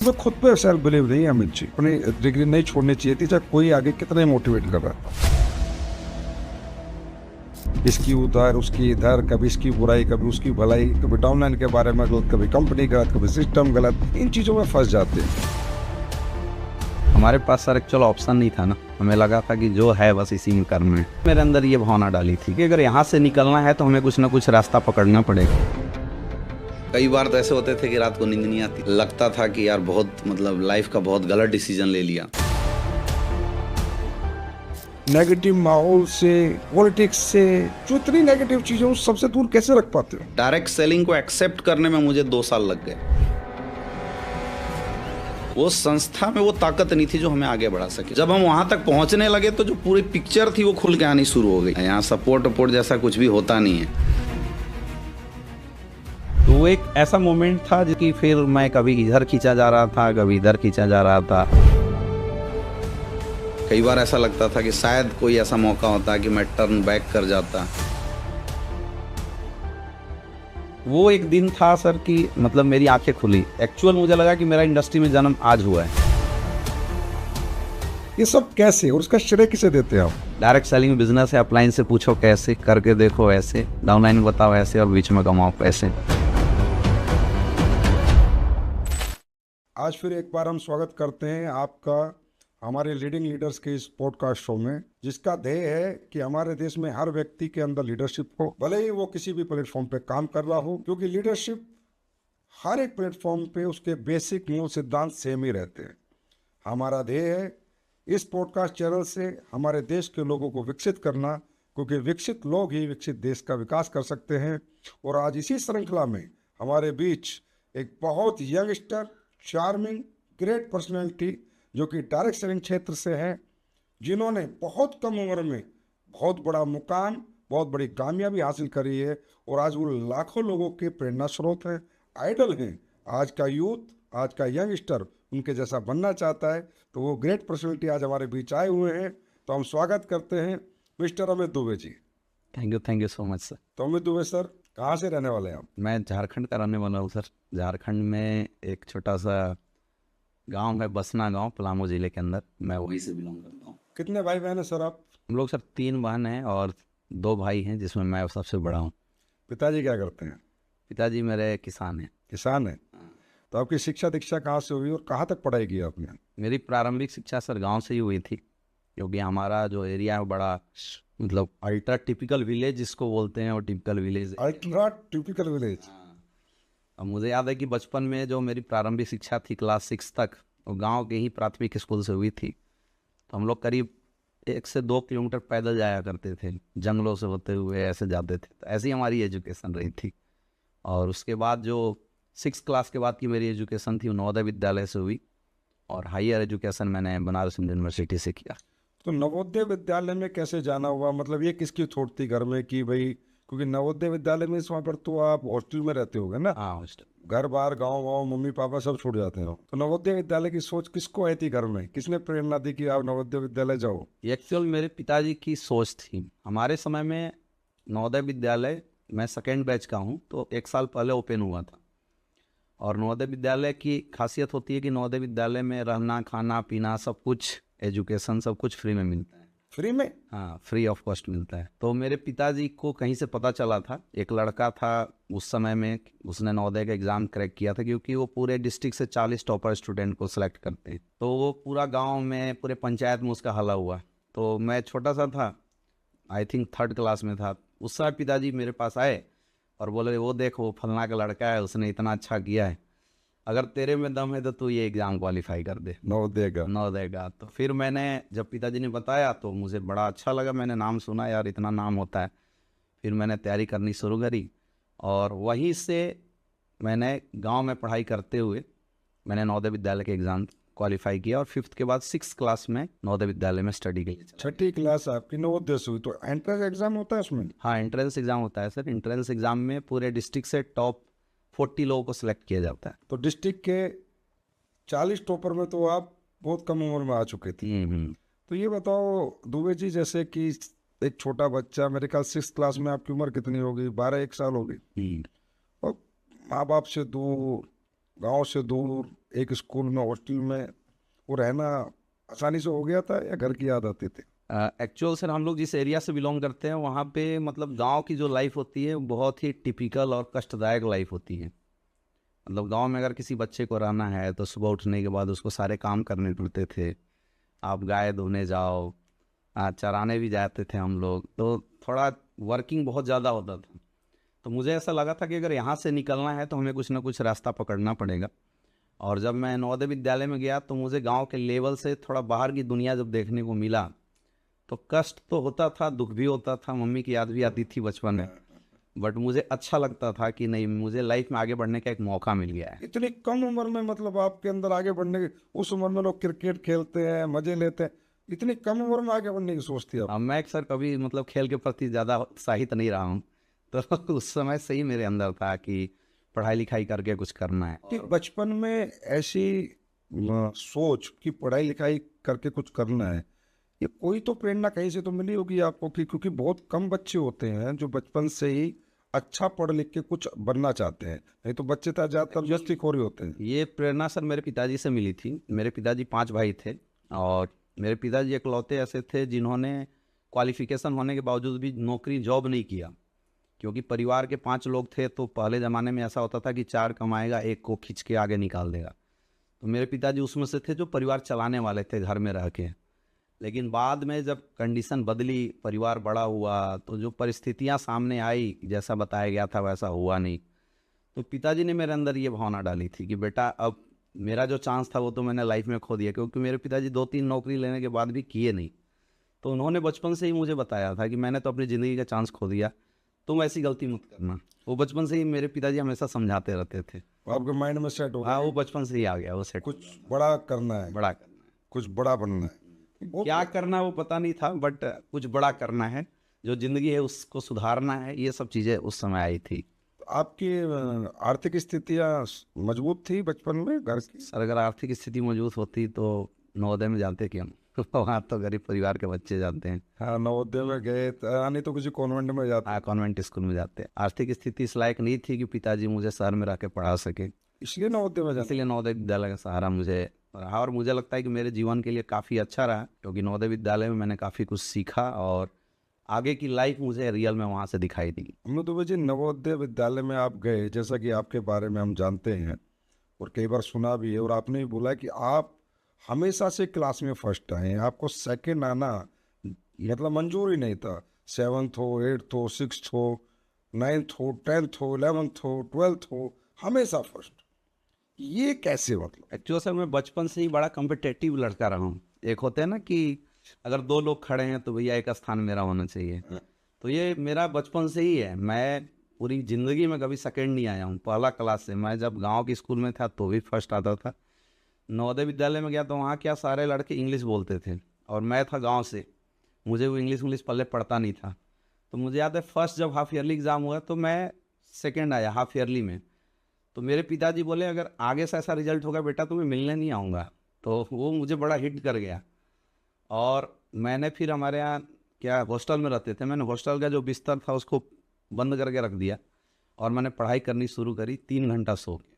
वो खुद पे सेल्फ बिलीव नहीं है अमित जी, अपनी डिग्री नहीं छोड़नी चाहिए थी, चाहे कोई आगे कितने मोटिवेट कर रहा है। इसकी उधर उसकी इधर, कभी इसकी बुराई कभी उसकी भलाई, कभी डाउनलाइन के बारे में गलत, कभी कंपनी गलत, कभी सिस्टम गलत, इन चीजों में फंस जाते हैं। हमारे पास सर एक्चुअल ऑप्शन नहीं था ना, हमें लगा था कि जो है बस इसी में करना है। मेरे अंदर ये भावना डाली थी कि अगर यहाँ से निकलना है तो हमें कुछ ना कुछ रास्ता पकड़ना पड़ेगा। कई बार तो ऐसे होते थे कि रात को नींद नहीं आती, लगता था कि यार बहुत लाइफ का बहुत गलत डिसीजन ले लिया। नेगेटिव माहौल से, पॉलिटिक्स से, जो इतनी नेगेटिव चीजों सबसे दूर कैसे रख पाते हो? डायरेक्ट सेलिंग को एक्सेप्ट करने में मुझे 2 साल लग गए। वो संस्था में वो ताकत नहीं थी जो हमें आगे बढ़ा सके। जब हम वहां तक पहुंचने लगे तो जो पूरी पिक्चर थी वो खुल के आनी शुरू हो गई। यहाँ सपोर्ट जैसा कुछ भी होता नहीं है। तो वो एक ऐसा मोमेंट था कि फिर मैं कभी इधर खींचा जा रहा था, कभी इधर खींचा जा रहा था। कई बार ऐसा लगता था कि शायद कोई ऐसा मौका होता कि मैं टर्न बैक कर जाता। वो एक दिन था सर कि मतलब मेरी आंखें खुली। एक्चुअल मुझे लगा कि मेरा इंडस्ट्री में जन्म आज हुआ है। ये सब कैसे और उसका श्रेय किसे देते हैं आप? डायरेक्ट सेलिंग बिजनेस है, अपलाइन से पूछो कैसे, करके देखो ऐसे, डाउनलाइन बताओ ऐसे और बीच में कमाओ पैसे। आज फिर एक बार हम स्वागत करते हैं आपका हमारे लीडिंग लीडर्स के इस पॉडकास्ट शो में, जिसका ध्येय है कि हमारे देश में हर व्यक्ति के अंदर लीडरशिप हो, भले ही वो किसी भी प्लेटफॉर्म पे काम कर रहा हो, क्योंकि लीडरशिप हर एक प्लेटफॉर्म पे उसके बेसिक मूल सिद्धांत सेम ही रहते हैं। हमारा ध्येय है इस पॉडकास्ट चैनल से हमारे देश के लोगों को विकसित करना, क्योंकि विकसित लोग ही विकसित देश का विकास कर सकते हैं। और आज इसी श्रृंखला में हमारे बीच एक बहुत यंगस्टर, चार्मिंग, ग्रेट पर्सनैलिटी जो कि डायरेक्ट सेलिंग क्षेत्र से है, जिन्होंने बहुत कम उम्र में बहुत बड़ा मुकाम, बहुत बड़ी कामयाबी हासिल करी है और आज वो लाखों लोगों के प्रेरणा स्रोत हैं, आइडल हैं। आज का यूथ, आज का यंगस्टर उनके जैसा बनना चाहता है, तो वो ग्रेट पर्सनैलिटी आज हमारे बीच आए हुए हैं। तो हम स्वागत करते हैं mister Amit Dubey ji. Thank you so much sir. तो अमित दुबे सर, कहाँ से रहने वाले हैं आप? मैं झारखंड का रहने वाला हूँ सर। झारखंड में एक छोटा सा गांव है, बसना गांव, पलामू जिले के अंदर। मैं वहीं से बिलोंग करता हूँ। कितने भाई बहन हैं सर आप? हम लोग सर 3 बहन हैं और 2 भाई हैं, जिसमें मैं सबसे बड़ा हूँ। पिताजी क्या करते हैं? पिताजी मेरे किसान हैं। किसान है। तो आपकी शिक्षा दीक्षा कहाँ से हुई और कहाँ तक पढ़ाई की आपने? मेरी प्रारंभिक शिक्षा सर गांव से ही हुई थी, क्योंकि हमारा जो एरिया है वो बड़ा मतलब अल्ट्रा टिपिकल विलेज जिसको बोलते हैं, वो टिपिकल विलेज है। Ultra typical village. अब मुझे याद है कि बचपन में जो मेरी प्रारंभिक शिक्षा थी क्लास 6 तक, वो गांव के ही प्राथमिक स्कूल से हुई थी। तो हम लोग करीब 1 से 2 किलोमीटर पैदल जाया करते थे, जंगलों से होते हुए ऐसे जाते थे। तो ऐसी हमारी एजुकेशन रही थी। और उसके बाद जो 6 क्लास के बाद की मेरी एजुकेशन थी वो नवोदय विद्यालय से हुई, और हायर एजुकेशन मैंने बनारस हिंदू यूनिवर्सिटी से किया। तो नवोदय विद्यालय में कैसे जाना हुआ? मतलब ये किसकी थोट थी घर में कि भाई, क्योंकि नवोदय विद्यालय में इस वहाँ पर तो आप हॉस्टल में रहते होगे ना? हाँ, हॉस्टल। घर बार गांव वाँव मम्मी पापा सब छोड़ जाते हो, तो नवोदय विद्यालय की सोच किसको आई थी घर में? किसने प्रेरणा दी कि आप नवोदय विद्यालय जाओ? ये एक्चुअल मेरे पिताजी की सोच थी। हमारे समय में नवोदय विद्यालय, मैं सेकेंड बैच का हूँ, तो 1 साल पहले ओपन हुआ था। और नवोदय विद्यालय की खासियत होती है कि नवोदय विद्यालय में रहना, खाना पीना, सब कुछ, एजुकेशन सब कुछ फ्री में मिलता है। फ्री में? हाँ, फ्री ऑफ कॉस्ट मिलता है। तो मेरे पिताजी को कहीं से पता चला था, एक लड़का था उस समय में, उसने नवोदय का एग्ज़ाम क्रैक किया था, क्योंकि वो पूरे डिस्ट्रिक्ट से 40 टॉपर स्टूडेंट को सिलेक्ट करते हैं। तो वो पूरा गांव में, पूरे पंचायत में उसका हल्ला हुआ। तो मैं छोटा सा था, आई थिंक 3rd क्लास में था। उस समय पिताजी मेरे पास आए और बोले, वो देख, वो फलना का लड़का है, उसने इतना अच्छा किया है, अगर तेरे में दम है तो तू ये एग्ज़ाम क्वालिफाई कर दे, नवोदय का। नवोदय का। तो फिर मैंने, जब पिताजी ने बताया तो मुझे बड़ा अच्छा लगा। मैंने नाम सुना, यार इतना नाम होता है। फिर मैंने तैयारी करनी शुरू करी, और वहीं से मैंने गांव में पढ़ाई करते हुए मैंने नवोदय विद्यालय के एग्ज़ाम क्वालिफाई किया, और 5th के बाद 6th क्लास में नवोदय विद्यालय में स्टडी के लिए चला। 6ठी क्लास आपकी नवोदय से हुई, तो एंट्रेंस एग्जाम होता है उसमें? हाँ, एंट्रेंस एग्ज़ाम होता है सर। एंट्रेंस एग्ज़ाम में पूरे डिस्ट्रिक्ट से टॉप 40 लोगों को सिलेक्ट किया जाता है। तो डिस्ट्रिक्ट के 40 टॉपर में तो आप बहुत कम उम्र में आ चुके थे। तो ये बताओ दुबे जी, जैसे कि एक छोटा बच्चा, मेरे ख्याल 6th क्लास में आपकी उम्र कितनी होगी? 12-1 साल होगी, और माँ बाप से दूर, गांव से दूर एक स्कूल में हॉस्टल में वो रहना आसानी से हो गया था या घर की याद आती थी? एक्चुअल सर हम लोग जिस एरिया से बिलोंग करते हैं वहाँ पे मतलब गांव की जो लाइफ होती है वो बहुत ही टिपिकल और कष्टदायक लाइफ होती है। मतलब गांव में अगर किसी बच्चे को रहना है तो सुबह उठने के बाद उसको सारे काम करने पड़ते थे। आप गाय धोने जाओ, चराने भी जाते थे हम लोग, तो थोड़ा वर्किंग बहुत ज़्यादा होता था। तो मुझे ऐसा लगा था कि अगर यहाँ से निकलना है तो हमें कुछ ना कुछ रास्ता पकड़ना पड़ेगा। और जब मैं नवोदय विद्यालय में गया तो मुझे गांव के लेवल से थोड़ा बाहर की दुनिया जब देखने को मिला तो कष्ट तो होता था, दुख भी होता था, मम्मी की याद भी आती थी बचपन में, बट मुझे अच्छा लगता था कि नहीं, मुझे लाइफ में आगे बढ़ने का एक मौका मिल गया है। इतनी कम उम्र में मतलब आपके अंदर आगे बढ़ने की, उस उम्र में लोग क्रिकेट खेलते हैं, मजे लेते हैं, इतनी कम उम्र में आगे बढ़ने की सोचती है आप? अब मैं सर कभी मतलब खेल के प्रति ज़्यादा उत्साहित नहीं रहा हूँ, तो उस समय से ही मेरे अंदर था कि पढ़ाई लिखाई करके कुछ करना है। कि बचपन में ऐसी सोच कि पढ़ाई लिखाई करके कुछ करना है, ये कोई तो प्रेरणा कहीं से तो मिली होगी आपको कि, क्योंकि बहुत कम बच्चे होते हैं जो बचपन से ही अच्छा पढ़ लिख के कुछ बनना चाहते हैं, नहीं तो बच्चे तो ज़्यादातर जस्तीखोरी होते हैं। ये प्रेरणा सर मेरे पिताजी से मिली थी। मेरे पिताजी 5 भाई थे और मेरे पिताजी इकलौते ऐसे थे जिन्होंने क्वालिफिकेशन होने के बावजूद भी नौकरी जॉब नहीं किया, क्योंकि परिवार के 5 लोग थे तो पहले ज़माने में ऐसा होता था कि 4 कमाएगा, एक को खींच के आगे निकाल देगा। तो मेरे पिताजी उसमें से थे जो परिवार चलाने वाले थे घर में रह के। लेकिन बाद में जब कंडीशन बदली, परिवार बड़ा हुआ, तो जो परिस्थितियां सामने आई जैसा बताया गया था वैसा हुआ नहीं। तो पिताजी ने मेरे अंदर ये भावना डाली थी कि बेटा अब मेरा जो चांस था वो तो मैंने लाइफ में खो दिया, क्योंकि मेरे पिताजी 2-3 नौकरी लेने के बाद भी किए नहीं। तो उन्होंने बचपन से ही मुझे बताया था कि मैंने तो अपनी ज़िंदगी का चांस खो दिया, तुम ऐसी गलती मत करना। वो बचपन से ही मेरे पिताजी हमेशा समझाते रहते थे। आपके माइंड में सेट हो गया हाँ, वो बचपन से ही आ गया, वो सेट कुछ बड़ा करना है, बड़ा करना है। कुछ बड़ा बनना है। क्या करना है वो पता नहीं था, बट कुछ बड़ा करना है, जो ज़िंदगी है उसको सुधारना है, ये सब चीज़ें उस समय आई थी। आपकी आर्थिक स्थितियाँ मजबूत थी बचपन में घर की? सर अगर आर्थिक स्थिति मजबूत होती तो नवोदय में जाते क्यों? वहाँ तो गरीब परिवार के बच्चे जाते हैं। हाँ, नवोदय में गए नहीं तो किसी कॉन्वेंट में जाते, हाँ, कॉन्वेंट स्कूल में जाते हैं। आर्थिक स्थिति इस लायक नहीं थी कि पिताजी मुझे शहर में रह के पढ़ा सके, इसलिए नवोदय में जाते। इसलिए नवोदय विद्यालय का सहारा मुझे रहा और मुझे लगता है कि मेरे जीवन के लिए काफ़ी अच्छा रहा, क्योंकि नवोदय विद्यालय में मैंने काफ़ी कुछ सीखा और आगे की लाइफ मुझे रियल में वहाँ से दिखाई दी। अमृत दुबे जी, नवोदय विद्यालय में आप गए, जैसा कि आपके बारे में हम जानते हैं और कई बार सुना भी है, और आपने भी बोला कि आप हमेशा से क्लास में फर्स्ट आए हैं, आपको सेकंड आना मतलब मंजूर ही नहीं था। 7th हो, 8th हो, 6th हो, 9th हो, 10th हो, 11th हो, 12th हो, हमेशा फर्स्ट। ये कैसे मतलब? एक्चुअली सर मैं बचपन से ही बड़ा कम्पिटेटिव लड़का रहा हूँ। एक होता है ना कि अगर 2 लोग खड़े हैं तो भैया एक स्थान मेरा होना चाहिए, तो ये मेरा बचपन से ही है। मैं पूरी ज़िंदगी में कभी सेकंड नहीं आया हूँ। पहला क्लास से मैं जब गांव के स्कूल में था तो भी फर्स्ट आता था। नवोदय विद्यालय में गया तो वहाँ क्या सारे लड़के इंग्लिश बोलते थे और मैं था गाँव से, मुझे वो इंग्लिश पहले पढ़ता नहीं था। तो मुझे याद है फर्स्ट जब हाफ ईयरली एग्ज़ाम हुआ तो मैं सेकेंड आया हाफ ईयरली में। तो मेरे पिताजी बोले अगर आगे से ऐसा रिजल्ट होगा बेटा तुम्हें मिलने नहीं आऊँगा। तो वो मुझे बड़ा हिट कर गया और मैंने फिर हमारे यहाँ क्या हॉस्टल में रहते थे, मैंने हॉस्टल का जो बिस्तर था उसको बंद करके रख दिया और मैंने पढ़ाई करनी शुरू करी 3 घंटा सो के।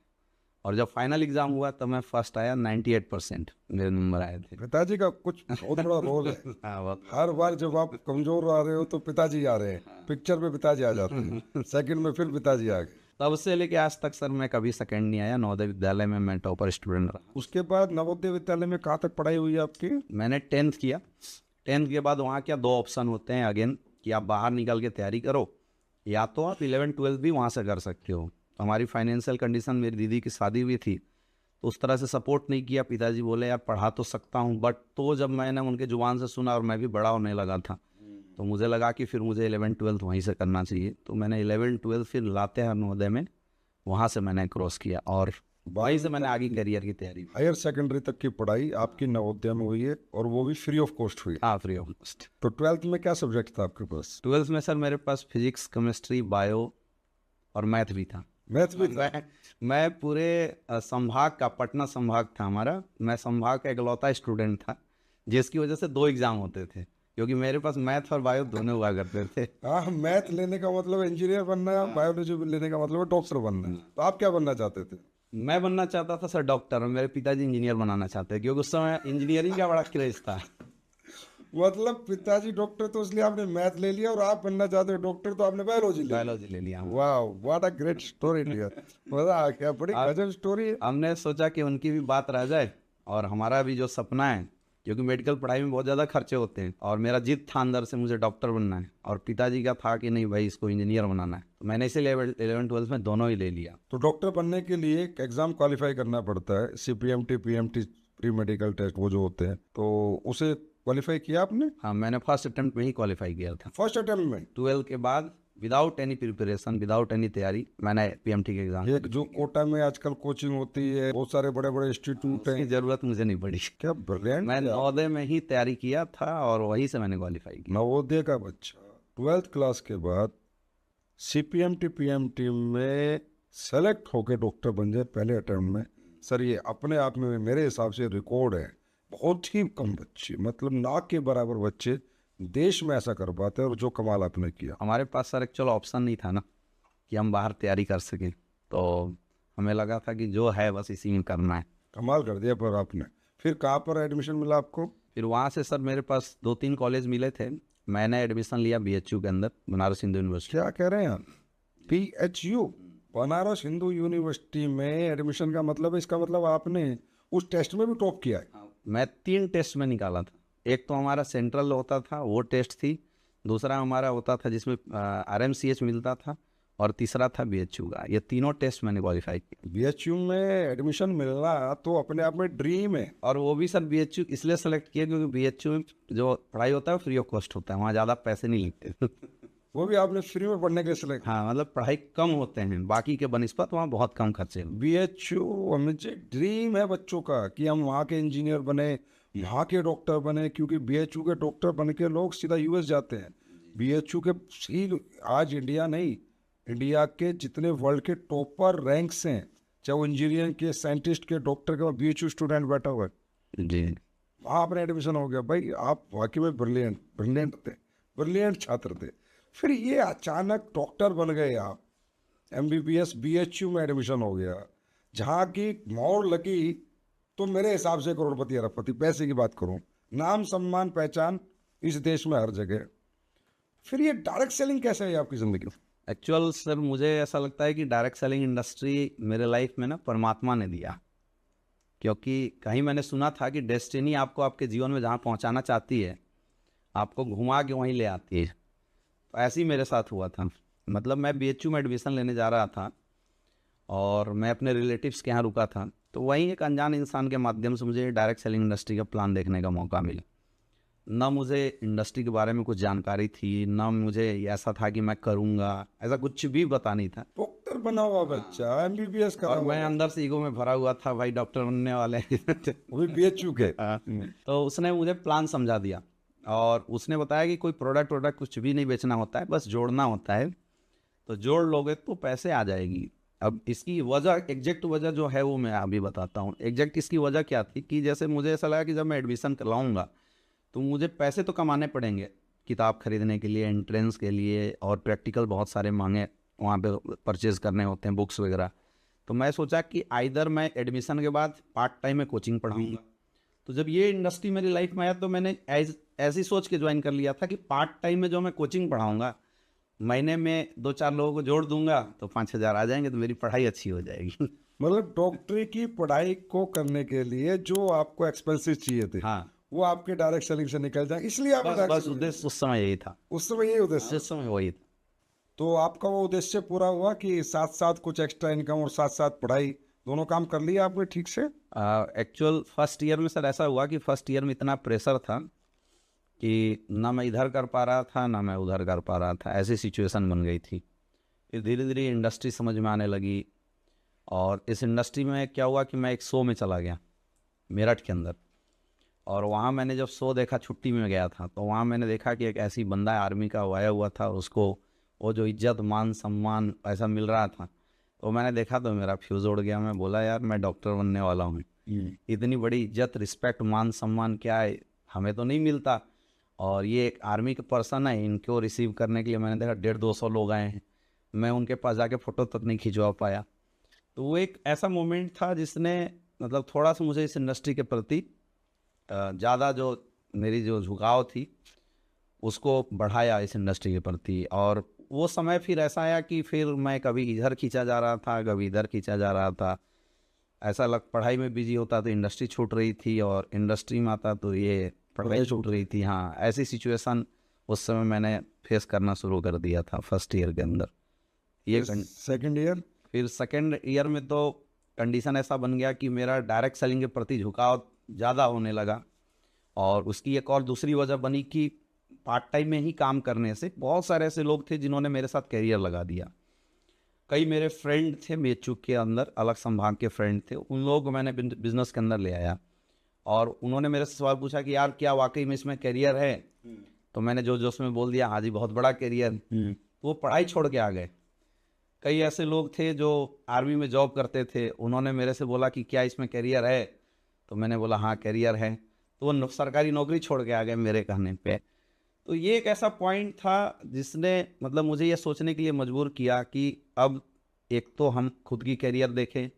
और जब फाइनल एग्ज़ाम हुआ तब मैं फर्स्ट आया, 98% मेरे नंबर आए थे। पिताजी का कुछ बहुत बड़ा रोल है। हाँ, बहुत हर बार जब आप कमजोर आ रहे हो तो पिताजी आ रहे हैं, पिक्चर में पिताजी आ जाते हैं, सेकंड में फिर पिताजी आ गए। तब से लेके आज तक सर मैं कभी सेकंड नहीं आया। नवोदय विद्यालय में मैं टॉपर स्टूडेंट रहा। उसके बाद नवोदय विद्यालय में कहाँ तक पढ़ाई हुई आपकी? मैंने 10th किया। 10th के बाद वहाँ क्या 2 ऑप्शन होते हैं अगेन कि आप बाहर निकल के तैयारी करो या तो आप 11th-12th भी वहाँ से कर सकते हो। तो हमारी फाइनेंशियल कंडीशन, मेरी दीदी की शादी हुई थी तो उस तरह से सपोर्ट नहीं किया। पिताजी बोले यार पढ़ा तो सकता हूँ, बट तो जब मैंने उनके जुबान से सुना और मैं भी बड़ा होने लगा था तो मुझे लगा कि फिर मुझे 11th-12th वहीं से करना चाहिए। तो मैंने 11th-12th फिर लातेहार नवोदय में वहाँ से मैंने क्रॉस किया और वहीं से मैंने आगे करियर की तैयारी। हायर सेकेंडरी तक की पढ़ाई आपकी नवोदय में हुई है और वो भी फ्री ऑफ कॉस्ट हुई। हाँ, फ्री ऑफ कॉस्ट। तो 12th में क्या सब्जेक्ट था आपके पास? 12th में सर मेरे पास फिजिक्स, केमिस्ट्री, बायो और मैथ भी था। मैथ भी था? मैं पूरे संभाग का, पटना संभाग था हमारा, मैं संभाग का इकलौता स्टूडेंट था जिसकी वजह से 2 एग्ज़ाम होते थे, क्योंकि मेरे पास मैथ और बायो दोनों हुआ करते थे। हाँ, मैथ लेने का मतलब इंजीनियर बनना है, बायोलॉजी लेने का मतलब डॉक्टर बनना है। तो आप क्या बनना चाहते थे? मैं बनना चाहता था सर डॉक्टर, और मेरे पिताजी इंजीनियर बनाना चाहते हैं, क्योंकि उस समय इंजीनियरिंग का बड़ा क्रेज था। मतलब पिताजी डॉक्टर तो इसलिए आपने मैथ ले लिया, और आप बनना चाहते हो डॉक्टर तो आपने बायोलॉजी ले लिया। बायोलॉजी ले लिया। वाह, what a great story dear. मजा आ गया, बड़ी आप- गजब स्टोरी है। हमने सोचा कि उनकी भी बात रह जाए, और हमारा भी जो सपना है, क्योंकि मेडिकल पढ़ाई में बहुत ज़्यादा खर्चे होते हैं, और मेरा जिद था अंदर से मुझे डॉक्टर बनना है, और पिताजी का था कि नहीं भाई इसको इंजीनियर बनाना है, तो मैंने इसीलिए 11th-12th में दोनों ही ले लिया। तो डॉक्टर बनने के लिए एक एग्जाम क्वालिफाई करना पड़ता है, CPMT PMT, pre medical test वो जो होते हैं, तो उसे क्वालिफाई किया आपने हाँ, मैंने फर्स्ट अटेम्प्ट में ही क्वालिफाई किया था। फर्स्ट अटेम्प्ट में? 12 के बाद without any preparation, without any तैयारी, मैंने PMT के एग्जाम ये जो कोटा में आजकल कोचिंग होती है, बहुत सारे बड़े बड़े इंस्टीट्यूट की हैं, जरूरत मुझे नहीं पड़ी। क्या ब्रिलियंट। मैं नवोदय में ही तैयारी किया था, और वहीं से मैंने क्वालिफाई किया। नवोदय का बच्चा 12th क्लास के बाद CPMT PMT में सेलेक्ट होकर डॉक्टर बन जाए पहले अटेम्प्ट में, सर ये अपने आप में मेरे हिसाब से रिकॉर्ड है। बहुत ही कम बच्चे, मतलब ना के बराबर बच्चे देश में ऐसा कर पाते हैं, और जो कमाल आपने किया। हमारे पास सर एक्चुअल ऑप्शन नहीं था ना कि हम बाहर तैयारी कर सकें, तो हमें लगा था कि जो है बस इसी में करना है। कमाल कर दिया। पर आपने फिर कहाँ पर एडमिशन मिला आपको? फिर वहाँ से सर मेरे पास 2-3 कॉलेज मिले थे, मैंने एडमिशन लिया BHU के अंदर, बनारस हिंदू यूनिवर्सिटी। क्या कह रहे हैं आप? BHU, बनारस हिंदू यूनिवर्सिटी में एडमिशन का मतलब है, इसका मतलब आपने उस टेस्ट में भी टॉप किया है? मैं 3 टेस्ट में निकाला था। एक तो हमारा सेंट्रल होता था, वो टेस्ट थी। दूसरा हमारा होता था जिसमें RMCH मिलता था, और तीसरा था BHU का। ये तीनों टेस्ट मैंने क्वालिफाई किया, BHU में एडमिशन मिलना तो अपने आप में ड्रीम है। और वो भी सर BHU इसलिए सेलेक्ट किया क्योंकि BHU में जो पढ़ाई होता है वो फ्री ऑफ कॉस्ट होता है, वहाँ ज़्यादा पैसे नहीं लगते। वो भी आपने फ्री में पढ़ने के लिए सिलेक्ट? हाँ, मतलब पढ़ाई कम होते हैं बाकी के बनिस्पत, वहाँ बहुत कम खर्चे हैं। BHU मुझे ड्रीम है बच्चों का कि हम वहाँ के इंजीनियर बने, वहाँ के डॉक्टर बने, क्योंकि BHU के डॉक्टर बन के लोग सीधा US जाते हैं। BHU के सी आज इंडिया नहीं, इंडिया के जितने वर्ल्ड के टॉपर रैंक्स हैं, चाहे वो इंजीनियर के, साइंटिस्ट के, डॉक्टर के, BHU स्टूडेंट बैठा हुआ है। जी। वहाँ अपने एडमिशन हो गया। भाई आप वाकई में ब्रिलियंट ब्रिलियंट थे, ब्रिलियंट छात्र थे। फिर ये अचानक डॉक्टर बन गए आप, MBBS BHU में एडमिशन हो गया, जहाँ की मोहर लगी तो मेरे हिसाब से करोड़पति अरबपति, पैसे की बात करूँ, नाम सम्मान पहचान इस देश में हर जगह। फिर ये डायरेक्ट सेलिंग कैसे है आपकी ज़िंदगी में? एक्चुअल सर मुझे ऐसा लगता है कि डायरेक्ट सेलिंग इंडस्ट्री मेरे लाइफ में ना परमात्मा ने दिया, क्योंकि कहीं मैंने सुना था कि डेस्टिनी आपको आपके जीवन में जहाँ पहुँचाना चाहती है, आपको घुमा के वहीं ले आती है। तो ऐसे ही मेरे साथ हुआ था। मतलब मैं BHU में एडमिशन लेने जा रहा था, और मैं अपने रिलेटिव्स के यहाँ रुका था, तो वहीं एक अनजान इंसान के माध्यम से मुझे डायरेक्ट सेलिंग इंडस्ट्री का प्लान देखने का मौका मिला। ना मुझे इंडस्ट्री के बारे में कुछ जानकारी थी, ना मुझे ऐसा था कि मैं करूँगा, ऐसा कुछ भी पता नहीं था। डॉक्टर बना हुआ बच्चा, MBBS का, और मैं अंदर से ईगो में भरा हुआ था, भाई डॉक्टर बनने वाले हैं। वो भी BHU के। तो उसने मुझे प्लान समझा दिया, और उसने बताया कि कोई प्रोडक्ट कुछ भी नहीं बेचना होता है, बस जोड़ना होता है, तो जोड़ लोगे तो पैसे आ जाएगी। अब इसकी वजह, एग्जैक्ट वजह जो है वो मैं अभी बताता हूँ। एग्जैक्ट इसकी वजह क्या थी कि जैसे मुझे ऐसा लगा कि जब मैं एडमिशन करवाऊँगा तो मुझे पैसे तो कमाने पड़ेंगे, किताब खरीदने के लिए, एंट्रेंस के लिए, और प्रैक्टिकल बहुत सारे मांगे वहाँ पे परचेज़ करने होते हैं, बुक्स वगैरह। तो मैं सोचा कि आइदर मैं एडमिशन के बाद पार्ट टाइम में कोचिंग पढ़ाऊँगा। तो जब ये इंडस्ट्री मेरी लाइफ में आया तो मैंने ऐसी सोच के ज्वाइन कर लिया था कि पार्ट टाइम में जो मैं कोचिंग पढ़ाऊँगा, महीने में 2-4 लोगों को जोड़ दूंगा तो 5,000 आ जाएंगे, तो मेरी पढ़ाई अच्छी हो जाएगी। मतलब डॉक्टरी की पढ़ाई को करने के लिए जो आपको एक्सपेंसेस चाहिए थे, हाँ, वो आपके डायरेक्ट सेलिंग से निकल जाए, इसलिए आप बस direct बस selling- उद्देश्य उस समय यही था, उस समय यही उद्देश्य। उस समय वही था। तो आपका वो उद्देश्य पूरा हुआ कि साथ साथ कुछ एक्स्ट्रा इनकम और साथ साथ पढ़ाई, दोनों काम कर लिया आपने ठीक से? एक्चुअल फर्स्ट ईयर में सर ऐसा हुआ कि फर्स्ट ईयर में इतना प्रेशर था कि ना मैं इधर कर पा रहा था, ना मैं उधर कर पा रहा था, ऐसी सिचुएशन बन गई थी। फिर धीरे धीरे इंडस्ट्री समझ में आने लगी, और इस इंडस्ट्री में क्या हुआ कि मैं एक शो में चला गया मेरठ के अंदर, और वहाँ मैंने जब शो देखा, छुट्टी में गया था, तो वहाँ मैंने देखा कि एक ऐसी बंदा आर्मी का वाया हुआ था, उसको वो जो इज्जत मान सम्मान ऐसा मिल रहा था, तो मैंने देखा तो मेरा फ्यूज़ उड़ गया। मैं बोला यार मैं डॉक्टर बनने वाला हूँ, इतनी बड़ी इज्जत, रिस्पेक्ट, मान सम्मान क्या है, हमें तो नहीं मिलता, और ये एक आर्मी के पर्सन है, इनको रिसीव करने के लिए मैंने देखा 150-200 लोग आए हैं, मैं उनके पास जाके फ़ोटो तक नहीं खिंचवा पाया। तो वो एक ऐसा मोमेंट था जिसने मतलब थोड़ा सा मुझे इस इंडस्ट्री के प्रति ज़्यादा जो मेरी जो झुकाव थी उसको बढ़ाया इस इंडस्ट्री के प्रति। और वो समय फिर ऐसा आया कि फिर मैं कभी इधर खींचा जा रहा था, कभी इधर खींचा जा रहा था। ऐसा लग पढ़ाई में बिजी होता तो इंडस्ट्री छूट रही थी, और इंडस्ट्री में आता तो ये पढ़ाई छूट रही थी। हाँ, ऐसी सिचुएशन उस समय मैंने फेस करना शुरू कर दिया था फर्स्ट ईयर के अंदर। ये सेकंड ईयर? फिर सेकेंड ईयर में तो कंडीशन ऐसा बन गया कि मेरा डायरेक्ट सेलिंग के प्रति झुकाव ज़्यादा होने लगा। और उसकी एक और दूसरी वजह बनी कि पार्ट टाइम में ही काम करने से बहुत सारे ऐसे लोग थे जिन्होंने मेरे साथ करियर लगा दिया। कई मेरे फ्रेंड थे मेचू के अंदर, अलग संभाग के फ्रेंड थे, उन लोगों को मैंने बिजनेस के अंदर ले आया और उन्होंने मेरे से सवाल पूछा कि यार क्या वाकई में इसमें करियर है? तो मैंने जो जोश में बोल दिया हाँ जी बहुत बड़ा करियर। तो वो पढ़ाई छोड़ के आ गए। कई ऐसे लोग थे जो आर्मी में जॉब करते थे, उन्होंने मेरे से बोला कि क्या इसमें करियर है? तो मैंने बोला हाँ करियर है। तो वो सरकारी नौकरी छोड़ के आ गए मेरे कहने पे। तो ये एक ऐसा पॉइंट था जिसने मतलब मुझे ये सोचने के लिए मजबूर किया कि अब एक तो हम खुद की करियर देखें,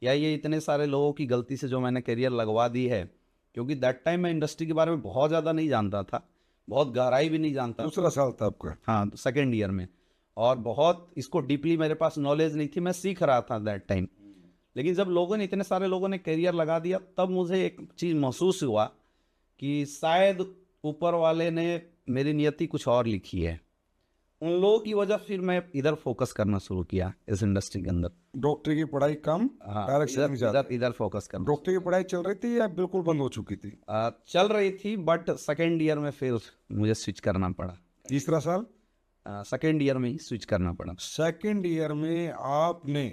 या ये इतने सारे लोगों की गलती से जो मैंने करियर लगवा दी है। क्योंकि दैट टाइम मैं इंडस्ट्री के बारे में बहुत ज़्यादा नहीं जानता था, बहुत गहराई भी नहीं जानता। दूसरा साल था आपका? हाँ, सेकेंड ईयर में। और बहुत इसको डीपली मेरे पास नॉलेज नहीं थी, मैं सीख रहा था दैट टाइम। लेकिन जब लोगों ने, इतने सारे लोगों ने करियर लगा दिया, तब मुझे एक चीज़ महसूस हुआ कि शायद ऊपर वाले ने मेरी नियति कुछ और लिखी है। उन लोगों की वजह फिर मैं इधर फोकस करना शुरू किया इस इंडस्ट्री के अंदर। डॉक्टरी की पढ़ाई कम, हाँ, डायरेक्ट सेलिंग ज्यादा। इधर फोकस करना। डॉक्टरी की पढ़ाई चल रही थी या बिल्कुल बंद हो चुकी थी? चल रही थी, बट सेकेंड ईयर में फिर मुझे स्विच करना पड़ा। तीसरा साल? सेकेंड ईयर में ही स्विच करना पड़ा। सेकेंड ईयर में आपने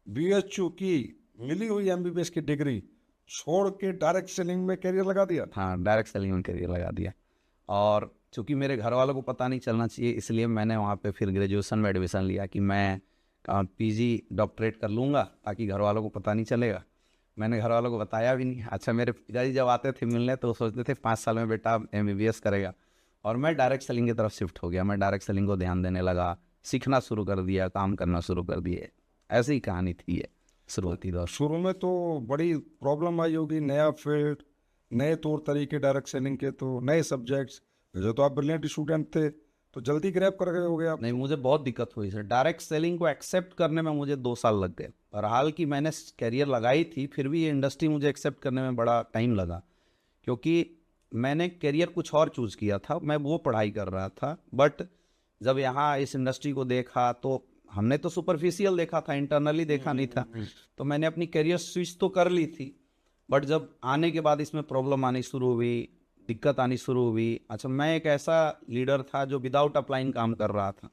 बीएचयू की मिली हुई एमबीबीएस की डिग्री छोड़ के डायरेक्ट सेलिंग में करियर लगा दिया? हाँ, डायरेक्ट सेलिंग में करियर लगा दिया। और चूंकि मेरे घर वालों को पता नहीं चलना चाहिए, इसलिए मैंने वहाँ पे फिर ग्रेजुएशन में एडमिशन लिया कि मैं पीजी डॉक्टरेट कर लूँगा ताकि घर वालों को पता नहीं चलेगा। मैंने घर वालों को बताया भी नहीं। अच्छा, मेरे पिताजी जब आते थे मिलने तो सोचते थे 5 साल में बेटा एमबीबीएस करेगा, और मैं डायरेक्ट सेलिंग की तरफ शिफ्ट हो गया। मैं डायरेक्ट सेलिंग को ध्यान देने लगा, सीखना शुरू कर दिया, काम करना शुरू कर दिए। ऐसी ही कहानी थी ये शुरुआती दौर। शुरू में तो बड़ी प्रॉब्लम आई होगी, नया फील्ड, नए तौर तरीके डायरेक्ट सेलिंग के, तो नए सब्जेक्ट्स। जो तो आप ब्रिलियंट स्टूडेंट थे तो जल्दी ग्रैब कर गए हो गए आप? नहीं, मुझे बहुत दिक्कत हुई सर। डायरेक्ट सेलिंग को एक्सेप्ट करने में मुझे 2 साल लग गए। और हाल की मैंने कैरियर लगाई थी, फिर भी ये इंडस्ट्री मुझे एक्सेप्ट करने में बड़ा टाइम लगा, क्योंकि मैंने कैरियर कुछ और चूज़ किया था। मैं वो पढ़ाई कर रहा था, बट जब यहाँ इस इंडस्ट्री को देखा तो हमने तो सुपरफिशियल देखा था, इंटरनली देखा नहीं था। तो मैंने अपनी कैरियर स्विच तो कर ली थी, बट जब आने के बाद इसमें प्रॉब्लम आनी शुरू हुई, दिक्कत आनी शुरू हुई। अच्छा, मैं एक ऐसा लीडर था जो विदाउट अप्लाइन काम कर रहा था।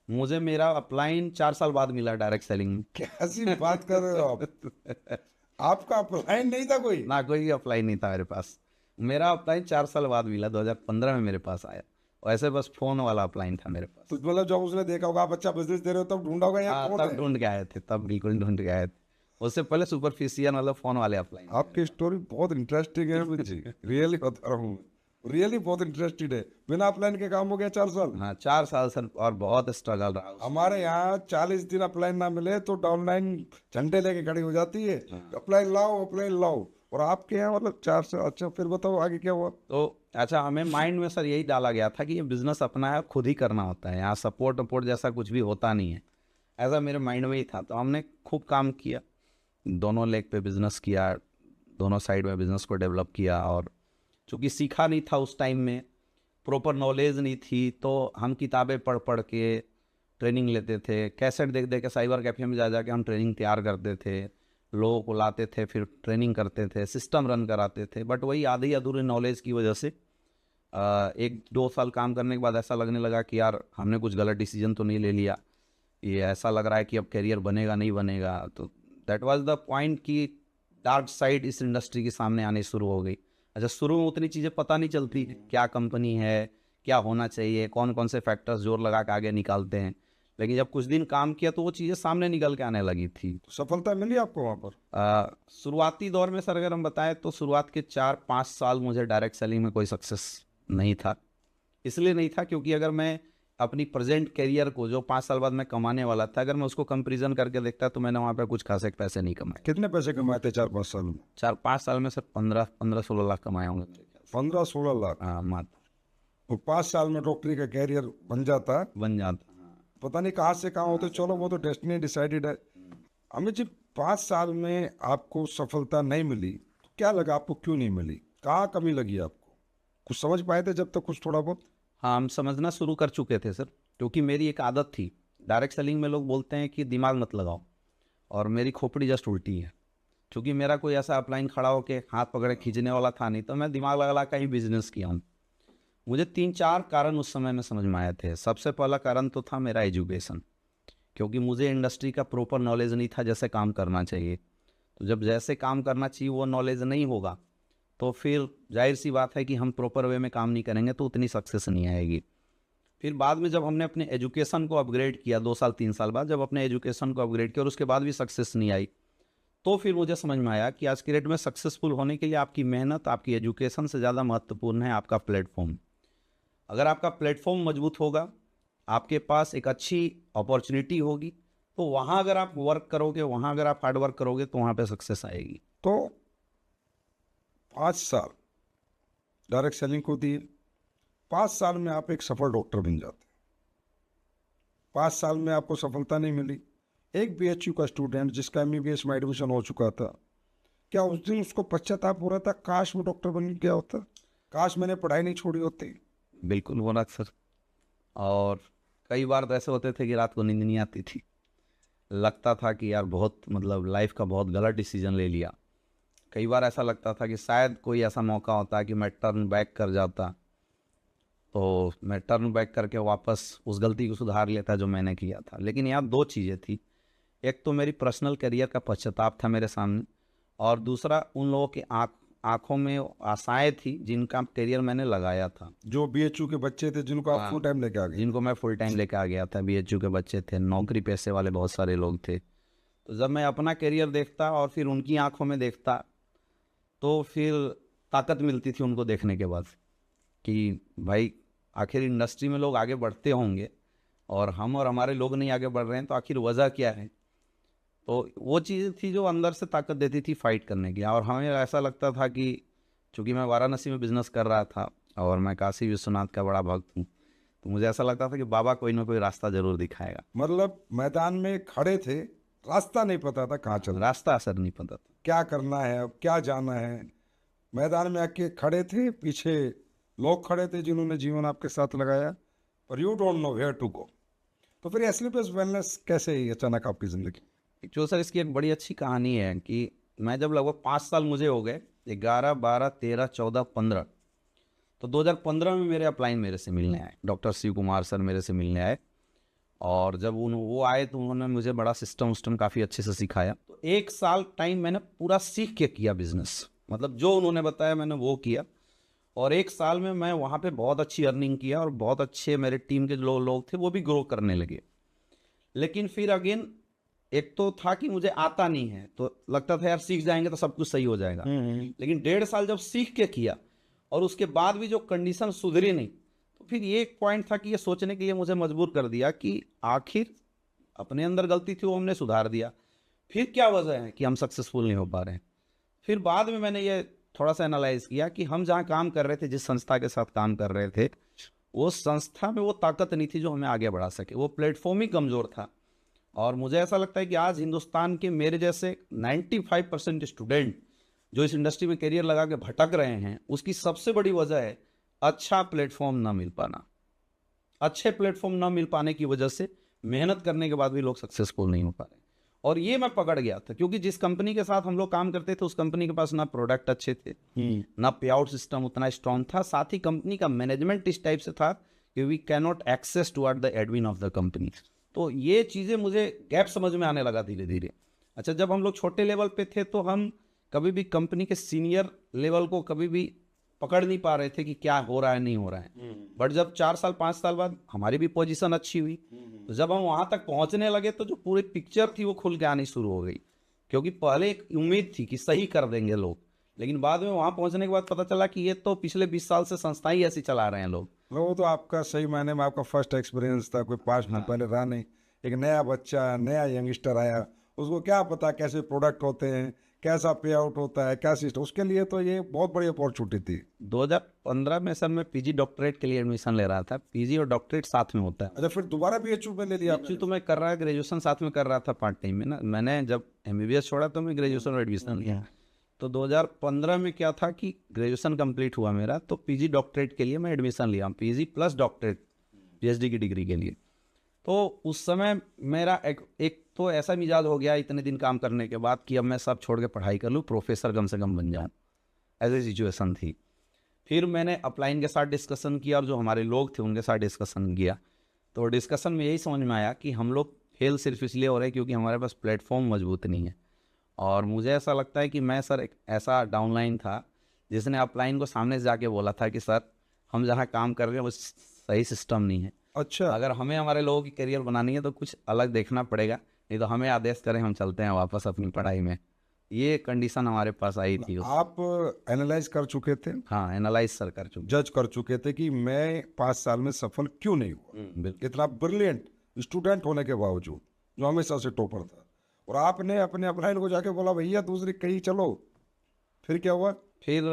मुझे मेरा अप्लाइन 4 साल बाद मिला डायरेक्ट सेलिंग में। कैसी बात कर रहे हो आप? आपका अप्लाइन नहीं था कोई? ना, कोई अप्लाई नहीं था मेरे पास। मेरा अप्लाइन 4 साल बाद मिला, 2015 में मेरे पास आया। और ऐसे बस फोन वाला अप्लाइन था मेरे पास। तो मतलब जब उसने देखा होगा आप अच्छा बिजनेस दे रहे हो तब ढूंढा होगा यहाँ हाँ, कौन तब है? ढूंढ के आए थे, तब बिल्कुल ढूंढ के आए थे। उससे पहले सुपरफिशियल मतलब फोन वाले अप्लाइन। आपकी स्टोरी बहुत इंटरेस्टिंग है जी, रियली बता रहा हूँ, रियली बहुत इंटरेस्टेड है। बिना अप्लाइन के काम हो गया 4 साल? हाँ, 4 साल सर, और बहुत स्ट्रगल रहा उसमें। हमारे यहाँ 40 दिन अप्लाइन ना मिले तो डाउनलाइन झंडे लेके खड़ी हो जाती है, अप्लाइन लाओ अप्लाइन लाओ। और आपके यहाँ मतलब 4 साल। अच्छा, फिर बताओ आगे क्या हुआ? तो अच्छा, हमें माइंड में सर यही डाला गया था कि ये बिजनेस अपना है, खुद ही करना होता है, यहाँ सपोर्ट वपोर्ट जैसा कुछ भी होता नहीं है। ऐसा मेरे माइंड में ही था। तो हमने खूब काम किया, दोनों लेग पे बिजनेस किया, दोनों साइड में बिजनेस को डेवलप किया। और चूँकि सीखा नहीं था उस टाइम में, प्रॉपर नॉलेज नहीं थी, तो हम किताबें पढ़ पढ़ के ट्रेनिंग लेते थे, कैसेट देख देख के साइबर कैफे में जा के हम ट्रेनिंग तैयार करते थे, लोगों को लाते थे, फिर ट्रेनिंग करते थे, सिस्टम रन कराते थे। बट वही आधी अधूरी नॉलेज की वजह से 1-2 साल काम करने के बाद ऐसा लगने लगा कि यार हमने कुछ गलत डिसीजन तो नहीं ले लिया, ये ऐसा लग रहा है कि अब करियर बनेगा नहीं बनेगा। तो दैट वाज द पॉइंट कि डार्क साइड इस इंडस्ट्री के सामने आनी शुरू हो गई। अच्छा, शुरू में उतनी चीज़ें पता नहीं चलती, क्या कंपनी है, क्या होना चाहिए, कौन कौन से फैक्टर्स जोर लगा के आगे निकालते हैं। लेकिन जब कुछ दिन काम किया तो वो चीज़ें सामने निकल के आने लगी थी। तो सफलता मिली आपको वहाँ पर? शुरुआती दौर में सर अगर हम बताएं तो शुरुआत के 4-5 साल मुझे डायरेक्ट सेलिंग में कोई सक्सेस नहीं था। इसलिए नहीं था क्योंकि अगर मैं अपनी प्रेजेंट करियर को जो 5 साल बाद मैं कमाने वाला था, अगर मैं उसको कंपेरिजन करके देखता तो मैंने वहाँ पे कुछ खासे पैसे नहीं कमाए। कितने पैसे कमाए थे 4-5 साल में? 4-5 साल में सर 15-16 लाख कमाए होंगे मेरे ख्याल से। 15-16 लाख? हाँ मात्र और 5 साल में डॉक्टरी का कैरियर बन जाता, बन जाता। हाँ। पता नहीं कहाँ से कहाँ होते। चलो वो तो डेस्टिनी डिसाइडेड है। अमित जी, 5 साल में आपको सफलता नहीं मिली तो क्या लगा आपको, क्यों नहीं मिली, कहाँ कमी लगी आपको? कुछ समझ पाए थे जब तक कुछ थोड़ा बहुत? हाँ, हम समझना शुरू कर चुके थे सर, क्योंकि मेरी एक आदत थी। डायरेक्ट सेलिंग में लोग बोलते हैं कि दिमाग मत लगाओ, और मेरी खोपड़ी जस्ट उल्टी है। क्योंकि मेरा कोई ऐसा अपलाइन खड़ा होके हाथ पकड़े खींचने वाला था नहीं, तो मैं दिमाग लगा कर ही बिजनेस किया हूँ। मुझे 3-4 कारण उस समय में समझ में आए थे। सबसे पहला कारण तो था मेरा एजुकेशन, क्योंकि मुझे इंडस्ट्री का प्रॉपर नॉलेज नहीं था जैसे काम करना चाहिए। तो जब जैसे काम करना चाहिए वो नॉलेज नहीं होगा तो फिर जाहिर सी बात है कि हम प्रॉपर वे में काम नहीं करेंगे तो उतनी सक्सेस नहीं आएगी। फिर बाद में जब हमने अपने एजुकेशन को अपग्रेड किया, 2 साल 3 साल बाद जब अपने एजुकेशन को अपग्रेड किया और उसके बाद भी सक्सेस नहीं आई, तो फिर मुझे समझ में आया कि आज की डेट में सक्सेसफुल होने के लिए आपकी मेहनत, आपकी एजुकेशन से ज़्यादा महत्वपूर्ण है आपका प्लेटफॉर्म। अगर आपका प्लेटफॉर्म मजबूत होगा, आपके पास एक अच्छी अपॉर्चुनिटी होगी, तो वहाँ अगर आप वर्क करोगे, वहाँ अगर आप हार्ड वर्क करोगे तो वहाँ पे सक्सेस आएगी। तो 5 साल डायरेक्ट सेलिंग को दिए, 5 साल में आप एक सफल डॉक्टर बन जाते। 5 साल में आपको सफलता नहीं मिली। एक बीएचयू का स्टूडेंट जिसका एमबीबीएस में एडमिशन हो चुका था, क्या उस दिन उसको पश्चाताप हो रहा था, काश वो डॉक्टर बन गया होता, काश मैंने पढ़ाई नहीं छोड़ी होती? बिल्कुल हो रहा सर। और कई बार तो ऐसे होते थे कि रात को नींद नहीं आती थी, लगता था कि यार बहुत मतलब लाइफ का बहुत गलत डिसीजन ले लिया। कई बार ऐसा लगता था कि शायद कोई ऐसा मौका होता कि मैं टर्न बैक कर जाता, तो मैं टर्न बैक करके वापस उस गलती को सुधार लेता जो मैंने किया था। लेकिन यहाँ 2 चीज़ें थी, एक तो मेरी पर्सनल करियर का पश्चाताप था मेरे सामने, और दूसरा उन लोगों की आँखों में आशाएं थी जिनका करियर मैंने लगाया था। जो बीएचयू के बच्चे थे जिनको आप फुल टाइम लेके आ गए? जिनको मैं फुल टाइम लेके आ गया था। बीएचयू के बच्चे थे, नौकरी पेशे वाले बहुत सारे लोग थे। तो जब मैं अपना करियर देखता और फिर उनकी आंखों में देखता तो फिर ताकत मिलती थी उनको देखने के बाद कि भाई आखिर इंडस्ट्री में लोग आगे बढ़ते होंगे और हम और हमारे लोग नहीं आगे बढ़ रहे हैं, तो आखिर वजह क्या है। तो वो चीज़ थी जो अंदर से ताकत देती थी फाइट करने की। और हमें ऐसा लगता था कि चूँकि मैं वाराणसी में बिज़नेस कर रहा था और मैं काशी विश्वनाथ का बड़ा भक्त हूँ, तो मुझे ऐसा लगता था कि बाबा कोई ना कोई रास्ता ज़रूर दिखाएगा। मतलब मैदान में खड़े थे, रास्ता नहीं पता था कहाँ चलना, रास्ता असर नहीं पता था, क्या करना है, अब क्या जाना है। मैदान में आके खड़े थे, पीछे लोग खड़े थे जिन्होंने जीवन आपके साथ लगाया, पर you don't know where to go. तो फिर एस्लीपियस वेलनेस कैसे ही अचानक आपकी ज़िंदगी? जो सर इसकी एक बड़ी अच्छी कहानी है कि मैं जब लगभग 5 साल मुझे हो गए, 11, 12, 13, 14, 15, तो 2015 में मेरे अपलाइन मेरे से मिलने आए, डॉक्टर शिव कुमार सर मेरे से मिलने आए। और जब वो आए तो उन्होंने मुझे बड़ा सिस्टम काफ़ी अच्छे से सिखाया। तो 1 साल टाइम मैंने पूरा सीख के किया बिजनेस, मतलब जो उन्होंने बताया मैंने वो किया। और 1 साल में मैं वहाँ पे बहुत अच्छी अर्निंग किया और बहुत अच्छे मेरे टीम के जो लोग थे वो भी ग्रो करने लगे। लेकिन फिर अगेन एक तो था कि मुझे आता नहीं है, तो लगता था यार सीख जाएंगे तो सब कुछ सही हो जाएगा। लेकिन 1.5 साल जब सीख के किया और उसके बाद भी जो कंडीशन सुधरी नहीं, तो फिर ये एक पॉइंट था कि ये सोचने के लिए मुझे मजबूर कर दिया कि आखिर अपने अंदर गलती थी वो हमने सुधार दिया, फिर क्या वजह है कि हम सक्सेसफुल नहीं हो पा रहे हैं। फिर बाद में मैंने ये थोड़ा सा एनालाइज किया कि हम जहाँ काम कर रहे थे, जिस संस्था के साथ काम कर रहे थे, वो संस्था में वो ताकत नहीं थी जो हमें आगे बढ़ा सके, वो प्लेटफॉर्म ही कमज़ोर था। और मुझे ऐसा लगता है कि आज हिंदुस्तान के मेरे जैसे 95% स्टूडेंट जो इस इंडस्ट्री में करियर लगा के भटक रहे हैं, उसकी सबसे बड़ी वजह है अच्छा प्लेटफॉर्म ना मिल पाना। अच्छे प्लेटफॉर्म ना मिल पाने की वजह से मेहनत करने के बाद भी लोग सक्सेसफुल नहीं हो पा रहे। और ये मैं पकड़ गया था, क्योंकि जिस कंपनी के साथ हम लोग काम करते थे उस कंपनी के पास ना प्रोडक्ट अच्छे थे, ना पे आउट सिस्टम उतना स्ट्रांग था, साथ ही कंपनी का मैनेजमेंट इस टाइप से था कि we can not access toward the admin of the company. तो ये चीज़ें मुझे गैप समझ में आने लगा धीरे धीरे। अच्छा, जब हम लोग छोटे लेवल पे थे तो हम कभी भी कंपनी के सीनियर लेवल को कभी भी पकड़ नहीं पा रहे थे कि क्या हो रहा है नहीं हो रहा है। बट जब 4 साल 5 साल बाद हमारी भी पोजीशन अच्छी हुई, तो जब हम वहाँ तक पहुँचने लगे तो जो पूरी पिक्चर थी वो खुल के आनी शुरू हो गई। क्योंकि पहले एक उम्मीद थी कि सही कर देंगे लोग, लेकिन बाद में वहाँ पहुँचने के बाद पता चला कि ये तो पिछले 20 साल से संस्था ही ऐसी चला रहे हैं लोग, वो तो आपका सही मायने में आपका फर्स्ट एक्सपीरियंस था, कोई पास्ट में पहले रहा नहीं। एक नया बच्चा, नया यंगस्टर आया, उसको क्या पता कैसे प्रोडक्ट होते हैं, कैसा पे आउट होता है, क्या सिस्टम, उसके लिए तो ये बहुत बड़ी अपॉर्चुनिटी थी। 2015 में सर मैं पीजी डॉक्टरेट के लिए एडमिशन ले रहा था। पीजी और डॉक्टरेट साथ में होता है। अच्छा, फिर दोबारा बीएचयू में ले लिया एक्चुअली तो मैं कर रहा ग्रेजुएशन साथ में कर रहा था पार्ट टाइम में ना। मैंने जब एमबीबीएस छोड़ा तो मैं ग्रेजुएशन और एडमिशन लिया। तो 2015 में क्या था कि ग्रेजुएशन कंप्लीट हुआ मेरा, तो पीजी डॉक्टरेट के लिए मैं एडमिशन लिया, पीजी प्लस डॉक्टरेट, पीएचडी की डिग्री के लिए। तो उस समय मेरा एक तो ऐसा मिजाज हो गया इतने दिन काम करने के बाद कि अब मैं सब छोड़ के पढ़ाई कर लूँ, प्रोफेसर कम से कम बन जाऊँ, ऐसी सिचुएशन थी। फिर मैंने अपलाइन के साथ डिस्कशन किया और जो हमारे लोग थे उनके साथ डिस्कशन किया। तो डिस्कशन में यही समझ में आया कि हम लोग फेल सिर्फ इसलिए हो रहे हैं क्योंकि हमारे पास प्लेटफॉर्म मजबूत नहीं है। और मुझे ऐसा लगता है कि मैं सर एक ऐसा डाउनलाइन था जिसने अपलाइन को सामने से जाके बोला था कि सर हम जहाँ काम कर रहे हैं वो सही सिस्टम नहीं है। अच्छा, अगर हमें हमारे लोगों की करियर बनानी है तो कुछ अलग देखना पड़ेगा, नहीं तो हमें आदेश करें हम चलते हैं वापस अपनी पढ़ाई में। ये कंडीशन हमारे पास आई थी। आप एनालाइज कर चुके थे, हाँ, एनालाइज सर कर चुके। जज कर चुके थे कि मैं 5 साल में सफल क्यों नहीं हुआ, बिल्कुल। इतना ब्रिलियंट स्टूडेंट होने के बावजूद, जो हमेशा से टॉपर था, और आपने अपने अपलाइन को जाके बोला भैया दूसरी कहीं चलो। फिर क्या हुआ? फिर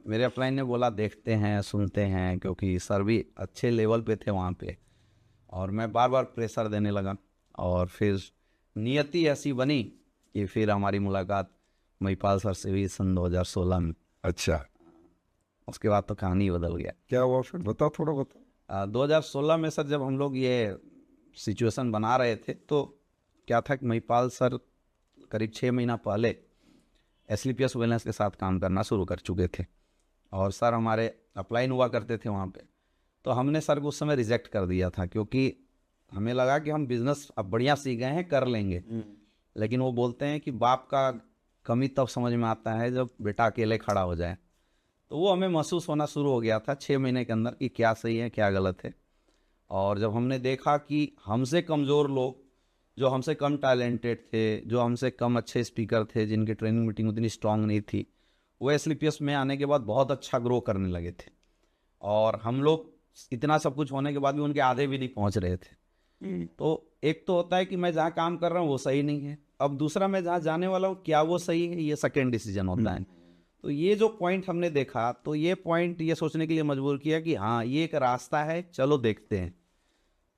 मेरे अपलाइन ने बोला देखते हैं, सुनते हैं, क्योंकि सर भी अच्छे लेवल पे थे वहाँ पे। और मैं बार बार प्रेशर देने लगा और फिर नियति ऐसी बनी कि फिर हमारी मुलाकात महिपाल सर से हुई सन 2016 में। अच्छा, उसके बाद तो कहानी ही बदल गया। क्या हुआ फिर, बताओ, थोड़ा बताओ। 2016 में सर जब हम लोग ये सिचुएशन बना रहे थे तो क्या था कि महिपाल सर करीब 6 महीना पहले एसलीपीएस वेलनेस के साथ काम करना शुरू कर चुके थे और सर हमारे अपलाइन हुआ करते थे वहाँ पे। तो हमने सर को उस समय रिजेक्ट कर दिया था क्योंकि हमें लगा कि हम बिज़नेस अब बढ़िया सीख गए हैं, कर लेंगे। लेकिन वो बोलते हैं कि बाप का कमी तब समझ में आता है जब बेटा अकेले खड़ा हो जाए। तो वो हमें महसूस होना शुरू हो गया था 6 महीने के अंदर कि क्या सही है क्या गलत है। और जब हमने देखा कि हमसे कमज़ोर लोग, जो हमसे कम टैलेंटेड थे, जो हमसे कम अच्छे स्पीकर थे, जिनकी ट्रेनिंग मीटिंग उतनी स्ट्रांग नहीं थी, वो एसलीपीएस में आने के बाद बहुत अच्छा ग्रो करने लगे थे। और हम लोग इतना सब कुछ होने के बाद भी उनके आधे भी नहीं पहुंच रहे थे। तो एक तो होता है कि मैं जहाँ काम कर रहा हूँ वो सही नहीं है, अब दूसरा मैं जहाँ जाने वाला हूँ क्या वो सही है, ये सेकेंड डिसीजन होता है। तो ये जो पॉइंट हमने देखा तो ये पॉइंट ये सोचने के लिए मजबूर किया कि हाँ ये एक रास्ता है, चलो देखते हैं।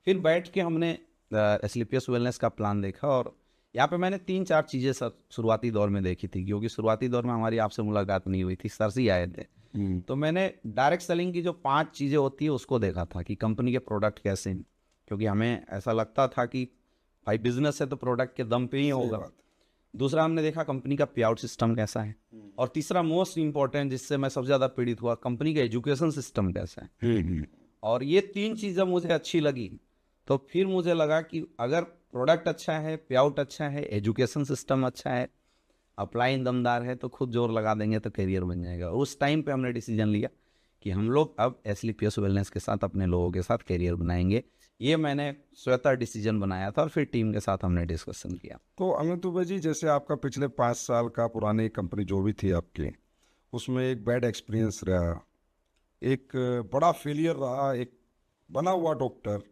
फिर बैठ के हमने एसलीपीएस वेलनेस का प्लान देखा और यहाँ पे मैंने 3-4 चीज़ें सर शुरुआती दौर में देखी थी, क्योंकि शुरुआती दौर में हमारी आपसे मुलाकात नहीं हुई थी, सर से ही आए थे। तो मैंने डायरेक्ट सेलिंग की जो 5 चीज़ें होती है उसको देखा था कि कंपनी के प्रोडक्ट कैसे हैं, क्योंकि हमें ऐसा लगता था कि भाई बिजनेस है तो प्रोडक्ट के दम पे ही होगा। दूसरा हमने देखा कंपनी का पे आउट सिस्टम कैसा है, और तीसरा मोस्ट इंपॉर्टेंट जिससे मैं सबसे ज़्यादा पीड़ित हुआ, कंपनी का एजुकेशन सिस्टम कैसा है। और ये 3 चीज़ें मुझे अच्छी लगी तो फिर मुझे लगा कि अगर प्रोडक्ट अच्छा है, पे आउट अच्छा है, एजुकेशन सिस्टम अच्छा है, अपलाइन दमदार है, तो खुद जोर लगा देंगे तो करियर बन जाएगा। उस टाइम पे हमने डिसीजन लिया कि हम लोग अब एसलीपीएस वेलनेस के साथ अपने लोगों के साथ करियर बनाएंगे। ये मैंने स्वतः डिसीजन बनाया था और फिर टीम के साथ हमने डिस्कशन किया। तो अमित दुबे जी, जैसे आपका पिछले 5 साल का पुरानी कंपनी जो भी थी आपकी, उसमें एक बैड एक्सपीरियंस रहा, एक बड़ा फेलियर रहा, एक बना हुआ डॉक्टर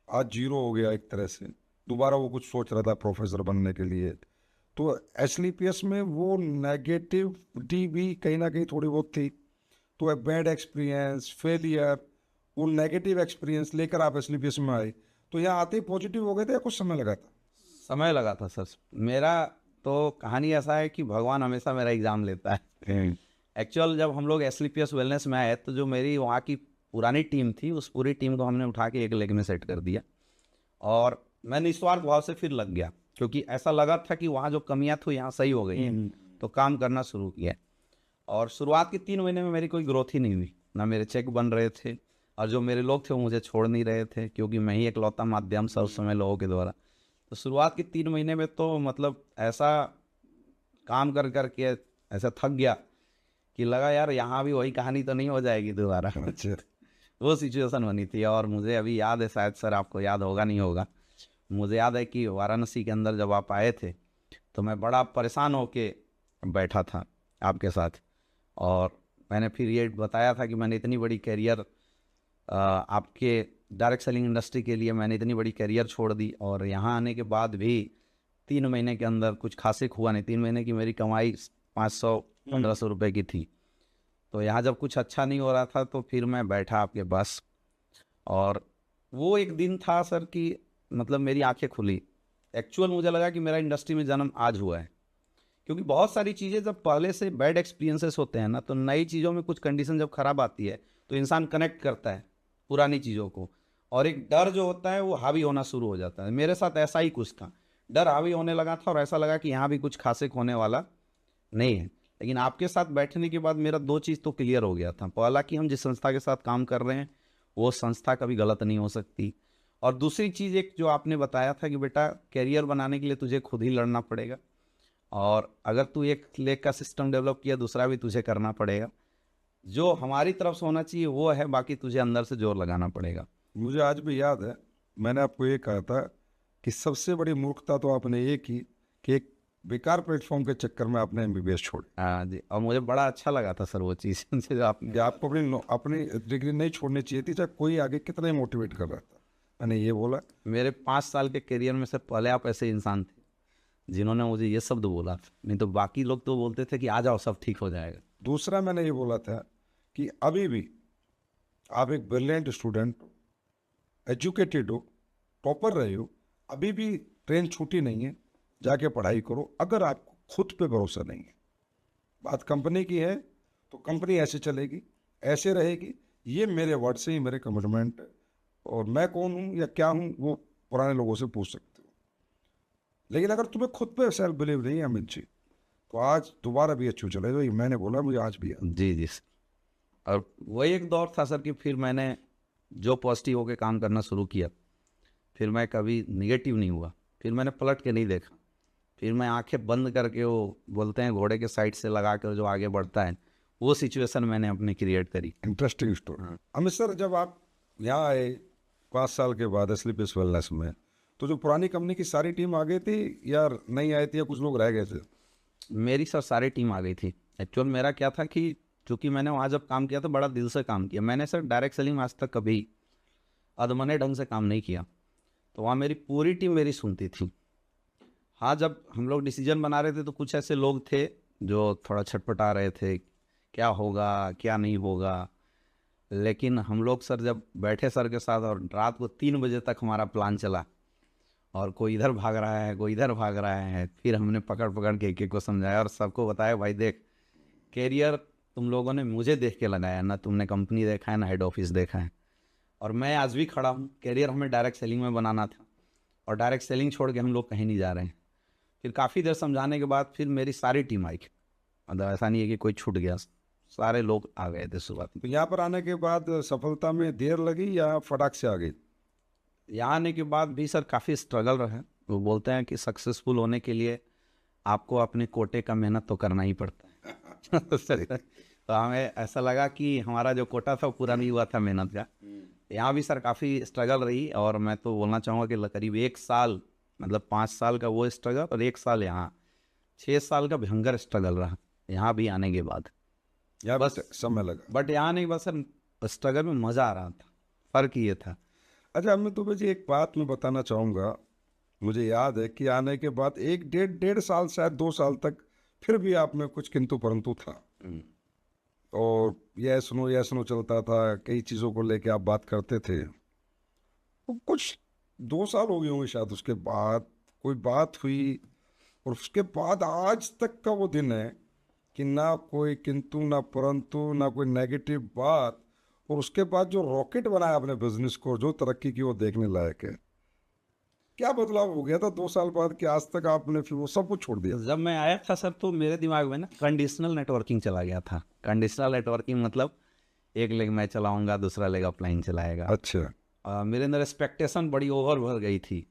आज जीरो हो गया एक तरह से, दोबारा वो कुछ सोच रहा था प्रोफेसर बनने के लिए। तो एसलीपीएस में वो नेगेटिविटी भी कहीं ना कहीं थोड़ी बहुत थी। तो बैड एक्सपीरियंस, फेलियर, वो नेगेटिव एक्सपीरियंस लेकर आप एसलीपीएस में आए, तो यहाँ आते ही पॉजिटिव हो गए थे या कुछ समय लगा था? समय लगा था सर। मेरा तो कहानी ऐसा है कि भगवान हमेशा मेरा एग्ज़ाम लेता है। एक्चुअल जब हम लोग एसलीपीएस वेलनेस में आए तो जो मेरी वहाँ की पुरानी टीम थी उस पूरी टीम को हमने उठा के एक लेग में सेट कर दिया और मैं निस्वार्थ भाव से फिर लग गया, क्योंकि ऐसा लगा था कि वहाँ जो कमियाँ थी यहाँ सही हो गई हैं, तो काम करना शुरू किया। और शुरुआत के 3 महीने में मेरी कोई ग्रोथ ही नहीं हुई, ना मेरे चेक बन रहे थे और जो मेरे लोग थे वो मुझे छोड़ नहीं रहे थे, क्योंकि मैं ही एक लौता माध्यम था उस समय लोगों के द्वारा। तो शुरुआत के 3 महीने में तो मतलब ऐसा काम कर करके ऐसा थक गया कि लगा यार यहाँ भी वही कहानी तो नहीं हो जाएगी दोबारा। अच्छा, वो सिचुएशन बनी थी। और मुझे अभी याद है, शायद सर आपको याद होगा नहीं होगा, मुझे याद है कि वाराणसी के अंदर जब आप आए थे तो मैं बड़ा परेशान होके बैठा था आपके साथ और मैंने फिर ये बताया था कि मैंने इतनी बड़ी कैरियर आपके डायरेक्ट सेलिंग इंडस्ट्री के लिए मैंने इतनी बड़ी करियर छोड़ दी, और यहाँ आने के बाद भी 3 महीने के अंदर कुछ खासे हुआ नहीं। 3 महीने की मेरी कमाई 500-1500 रुपये की थी। तो यहाँ जब कुछ अच्छा नहीं हो रहा था तो फिर मैं बैठा आपके पास, और वो एक दिन था सर कि मतलब मेरी आंखें खुली। एक्चुअल मुझे लगा कि मेरा इंडस्ट्री में जन्म आज हुआ है, क्योंकि बहुत सारी चीज़ें जब पहले से बैड एक्सपीरियंसेस होते हैं ना, तो नई चीज़ों में कुछ कंडीशन जब ख़राब आती है तो इंसान कनेक्ट करता है पुरानी चीज़ों को, और एक डर जो होता है वो हावी होना शुरू हो जाता है। मेरे साथ ऐसा ही कुछ था, डर हावी होने लगा था और ऐसा लगा कि यहाँ भी कुछ खासे होने वाला नहीं है। लेकिन आपके साथ बैठने के बाद मेरा 2 चीज़ तो क्लियर हो गया था। पहला कि हम जिस संस्था के साथ काम कर रहे हैं वो संस्था कभी गलत नहीं हो सकती, और दूसरी चीज़ एक जो आपने बताया था कि बेटा कैरियर बनाने के लिए तुझे खुद ही लड़ना पड़ेगा, और अगर तू एक लेग का सिस्टम डेवलप किया दूसरा भी तुझे करना पड़ेगा। जो हमारी तरफ से होना चाहिए वो है, बाकी तुझे अंदर से जोर लगाना पड़ेगा। मुझे आज भी याद है, मैंने आपको ये कहा था कि सबसे बड़ी मूर्खता तो आपने ये की कि एक बेकार प्लेटफॉर्म के चक्कर में आपने एमबीबीएस छोड़ी। हाँ जी, और मुझे बड़ा अच्छा लगा था सर वो चीज़ जो आपने। कि आपको अपनी डिग्री नहीं छोड़नी चाहिए थी, चाहे कोई आगे कितना ही मोटिवेट कर रहा था। मैंने ये बोला। मेरे 5 साल के करियर में से पहले आप ऐसे इंसान थे जिन्होंने मुझे ये शब्द बोला था, नहीं तो बाकी लोग तो बोलते थे कि आ जाओ सब ठीक हो जाएगा। दूसरा मैंने ये बोला था कि अभी भी आप एक ब्रिलियंट स्टूडेंट, एजुकेटेड हो, टॉपर रहे हो, अभी भी ट्रेन छूटी नहीं है, जाके पढ़ाई करो। अगर आपको खुद पे भरोसा नहीं है, बात कंपनी की है तो कंपनी ऐसे चलेगी, ऐसे रहेगी। ये मेरे वर्ड से ही मेरे कमिटमेंट है, और मैं कौन हूँ या क्या हूँ वो पुराने लोगों से पूछ सकते हो। लेकिन अगर तुम्हें खुद पे सेल्फ बिलीव नहीं है अमित जी, तो आज दोबारा भी अच्छी चले। तो मैंने बोला मुझे आज भी याद। जी जी सर। और वही एक दौर था सर कि फिर मैंने जो पॉजिटिव होकर काम करना शुरू किया, फिर मैं कभी निगेटिव नहीं हुआ, फिर मैंने पलट के नहीं देखा, फिर मैं आंखें बंद करके, वो बोलते हैं घोड़े के साइड से लगा कर जो आगे बढ़ता है, वो सिचुएशन मैंने अपनी क्रिएट करी। Interesting story. अमित सर, जब आप यहाँ आए 5 साल के बाद स्लीपिस वेलनेस में, तो जो पुरानी कंपनी की सारी टीम आ गई थी या नहीं आई थी, या कुछ लोग रह गए थे? मेरी सर सारी टीम आ गई थी। एक्चुअल मेरा क्या था कि चूँकि मैंने वहाँ जब काम किया तो बड़ा दिल से काम किया। मैंने सर डायरेक्ट सेलिंग में आज तक कभी अधमने ढंग से काम नहीं किया, तो वहाँ मेरी पूरी टीम मेरी सुनती थी। हाँ, जब हम लोग डिसीजन बना रहे थे तो कुछ ऐसे लोग थे जो थोड़ा छटपटा रहे थे, क्या होगा क्या नहीं होगा। लेकिन हम लोग सर जब बैठे सर के साथ, और रात को 3 बजे तक हमारा प्लान चला, और कोई इधर भाग रहा है कोई इधर भाग रहा है, फिर हमने पकड़ पकड़ के एक को समझाया और सबको बताया, भाई देख, कैरियर तुम लोगों ने मुझे देख के लगाया ना, तुमने कंपनी देखा है ना हेड ऑफिस देखा है। और मैं आज भी खड़ा हूँ, कैरियर हमें डायरेक्ट सेलिंग में बनाना था, और डायरेक्ट सेलिंग छोड़ के हम लोग कहीं नहीं जा रहे हैं। फिर काफ़ी देर समझाने के बाद फिर मेरी सारी टीम आई, मतलब ऐसा नहीं है कि कोई छूट गया, सारे लोग आ गए थे सुबह। तो यहाँ पर आने के बाद सफलता में देर लगी या फटाक से आ गई? यहाँ आने के बाद भी सर काफ़ी स्ट्रगल रहा। वो बोलते हैं कि सक्सेसफुल होने के लिए आपको अपने कोटे का मेहनत तो करना ही पड़ता है। तो हमें ऐसा लगा कि हमारा जो कोटा था वो पूरा नहीं हुआ था मेहनत का। यहाँ भी सर काफ़ी स्ट्रगल रही, और मैं तो बोलना चाहूँगा कि करीब 1 साल, मतलब 5 साल का वो स्ट्रगल और 1 साल यहाँ, 6 साल का भयंकर स्ट्रगल रहा यहाँ भी आने के बाद। यहाँ बस समय लगा। बट यहाँ नहीं, बस सर स्ट्रगल में मज़ा आ रहा था, फ़र्क ये था। अच्छा, मैं तुम्हें जी एक बात मैं बताना चाहूँगा। मुझे याद है कि आने के बाद 1 डेढ़ साल, शायद 2 साल तक फिर भी आप में कुछ किंतु परंतु था, और यह सुनो चलता था। कई चीज़ों को लेके आप बात करते थे। तो कुछ 2 साल हो गए होंगे शायद, उसके बाद कोई बात हुई, और उसके बाद आज तक का वो दिन है कि ना कोई किंतु ना परंतु ना कोई नेगेटिव बात। और उसके बाद जो रॉकेट बनाया अपने बिजनेस को, जो तरक्की की, वो देखने लायक है। क्या बदलाव हो गया था 2 साल बाद कि आज तक आपने फिर वो सब कुछ छोड़ दिया? जब मैं आया था सर तो मेरे दिमाग में ना कंडीशनल नेटवर्किंग चला गया था। कंडीशनल नेटवर्किंग मतलब एक लेग मैं चलाऊंगा, दूसरा लेग अपलाइन चलाएगा। अच्छा। मेरे अंदर एक्सपेक्टेशन बड़ी ओवर भर गई थी।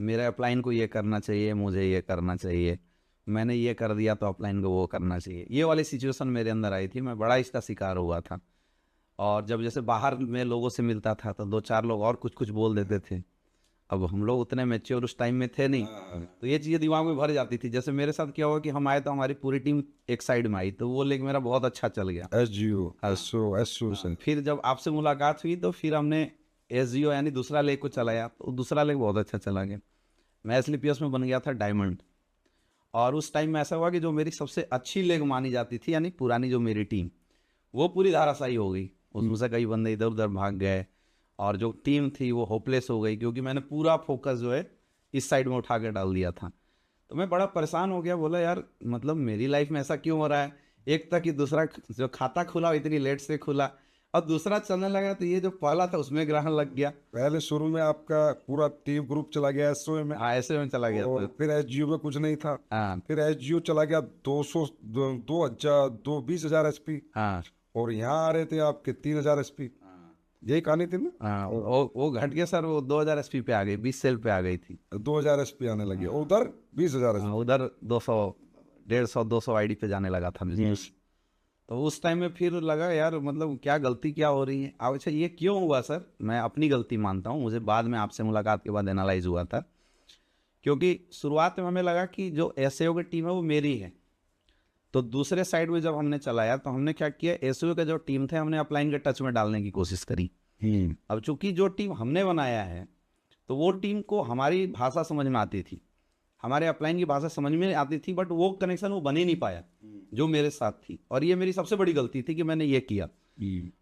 मेरे अपलाइन को ये करना चाहिए, मुझे ये करना चाहिए, मैंने ये कर दिया तो अपलाइन को वो करना चाहिए। ये वाली सिचुएशन मेरे अंदर आई थी, मैं बड़ा इसका शिकार हुआ था। और जब जैसे बाहर में लोगों से मिलता था तो 2-4 लोग और कुछ कुछ बोल देते थे, अब हम लोग उतने मैच्योर उस टाइम में थे नहीं, तो ये चीज़ें दिमाग में भर जाती थी। जैसे मेरे साथ क्या हुआ कि हम आए तो हमारी पूरी टीम एक साइड में आई, तो वो लेग मेरा बहुत अच्छा चल गया। SGO, SO से फिर जब आपसे मुलाकात हुई तो फिर हमने SGO यानी दूसरा लेग को चलाया, तो दूसरा लेग बहुत अच्छा चला गया। मैं SLPS में बन गया था डायमंड। और उस टाइम में ऐसा हुआ कि जो मेरी सबसे अच्छी लेग मानी जाती थी, यानी पुरानी जो मेरी टीम, वो पूरी धाराशायी हो गई। उसमें से कई बंदे इधर उधर भाग गए और जो टीम थी वो होपलेस हो गई, क्योंकि मैंने पूरा फोकस जो है इस साइड में उठा के डाल दिया था। तो मैं बड़ा परेशान हो गया, बोला यार मतलब मेरी लाइफ में ऐसा क्यों हो रहा है। एक तक कि दूसरा जो खाता खुला इतनी लेट से खुला, और दूसरा चलने लगा तो ये जो पहला था उसमें ग्रहण लग गया। पहले शुरू में आपका पूरा टीम ग्रुप चला गया SO में, हाँ, ऐसे में चला गया और था। फिर SGO में कुछ नहीं था। हाँ फिर SGO चला गया 20,000 SP, हाँ और यहाँ आ रहे थे आपके 3,000 SP। यही कहानी थी ना? हाँ, वो घट गया सर, वो 2000 SP पे आ गई, 20 सेल पे आ गई थी। 2,000 SP आने लगी, और उधर 20,000 SP। हाँ, उधर 200 150 200 आईडी पे जाने लगा था बिजनेस। तो उस टाइम में फिर लगा यार मतलब क्या गलती क्या हो रही है। अब अच्छा ये क्यों हुआ सर, मैं अपनी गलती मानता हूँ, मुझे बाद में आपसे मुलाकात के बाद एनालाइज हुआ था। क्योंकि शुरुआत में हमें लगा कि जो SAO की टीम है वो मेरी है, तो दूसरे साइड में जब हमने चलाया तो हमने क्या किया, SAO के जो टीम थे हमने अपलाइन के टच में डालने की कोशिश करी। अब चूंकि जो टीम हमने बनाया है तो वो टीम को हमारी भाषा समझ में आती थी, हमारे अपलाइन की भाषा समझ में आती थी, बट वो कनेक्शन वो बन ही नहीं पाया जो मेरे साथ थी। और ये मेरी सबसे बड़ी गलती थी कि मैंने ये किया।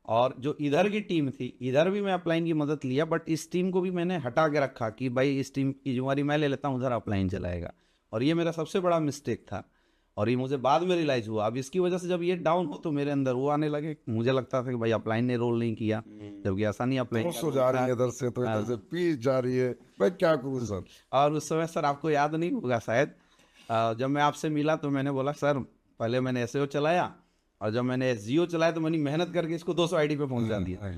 और जो इधर की टीम थी, इधर भी मैं अपलाइन की मदद लिया, बट इस टीम को भी मैंने हटा के रखा कि भाई इस टीम की जिम्मेवारी मैं ले लेता हूँ, उधर अपलाइन चलाएगा। और ये मेरा सबसे बड़ा मिस्टेक था, और ये मुझे बाद में रियलाइज हुआ। अब इसकी वजह से जब ये डाउन हो तो मेरे अंदर वो आने लगे, मुझे लगता था कि भाई अपलाइन ने रोल नहीं किया, जबकि ऐसा नहीं, अपलाइन 200 जा रही है इधर से, तो इधर से 20 जा रही है, मैं क्या करूँ सर। और उस समय सर आपको याद नहीं होगा शायद, जब मैं आपसे मिला तो मैंने बोला सर पहले मैंने SAO चलाया, और जब मैंने SGO चलाया तो मैंने मेहनत करके इसको 200 आईडी पे पहुंचा दिया।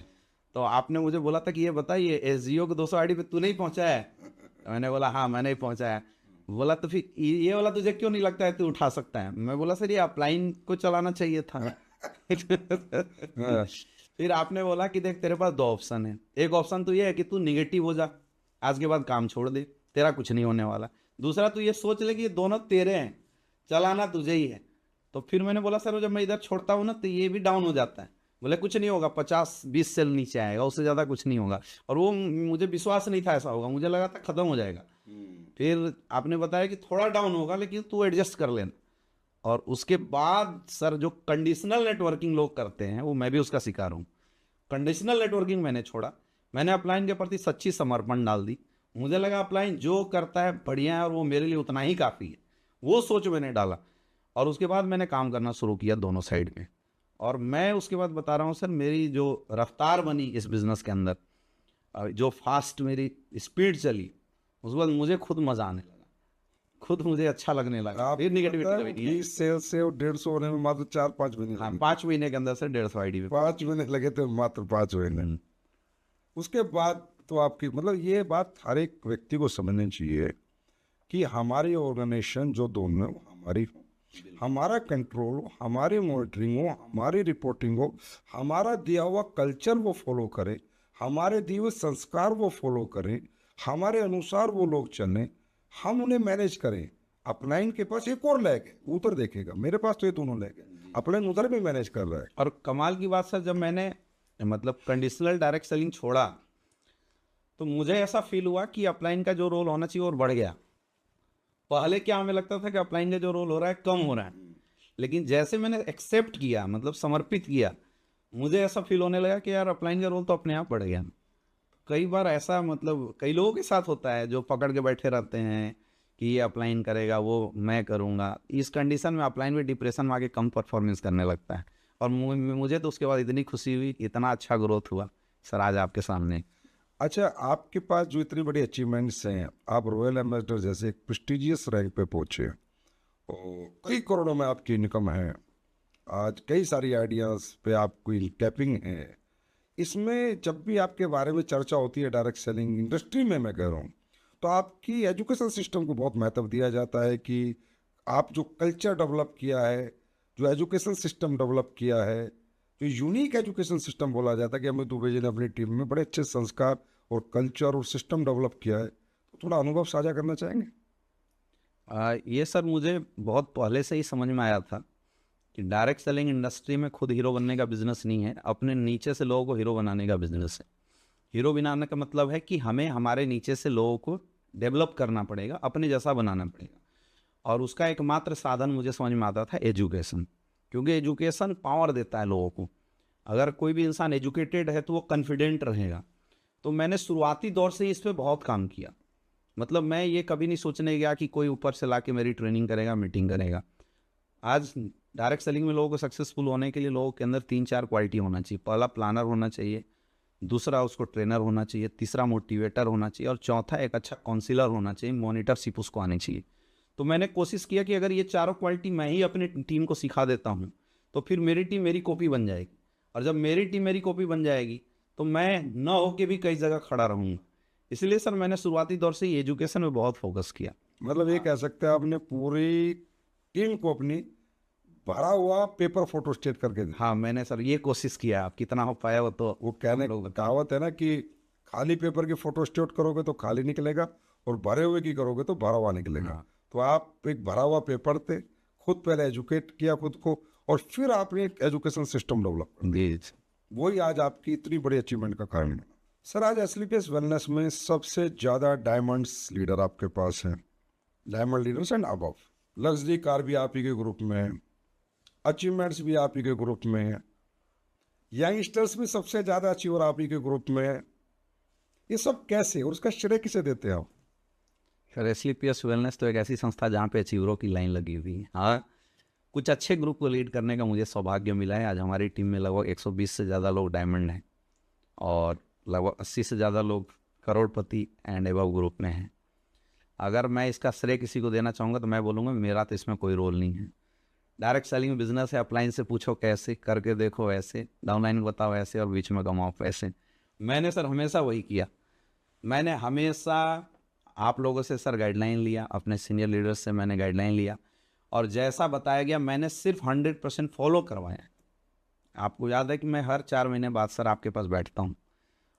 तो आपने मुझे बोला था कि ये बताइए SGO को 200 आईडी पे तू नहीं पहुंचाया है? तो मैंने बोला हाँ मैंने ही पहुंचाया। बोला तो फिर ये वाला तुझे क्यों नहीं लगता है तू उठा सकता है? मैं बोला सर ये अपलाइन को चलाना चाहिए था। फिर आपने बोला कि देख तेरे पास 2 ऑप्शन है, एक ऑप्शन तो ये है कि तू निगेटिव हो जा, आज के बाद काम छोड़ दे, तेरा कुछ नहीं होने वाला। दूसरा तू ये सोच ले कि ये दोनों तेरे हैं, चलाना तुझे ही है। तो फिर मैंने बोला सर जब मैं इधर छोड़ता हूँ ना तो ये भी डाउन हो जाता है। बोले कुछ नहीं होगा, 50-20 सेल नीचे आएगा, उससे ज़्यादा कुछ नहीं होगा। और वो मुझे विश्वास नहीं था ऐसा होगा, मुझे लगा था ख़त्म हो जाएगा। फिर आपने बताया कि थोड़ा डाउन होगा लेकिन तू एडजस्ट कर लेना। और उसके बाद सर जो कंडीशनल नेटवर्किंग लोग करते हैं वो मैं भी उसका शिकार हूँ। कंडीशनल नेटवर्किंग मैंने छोड़ा, मैंने अपलाइन के प्रति सच्ची समर्पण डाल दी। मुझे लगा अपलाइन जो करता है बढ़िया है और वो मेरे लिए उतना ही काफ़ी है, वो सोच मैंने डाला। और उसके बाद मैंने काम करना शुरू किया दोनों साइड में। और मैं उसके बाद बता रहा हूँ सर, मेरी जो रफ्तार बनी इस बिज़नेस के अंदर, जो फास्ट मेरी स्पीड चली, उस बाद मुझे खुद मज़ा आने लगा, खुद मुझे अच्छा लगने लगा। फिर निगेटिविटी 20 सेल से 150 होने में मात्र 4-5 महीने हाँ 5 महीने के अंदर से 150 आईडी पे 5 महीने लगे थे, मात्र 5 महीने। उसके बाद तो आपकी मतलब ये बात हर एक व्यक्ति को समझनी चाहिए कि हमारी ऑर्गेनाइजेशन जो दोनों हमारी हो, हमारा कंट्रोल हो, हमारी मॉनिटरिंग हो, हमारी रिपोर्टिंग हो, हमारा दिया हुआ कल्चर वो फॉलो करे, हमारे दिए हुए संस्कार वो फॉलो करें, हमारे अनुसार वो लोग चलें, हम उन्हें मैनेज करें। अपलाइन के पास एक और लैग है, उधर देखेगा, मेरे पास तो ये दोनों लैग है, अपलाइन उधर भी मैनेज कर रहा है। और कमाल की बात सर, जब मैंने मतलब कंडीशनल डायरेक्ट सेलिंग छोड़ा तो मुझे ऐसा फील हुआ कि अपलाइन का जो रोल होना चाहिए और बढ़ गया। पहले क्या हमें लगता था कि अपलाइन का जो रोल हो रहा है कम हो रहा है, लेकिन जैसे मैंने एक्सेप्ट किया, मतलब समर्पित किया, मुझे ऐसा फील होने लगा कि यार अपलाइन का रोल तो अपने आप बढ़ गया। कई बार ऐसा मतलब कई लोगों के साथ होता है जो पकड़ के बैठे रहते हैं कि ये अपलाइन करेगा, वो मैं करूँगा। इस कंडीशन में अपलाइन में डिप्रेशन में आके कम परफॉर्मेंस करने लगता है। और मुझे तो उसके बाद इतनी खुशी हुई, इतना अच्छा ग्रोथ हुआ सर आज आपके सामने। अच्छा, आपके पास जो इतनी बड़ी अचीवमेंट्स हैं, आप रॉयल एम्बेसडर जैसे एक प्रेस्टिजियस रैंक पे पहुँचे, और कई करोड़ों में आपकी इनकम है, आज कई सारी आइडियाज़ पे आपकी टैपिंग है। इसमें जब भी आपके बारे में चर्चा होती है डायरेक्ट सेलिंग इंडस्ट्री में, मैं कह रहा हूँ, तो आपकी एजुकेशन सिस्टम को बहुत महत्व दिया जाता है कि आप जो कल्चर डेवलप किया है, जो एजुकेशन सिस्टम डेवलप किया है, जो यूनिक एजुकेशन सिस्टम बोला जाता है कि अमित दुबे जी ने अपनी टीम में बड़े अच्छे संस्कार और कल्चर और सिस्टम डेवलप किया है, तो थोड़ा अनुभव साझा करना चाहेंगे? ये सर मुझे बहुत पहले से ही समझ में आया था कि डायरेक्ट सेलिंग इंडस्ट्री में खुद हीरो बनने का बिजनेस नहीं है, अपने नीचे से लोगों को हीरो बनाने का बिजनेस है। हीरो बनाने का मतलब है कि हमें हमारे नीचे से लोगों को डेवलप करना पड़ेगा, अपने जैसा बनाना पड़ेगा। और उसका एकमात्र साधन मुझे समझ में आता था एजुकेशन, क्योंकि एजुकेशन पावर देता है लोगों को। अगर कोई भी इंसान एजुकेटेड है तो वो कॉन्फिडेंट रहेगा। तो मैंने शुरुआती दौर से ही इस पर बहुत काम किया। मतलब मैं ये कभी नहीं सोचने गया कि कोई ऊपर से ला के मेरी ट्रेनिंग करेगा, मीटिंग करेगा। आज डायरेक्ट सेलिंग में लोगों को सक्सेसफुल होने के लिए लोगों के अंदर 3-4 क्वालिटी होना चाहिए। पहला प्लानर होना चाहिए, दूसरा उसको ट्रेनर होना चाहिए, तीसरा मोटिवेटर होना चाहिए, और चौथा एक अच्छा काउंसिलर होना चाहिए, मॉनिटरशिप उसको आनी चाहिए। तो मैंने कोशिश किया कि अगर ये चारों क्वालिटी मैं ही अपनी टीम को सिखा देता हूँ तो फिर मेरी टीम मेरी कॉपी बन जाएगी। और जब मेरी टीम मेरी कॉपी बन जाएगी तो मैं न होके भी कई जगह खड़ा रहूँगा। इसलिए सर मैंने शुरुआती दौर से ही एजुकेशन में बहुत फोकस किया। मतलब ये कह सकते हैं आपने पूरी टीम को अपनी भरा हुआ पेपर फोटो स्टेट करके दिया। हाँ, मैंने सर ये कोशिश किया। आप कितना हो पाया वो तो वो कहने कहावत है ना कि खाली पेपर की फोटो स्टेट करोगे तो खाली निकलेगा, और भरे हुए की करोगे तो भरा हुआ निकलेगा। हाँ। तो आप एक भरा हुआ पेपर थे, खुद पहले एजुकेट किया खुद को, और फिर आपने एक एजुकेशन सिस्टम डेवलप कर दिया। जी। वही आज आपकी इतनी बड़ी अचीवमेंट का कारण बना। सर आज एसलीपीएस वेलनेस में सबसे ज़्यादा डायमंड्स लीडर आपके पास हैं, diamond leaders and above. Luxury car भी आप ही के ग्रुप में है, अचीवमेंट्स भी आप ही के ग्रुप में है, यंगस्टर्स भी सबसे ज़्यादा अचीवर आप ही के ग्रुप में है। ये सब कैसे, और उसका श्रेय किसे देते हैं आप? सर एसलीपीएस वेलनेस तो एक ऐसी संस्था जहाँ पे अचीवरों की लाइन लगी हुई है। हाँ, कुछ अच्छे ग्रुप को लीड करने का मुझे सौभाग्य मिला है। आज हमारी टीम में लगभग 120 से ज़्यादा लोग डायमंड हैं और लगभग 80 से ज़्यादा लोग करोड़पति एंड एबव ग्रुप में हैं। अगर मैं इसका श्रेय किसी को देना चाहूँगा तो मैं बोलूँगा मेरा तो इसमें कोई रोल नहीं है। डायरेक्ट सेलिंग बिजनेस है, अपलाइन से पूछो कैसे, करके देखो ऐसे, डाउनलाइन बताओ ऐसे, और बीच में कमाओ पैसे। मैंने सर हमेशा वही किया। मैंने हमेशा आप लोगों से सर गाइडलाइन लिया, अपने सीनियर लीडर्स से मैंने गाइडलाइन लिया, और जैसा बताया गया मैंने सिर्फ 100% फॉलो करवाया। आपको याद है कि मैं हर 4 महीने बाद सर आपके पास बैठता हूँ,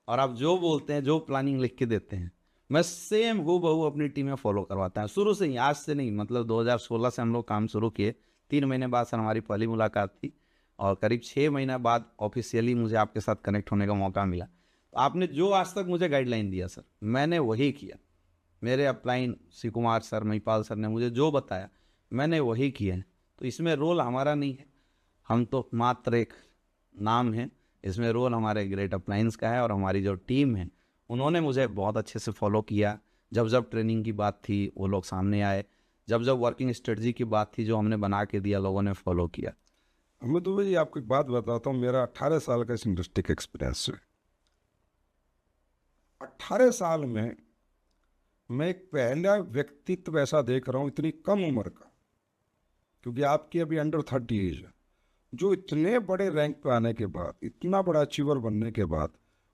और आप जो बोलते हैं, जो प्लानिंग लिख के देते हैं, मैं सेम हूबहू अपनी टीम में फॉलो करवाता है। शुरू से ही, आज से नहीं, मतलब 2016 से हम लोग काम शुरू किए। 3 महीने बाद सर हमारी पहली मुलाकात थी, और करीब 6 महीने बाद ऑफिशियली मुझे आपके साथ कनेक्ट होने का मौका मिला। तो आपने जो आज तक मुझे गाइडलाइन दिया सर, मैंने वही किया। मेरे upline Shri Kumar sir, Mahipal sir ने मुझे जो बताया मैंने वही किया है। तो इसमें रोल हमारा नहीं है, हम तो मात्र एक नाम है। इसमें रोल हमारे ग्रेट अपलाइंस का है, और हमारी जो टीम है उन्होंने मुझे बहुत अच्छे से फॉलो किया। जब जब ट्रेनिंग की बात थी वो लोग सामने आए, जब जब वर्किंग स्ट्रेटजी की बात थी जो हमने बना के दिया, लोगों ने फॉलो किया। मैं तो भाई आपको एक बात बताता हूँ, मेरा 18 साल का इस इंडस्ट्री का एक्सपीरियंस है। 18 साल में मैं एक पहला व्यक्तित्व ऐसा देख रहा हूँ इतनी कम उम्र का, क्योंकि आपकी अभी अंडर 30 एज है, जो इतने बड़े रैंक पे आने के बाद, इतना बड़ा अचीवर बनने के बाद,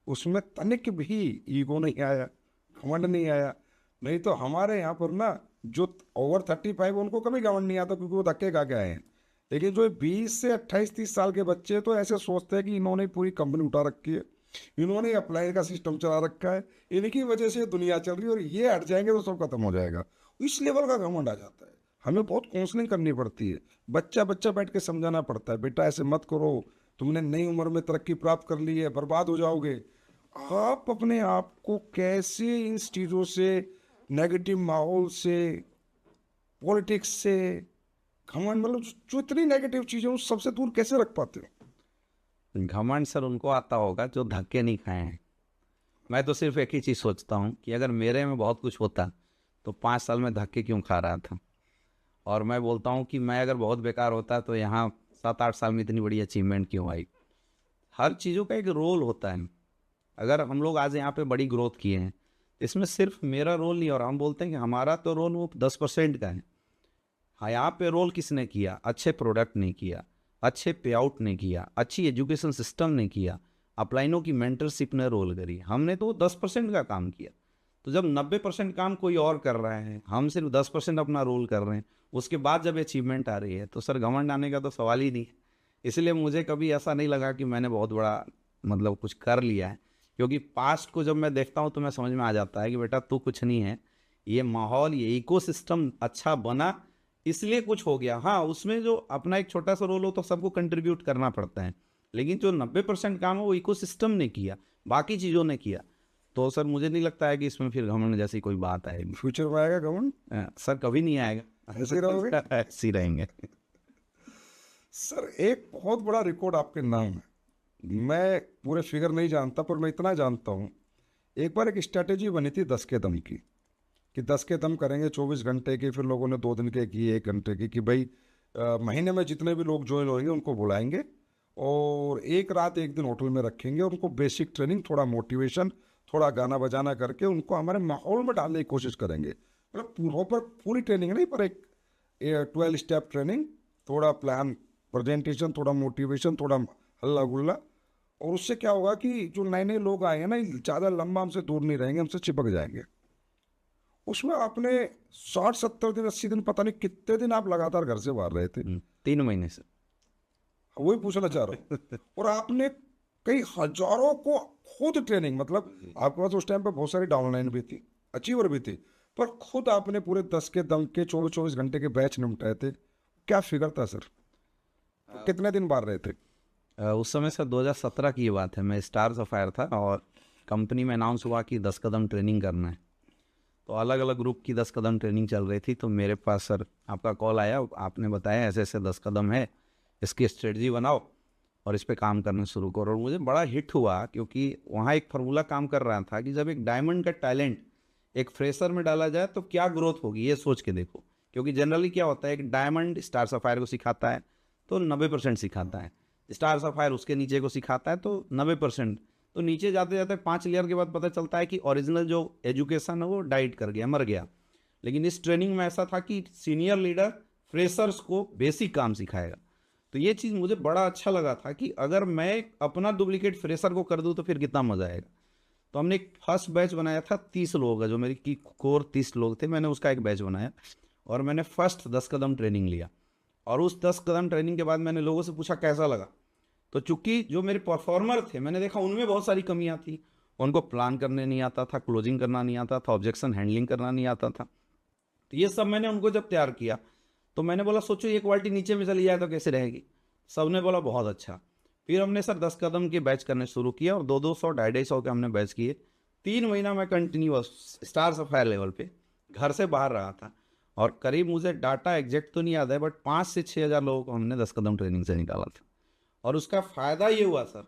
उसमें तनिक भी ईगो नहीं आया, घमंड नहीं आया। नहीं तो हमारे यहाँ पर ना जो ओवर 35 उनको कभी घमंड नहीं आता, क्योंकि वो धक्के खा के आए हैं। लेकिन जो 20 से 28-30 साल के बच्चे तो ऐसे सोचते हैं कि इन्होंने पूरी कंपनी उठा रखी है, इन्होंने अप्लाई का सिस्टम चला रखा है, इनकी वजह से दुनिया चल रही है, और ये हट जाएंगे तो सब खत्म हो जाएगा। इस लेवल का घमंड आ जाता है। हमें बहुत काउंसलिंग करनी पड़ती है, बच्चा बच्चा बैठ के समझाना पड़ता है, बेटा ऐसे मत करो, तुमने नई उम्र में तरक्की प्राप्त कर ली है, बर्बाद हो जाओगे। आप अपने आप को कैसे इन चीज़ों से, नेगेटिव माहौल से, पॉलिटिक्स से, घमंड, मतलब जो इतनी नेगेटिव चीज़ें उस सबसे दूर कैसे रख पाते हो? घमंड सर उनको आता होगा जो धक्के नहीं खाए हैं। मैं तो सिर्फ एक ही चीज़ सोचता हूँ कि अगर मेरे में बहुत कुछ होता तो 5 साल में धक्के क्यों खा रहा था। और मैं बोलता हूँ कि मैं अगर बहुत बेकार होता तो यहाँ 7-8 साल में इतनी बड़ी अचीवमेंट क्यों आई। हर चीज़ों का एक रोल होता है। अगर हम लोग आज यहाँ पे बड़ी ग्रोथ किए हैं, इसमें सिर्फ मेरा रोल नहीं, और हम बोलते हैं कि हमारा तो रोल वो 10% का है। हाँ, यहाँ पे रोल किसने किया? अच्छे प्रोडक्ट ने किया, अच्छे पे आउट ने किया, अच्छी एजुकेशन सिस्टम ने किया, अपलाइनों की मेंटरशिप ने रोल करी। हमने तो 10% का काम किया। तो जब 90% काम कोई और कर रहा है, हम सिर्फ 10% अपना रोल कर रहे हैं, उसके बाद जब अचीवमेंट आ रही है तो सर घमंड आने का तो सवाल ही नहीं है। इसलिए मुझे कभी ऐसा नहीं लगा कि मैंने बहुत बड़ा मतलब कुछ कर लिया है। क्योंकि पास्ट को जब मैं देखता हूँ तो मैं समझ में आ जाता है कि बेटा तू कुछ नहीं है, ये माहौल, ये इकोसिस्टम अच्छा बना इसलिए कुछ हो गया। हाँ, उसमें जो अपना एक छोटा सा रोल हो तो सबको कंट्रीब्यूट करना पड़ता है, लेकिन जो 90% काम है वो इकोसिस्टम ने किया, बाकी चीज़ों ने किया। तो सर मुझे नहीं लगता है कि इसमें फिर घमंड जैसी कोई बात आएगी। फ्यूचर में आएगा घमंड? सर कभी नहीं आएगा, ऐसे ही रहोगे? ऐसे ही रहेंगे। सर एक बहुत बड़ा रिकॉर्ड आपके नाम है, मैं पूरे फिगर नहीं जानता पर मैं इतना जानता हूँ, एक बार एक स्ट्रैटेजी बनी थी 10 के दम की, कि 10 के दम करेंगे 24 घंटे की, फिर लोगों ने 2 दिन के की, 1 घंटे की, कि भाई महीने में जितने भी लोग ज्वाइन होंगे उनको बुलाएंगे और एक रात एक दिन होटल में रखेंगे, उनको बेसिक ट्रेनिंग, थोड़ा मोटिवेशन, थोड़ा गाना बजाना करके उनको हमारे माहौल में डालने की कोशिश करेंगे। मतलब प्रॉपर पूरी ट्रेनिंग नहीं, पर एक 12 स्टेप ट्रेनिंग, थोड़ा प्लान, प्रेजेंटेशन, थोड़ा मोटिवेशन, थोड़ा हल्ला गुल्ला। और उससे क्या होगा कि जो नए नए लोग आए हैं ना, ज़्यादा लंबा हमसे दूर नहीं रहेंगे, हमसे चिपक जाएंगे। उसमें आपने 60-70 दिन, 80 दिन, पता नहीं कितने दिन आप लगातार घर से बाहर रहे थे। 3 महीने से। वही पूछना चाह रहा हूँ। और आपने कई हजारों को खुद ट्रेनिंग, मतलब आपके पास उस टाइम पे बहुत सारी डाउनलाइन भी थी, अचीवर भी थी, पर खुद आपने पूरे 10 के दम के 24 घंटे के बैच निपटाए थे। क्या फिगर था सर? तो कितने दिन बाहर रहे थे? उस समय सर 2017 की ये बात है, मैं स्टार सफायर था और कंपनी में अनाउंस हुआ कि 10 कदम ट्रेनिंग करना है। तो अलग अलग ग्रुप की 10 कदम ट्रेनिंग चल रही थी, तो मेरे पास सर आपका कॉल आया, आपने बताया ऐसे ऐसे 10 कदम है, इसकी स्ट्रेटजी बनाओ और इस पे काम करना शुरू करो। और मुझे बड़ा हिट हुआ, क्योंकि वहाँ एक फार्मूला काम कर रहा था कि जब एक डायमंड का टैलेंट एक फ्रेशर में डाला जाए तो क्या ग्रोथ होगी, ये सोच के देखो। क्योंकि जनरली क्या होता है, एक डायमंड स्टार सफायर को सिखाता है तो 90% सिखाता है, स्टार सफायर उसके नीचे को सिखाता है तो 90%, तो नीचे जाते जाते 5 लेयर के बाद पता चलता है कि ओरिजिनल जो एजुकेशन है वो डाइट कर गया, मर गया। लेकिन इस ट्रेनिंग में ऐसा था कि सीनियर लीडर फ्रेशर्स को बेसिक काम सिखाएगा। तो ये चीज़ मुझे बड़ा अच्छा लगा था कि अगर मैं अपना डुप्लीकेट फ्रेशर को कर दूं तो फिर कितना मज़ा आएगा। तो हमने एक फर्स्ट बैच बनाया था 30 लोगों का, जो मेरी की कोर 30 लोग थे, मैंने उसका एक बैच बनाया और मैंने फर्स्ट 10 कदम ट्रेनिंग लिया। और उस 10 कदम ट्रेनिंग के बाद मैंने लोगों से पूछा कैसा लगा। तो चूंकि जो मेरे परफॉर्मर थे, मैंने देखा उनमें बहुत सारी कमियां थी, उनको प्लान करने नहीं आता था, क्लोजिंग करना नहीं आता था, ऑब्जेक्शन हैंडलिंग करना नहीं आता था। तो ये सब मैंने उनको जब तैयार किया तो मैंने बोला सोचो ये क्वालिटी नीचे में चली जाए तो कैसे रहेगी। सबने बोला बहुत अच्छा। फिर हमने सर 10 कदम के बैच करने शुरू किया और 200 250 के हमने बैच किए। 3 महीना मैं कंटिन्यूअस स्टार सफायर लेवल पे घर से बाहर रहा था और करीब, मुझे डाटा एग्जैक्ट तो नहीं याद है, बट 5 से 6 हज़ार लोगों को हमने 10 कदम ट्रेनिंग से निकाला था। और उसका फ़ायदा ये हुआ सर,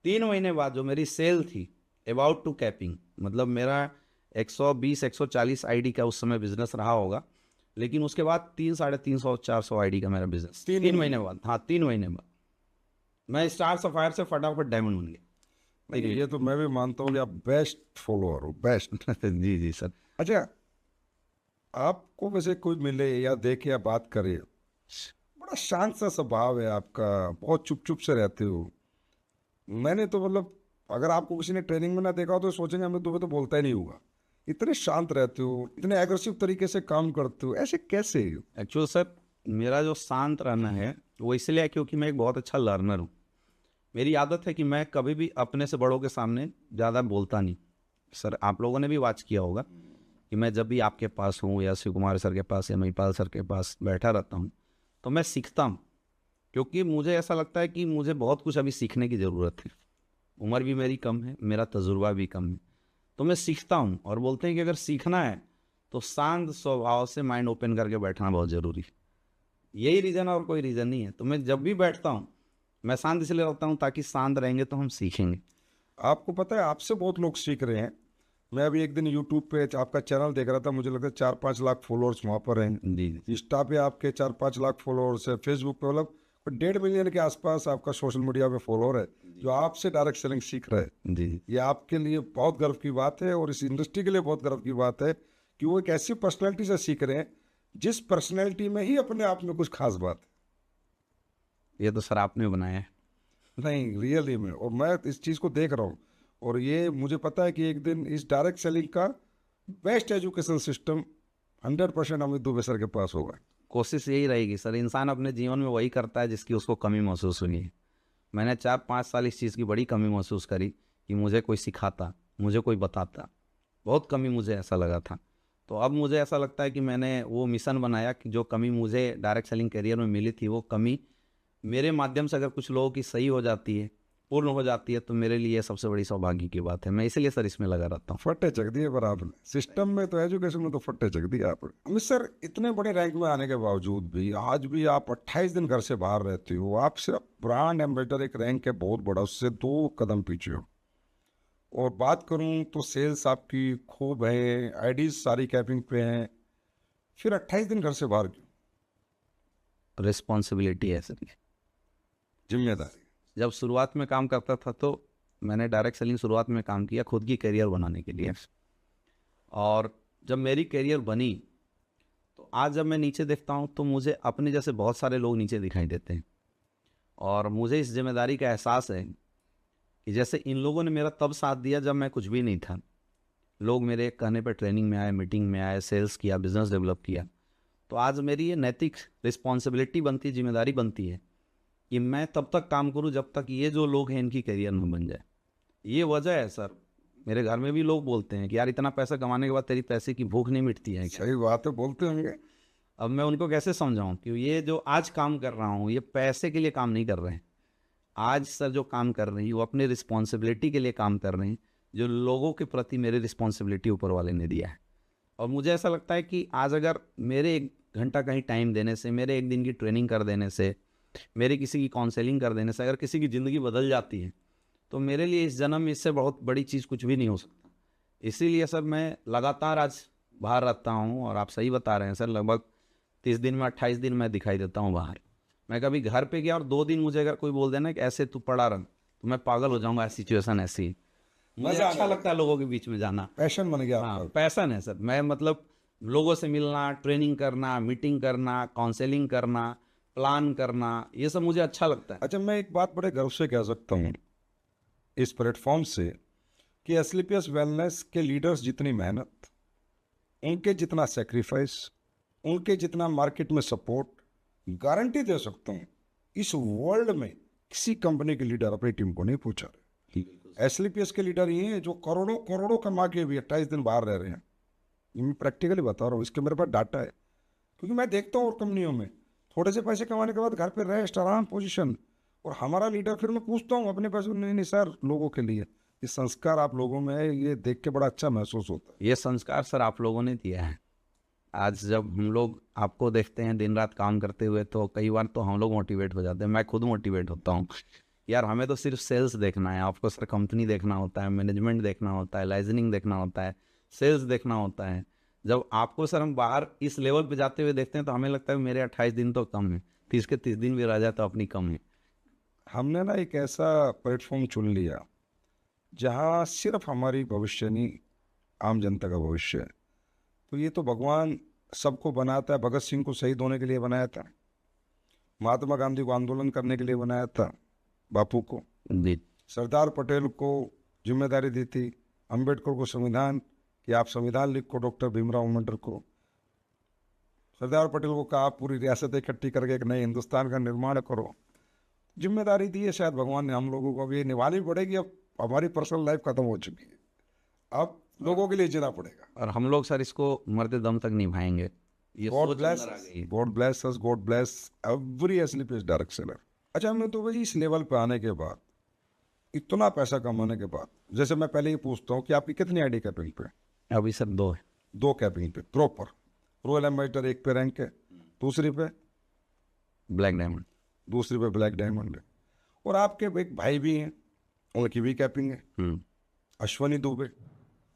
3 महीने बाद जो मेरी सेल थी अबाउट टू कैपिंग, मतलब मेरा 120-140 आईडी का उस समय बिजनेस रहा होगा, लेकिन उसके बाद 300-350-400 आईडी का मेरा बिजनेस 3 महीने बाद। हाँ, 3 महीने बाद मैं स्टार सफायर से फटाफट डायमंड बन गया। नहीं, ये तो मैं भी मानता हूँ कि आप बेस्ट फॉलोअर हो, बेस्ट। जी जी सर। अच्छा, आपको वैसे कोई मिले या देखे या बात करे, बड़ा शांत सा स्वभाव है आपका, बहुत चुप चुप से रहते हो। मैंने तो मतलब अगर आपको किसी ने ट्रेनिंग में ना देखा हो तो सोचेंगे हमें तो बोलता ही नहीं होगा। इतने शांत रहते हो, इतने एग्रेसिव तरीके से काम करते हो, ऐसे कैसे? एक्चुअल सर मेरा जो शांत रहना है वो इसलिए है क्योंकि मैं एक बहुत अच्छा लर्नर हूँ। मेरी आदत है कि मैं कभी भी अपने से बड़ों के सामने ज़्यादा बोलता नहीं। सर आप लोगों ने भी वॉच किया होगा कि मैं जब भी आपके पास हूँ या शिव कुमार सर के पास या महिपाल सर के पास बैठा रहता हूँ तो मैं सीखता हूँ, क्योंकि मुझे ऐसा लगता है कि मुझे बहुत कुछ अभी सीखने की ज़रूरत है। उम्र भी मेरी कम है, मेरा तजुर्बा भी कम है, तो मैं सीखता हूँ। और बोलते हैं कि अगर सीखना है तो शांत स्वभाव से माइंड ओपन करके बैठना बहुत ज़रूरी है। यही रीज़न है और कोई रीज़न नहीं है। तो मैं जब भी बैठता हूँ मैं शांत इसलिए रहता हूँ ताकि शांत रहेंगे तो हम सीखेंगे। आपको पता है आपसे बहुत लोग सीख रहे हैं। मैं अभी एक दिन यूट्यूब पे आपका चैनल देख रहा था, मुझे लगता है 4-5 लाख फॉलोअर्स वहाँ पर हैं। जी इंस्टा पे आपके 4-5 लाख फॉलोअर्स है, फेसबुक पे मतलब 1.5 मिलियन के आसपास आपका सोशल मीडिया पे फॉलोअर है जो आपसे डायरेक्ट सेलिंग सीख रहे हैं। जी। ये आपके लिए बहुत गर्व की बात है और इस इंडस्ट्री के लिए बहुत गर्व की बात है कि वो एक ऐसी पर्सनैलिटी से सीख रहे हैं जिस पर्सनैलिटी में ही अपने आप में कुछ खास बात है। ये तो सर आपने बनाया है। नहीं, रियली में, और मैं इस चीज़ को देख रहा हूँ और ये मुझे पता है कि एक दिन इस डायरेक्ट सेलिंग का best education system 100% Amit Dubey sir के पास होगा। कोशिश यही रहेगी सर, इंसान अपने जीवन में वही करता है जिसकी उसको कमी महसूस हुई है। मैंने 4-5 साल इस चीज़ की बड़ी कमी महसूस करी कि मुझे कोई सिखाता, मुझे कोई बताता, बहुत कमी मुझे ऐसा लगा था। तो अब मुझे ऐसा लगता है कि मैंने वो मिशन बनाया कि जो कमी मुझे डायरेक्ट सेलिंग करियर में मिली थी, वो कमी मेरे माध्यम से अगर कुछ लोगों की सही हो जाती है, पूर्ण हो जाती है, तो मेरे लिए सबसे बड़ी सौभाग्य की बात है। मैं इसलिए सर इसमें लगा रहता हूँ। फट्टे चक दिए पर आपने सिस्टम में, तो एजुकेशन में तो फट्टे चक दिए आपने। अमित सर, इतने बड़े रैंक में आने के बावजूद भी आज भी आप 28 दिन घर से बाहर रहते हो। आप सिर्फ ब्रांड एम्बेसडर, एक रैंक है बहुत बड़ा, उससे 2 कदम पीछे हो। और बात करूं तो सेल्स आपकी खूब है, आईडीज सारी कैपिंग पे हैं, फिर 28 दिन घर से बाहर क्यों? रिस्पॉन्सिबिलिटी है सर। जिम्मेदारी। जब शुरुआत में काम करता था तो मैंने डायरेक्ट सेलिंग शुरुआत में काम किया खुद की करियर बनाने के लिए, और जब मेरी करियर बनी तो आज जब मैं नीचे देखता हूँ तो मुझे अपने जैसे बहुत सारे लोग नीचे दिखाई देते हैं, और मुझे इस जिम्मेदारी का एहसास है कि जैसे इन लोगों ने मेरा तब साथ दिया जब मैं कुछ भी नहीं था। लोग मेरे कहने पर ट्रेनिंग में आए, मीटिंग में आए, सेल्स किया, बिजनेस डेवलप किया। तो आज मेरी ये नैतिक रिस्पॉन्सिबिलिटी बनती है, जिम्मेदारी बनती है कि मैं तब तक काम करूं जब तक ये जो लोग हैं इनकी करियर में बन जाए। ये वजह है सर। मेरे घर में भी लोग बोलते हैं कि यार इतना पैसा कमाने के बाद तेरी पैसे की भूख नहीं मिटती है क्या? सही बात है, बोलते होंगे। अब मैं उनको कैसे समझाऊं कि ये जो आज काम कर रहा हूं ये पैसे के लिए काम नहीं कर रहे हैं। आज सर जो काम कर रही है वो अपनी रिस्पॉन्सिबिलिटी के लिए काम कर रहे हैं, जो लोगों के प्रति मेरी रिस्पॉन्सिबिलिटी ऊपर वाले ने दिया है। और मुझे ऐसा लगता है कि आज अगर मेरे 1 घंटा कहीं टाइम देने से, मेरे 1 दिन की ट्रेनिंग कर देने से, मेरी किसी की काउंसलिंग कर देने से अगर किसी की ज़िंदगी बदल जाती है, तो मेरे लिए इस जन्म में इससे बहुत बड़ी चीज़ कुछ भी नहीं हो सकता। इसीलिए सर मैं लगातार आज बाहर रहता हूँ, और आप सही बता रहे हैं सर, लगभग 30 दिन में 28 दिन मैं दिखाई देता हूँ बाहर। मैं कभी घर पे गया और 2 दिन मुझे अगर कोई बोल देना कि ऐसे तू पड़ा रह, तो मैं पागल हो जाऊँगा। सिचुएशन ऐसी है। मुझे मजा अच्छा लगता है लोगों के बीच में जाना। पैशन बन गया हाँ, आपका। पैसन है सर। मैं मतलब लोगों से मिलना, ट्रेनिंग करना, मीटिंग करना, काउंसलिंग करना, प्लान करना, ये सब मुझे अच्छा लगता है। अच्छा, मैं एक बात बड़े गर्व से कह सकता हूँ इस प्लेटफॉर्म से कि एसलीपीएस वेलनेस के लीडर्स जितनी मेहनत, उनके जितना सेक्रीफाइस, उनके जितना मार्केट में सपोर्ट, गारंटी दे सकता हूँ इस वर्ल्ड में किसी कंपनी के लीडर अपनी टीम को नहीं पूछा रहे। एसलीपीएस के लीडर ये हैं जो करोड़ों करोड़ों कमा के भी 28 दिन बाहर रह रहे हैं। ये मैं प्रैक्टिकली बता रहा हूँ, इसके मेरे पास डाटा है, क्योंकि मैं देखता हूँ और कंपनियों में थोड़े से पैसे कमाने के बाद घर पे रेस्ट, आराम, पोजीशन, और हमारा लीडर फिर मैं पूछता हूँ अपने पैसे, नहीं नहीं सर, लोगों के लिए। ये संस्कार आप लोगों में है, ये देख के बड़ा अच्छा महसूस होता है। ये संस्कार सर आप लोगों ने दिया है। आज जब हम लोग आपको देखते हैं दिन रात काम करते हुए, तो कई बार तो हम लोग मोटिवेट हो जाते हैं। मैं खुद मोटिवेट होता हूँ। यार हमें तो सिर्फ सेल्स देखना है, आपको सर कंपनी देखना होता है, मैनेजमेंट देखना होता है, लाइजनिंग देखना होता है, सेल्स देखना होता है। जब आपको सर हम बाहर इस लेवल पे जाते हुए देखते हैं तो हमें लगता है मेरे 28 दिन तो कम है, 30 के 30 दिन भी रह जाए तो अपनी कम है। हमने ना एक ऐसा प्लेटफॉर्म चुन लिया जहाँ सिर्फ हमारी भविष्य नहीं, आम जनता का भविष्य है। तो ये तो भगवान सबको बनाता है। भगत सिंह को शहीद होने के लिए बनाया था, महात्मा गांधी को आंदोलन करने के लिए बनाया था, बापू को, जी, सरदार पटेल को जिम्मेदारी दी थी, अंबेडकर को संविधान कि आप संविधान लिखो, डॉक्टर भीमराव अम्बेडकर को, सरदार पटेल को कहा पूरी रियासत इकट्ठी करके एक नए हिंदुस्तान का निर्माण करो। जिम्मेदारी दी है शायद भगवान ने हम लोगों को, अब ये निभानी पड़ेगी। अब हमारी पर्सनल लाइफ खत्म हो चुकी है, अब लोगों के लिए जीना पड़ेगा। और हम लोग सर इसको मरते दम तक निभाएंगे। ये गॉड सोच ब्लेस, अंदर आ गई है। God bless us, God bless every SLPS direct seller. अच्छा, मैं तो भाई इस लेवल पे आने के बाद, इतना पैसा कमाने के बाद, जैसे मैं पहले ही पूछता हूँ कि आपकी कितनी आईडी कैपिंग पे? अभी सर 2 है। 2 कैपिंग पे प्रॉपर। रॉयल एम्बेसडर 1 पे रैंक है, दूसरी पे, ब्लैक डायमंड, दूसरी पे ब्लैक डायमंड है। और आपके एक भाई भी हैं, उनकी भी कैपिंग है, अश्वनी दुबे।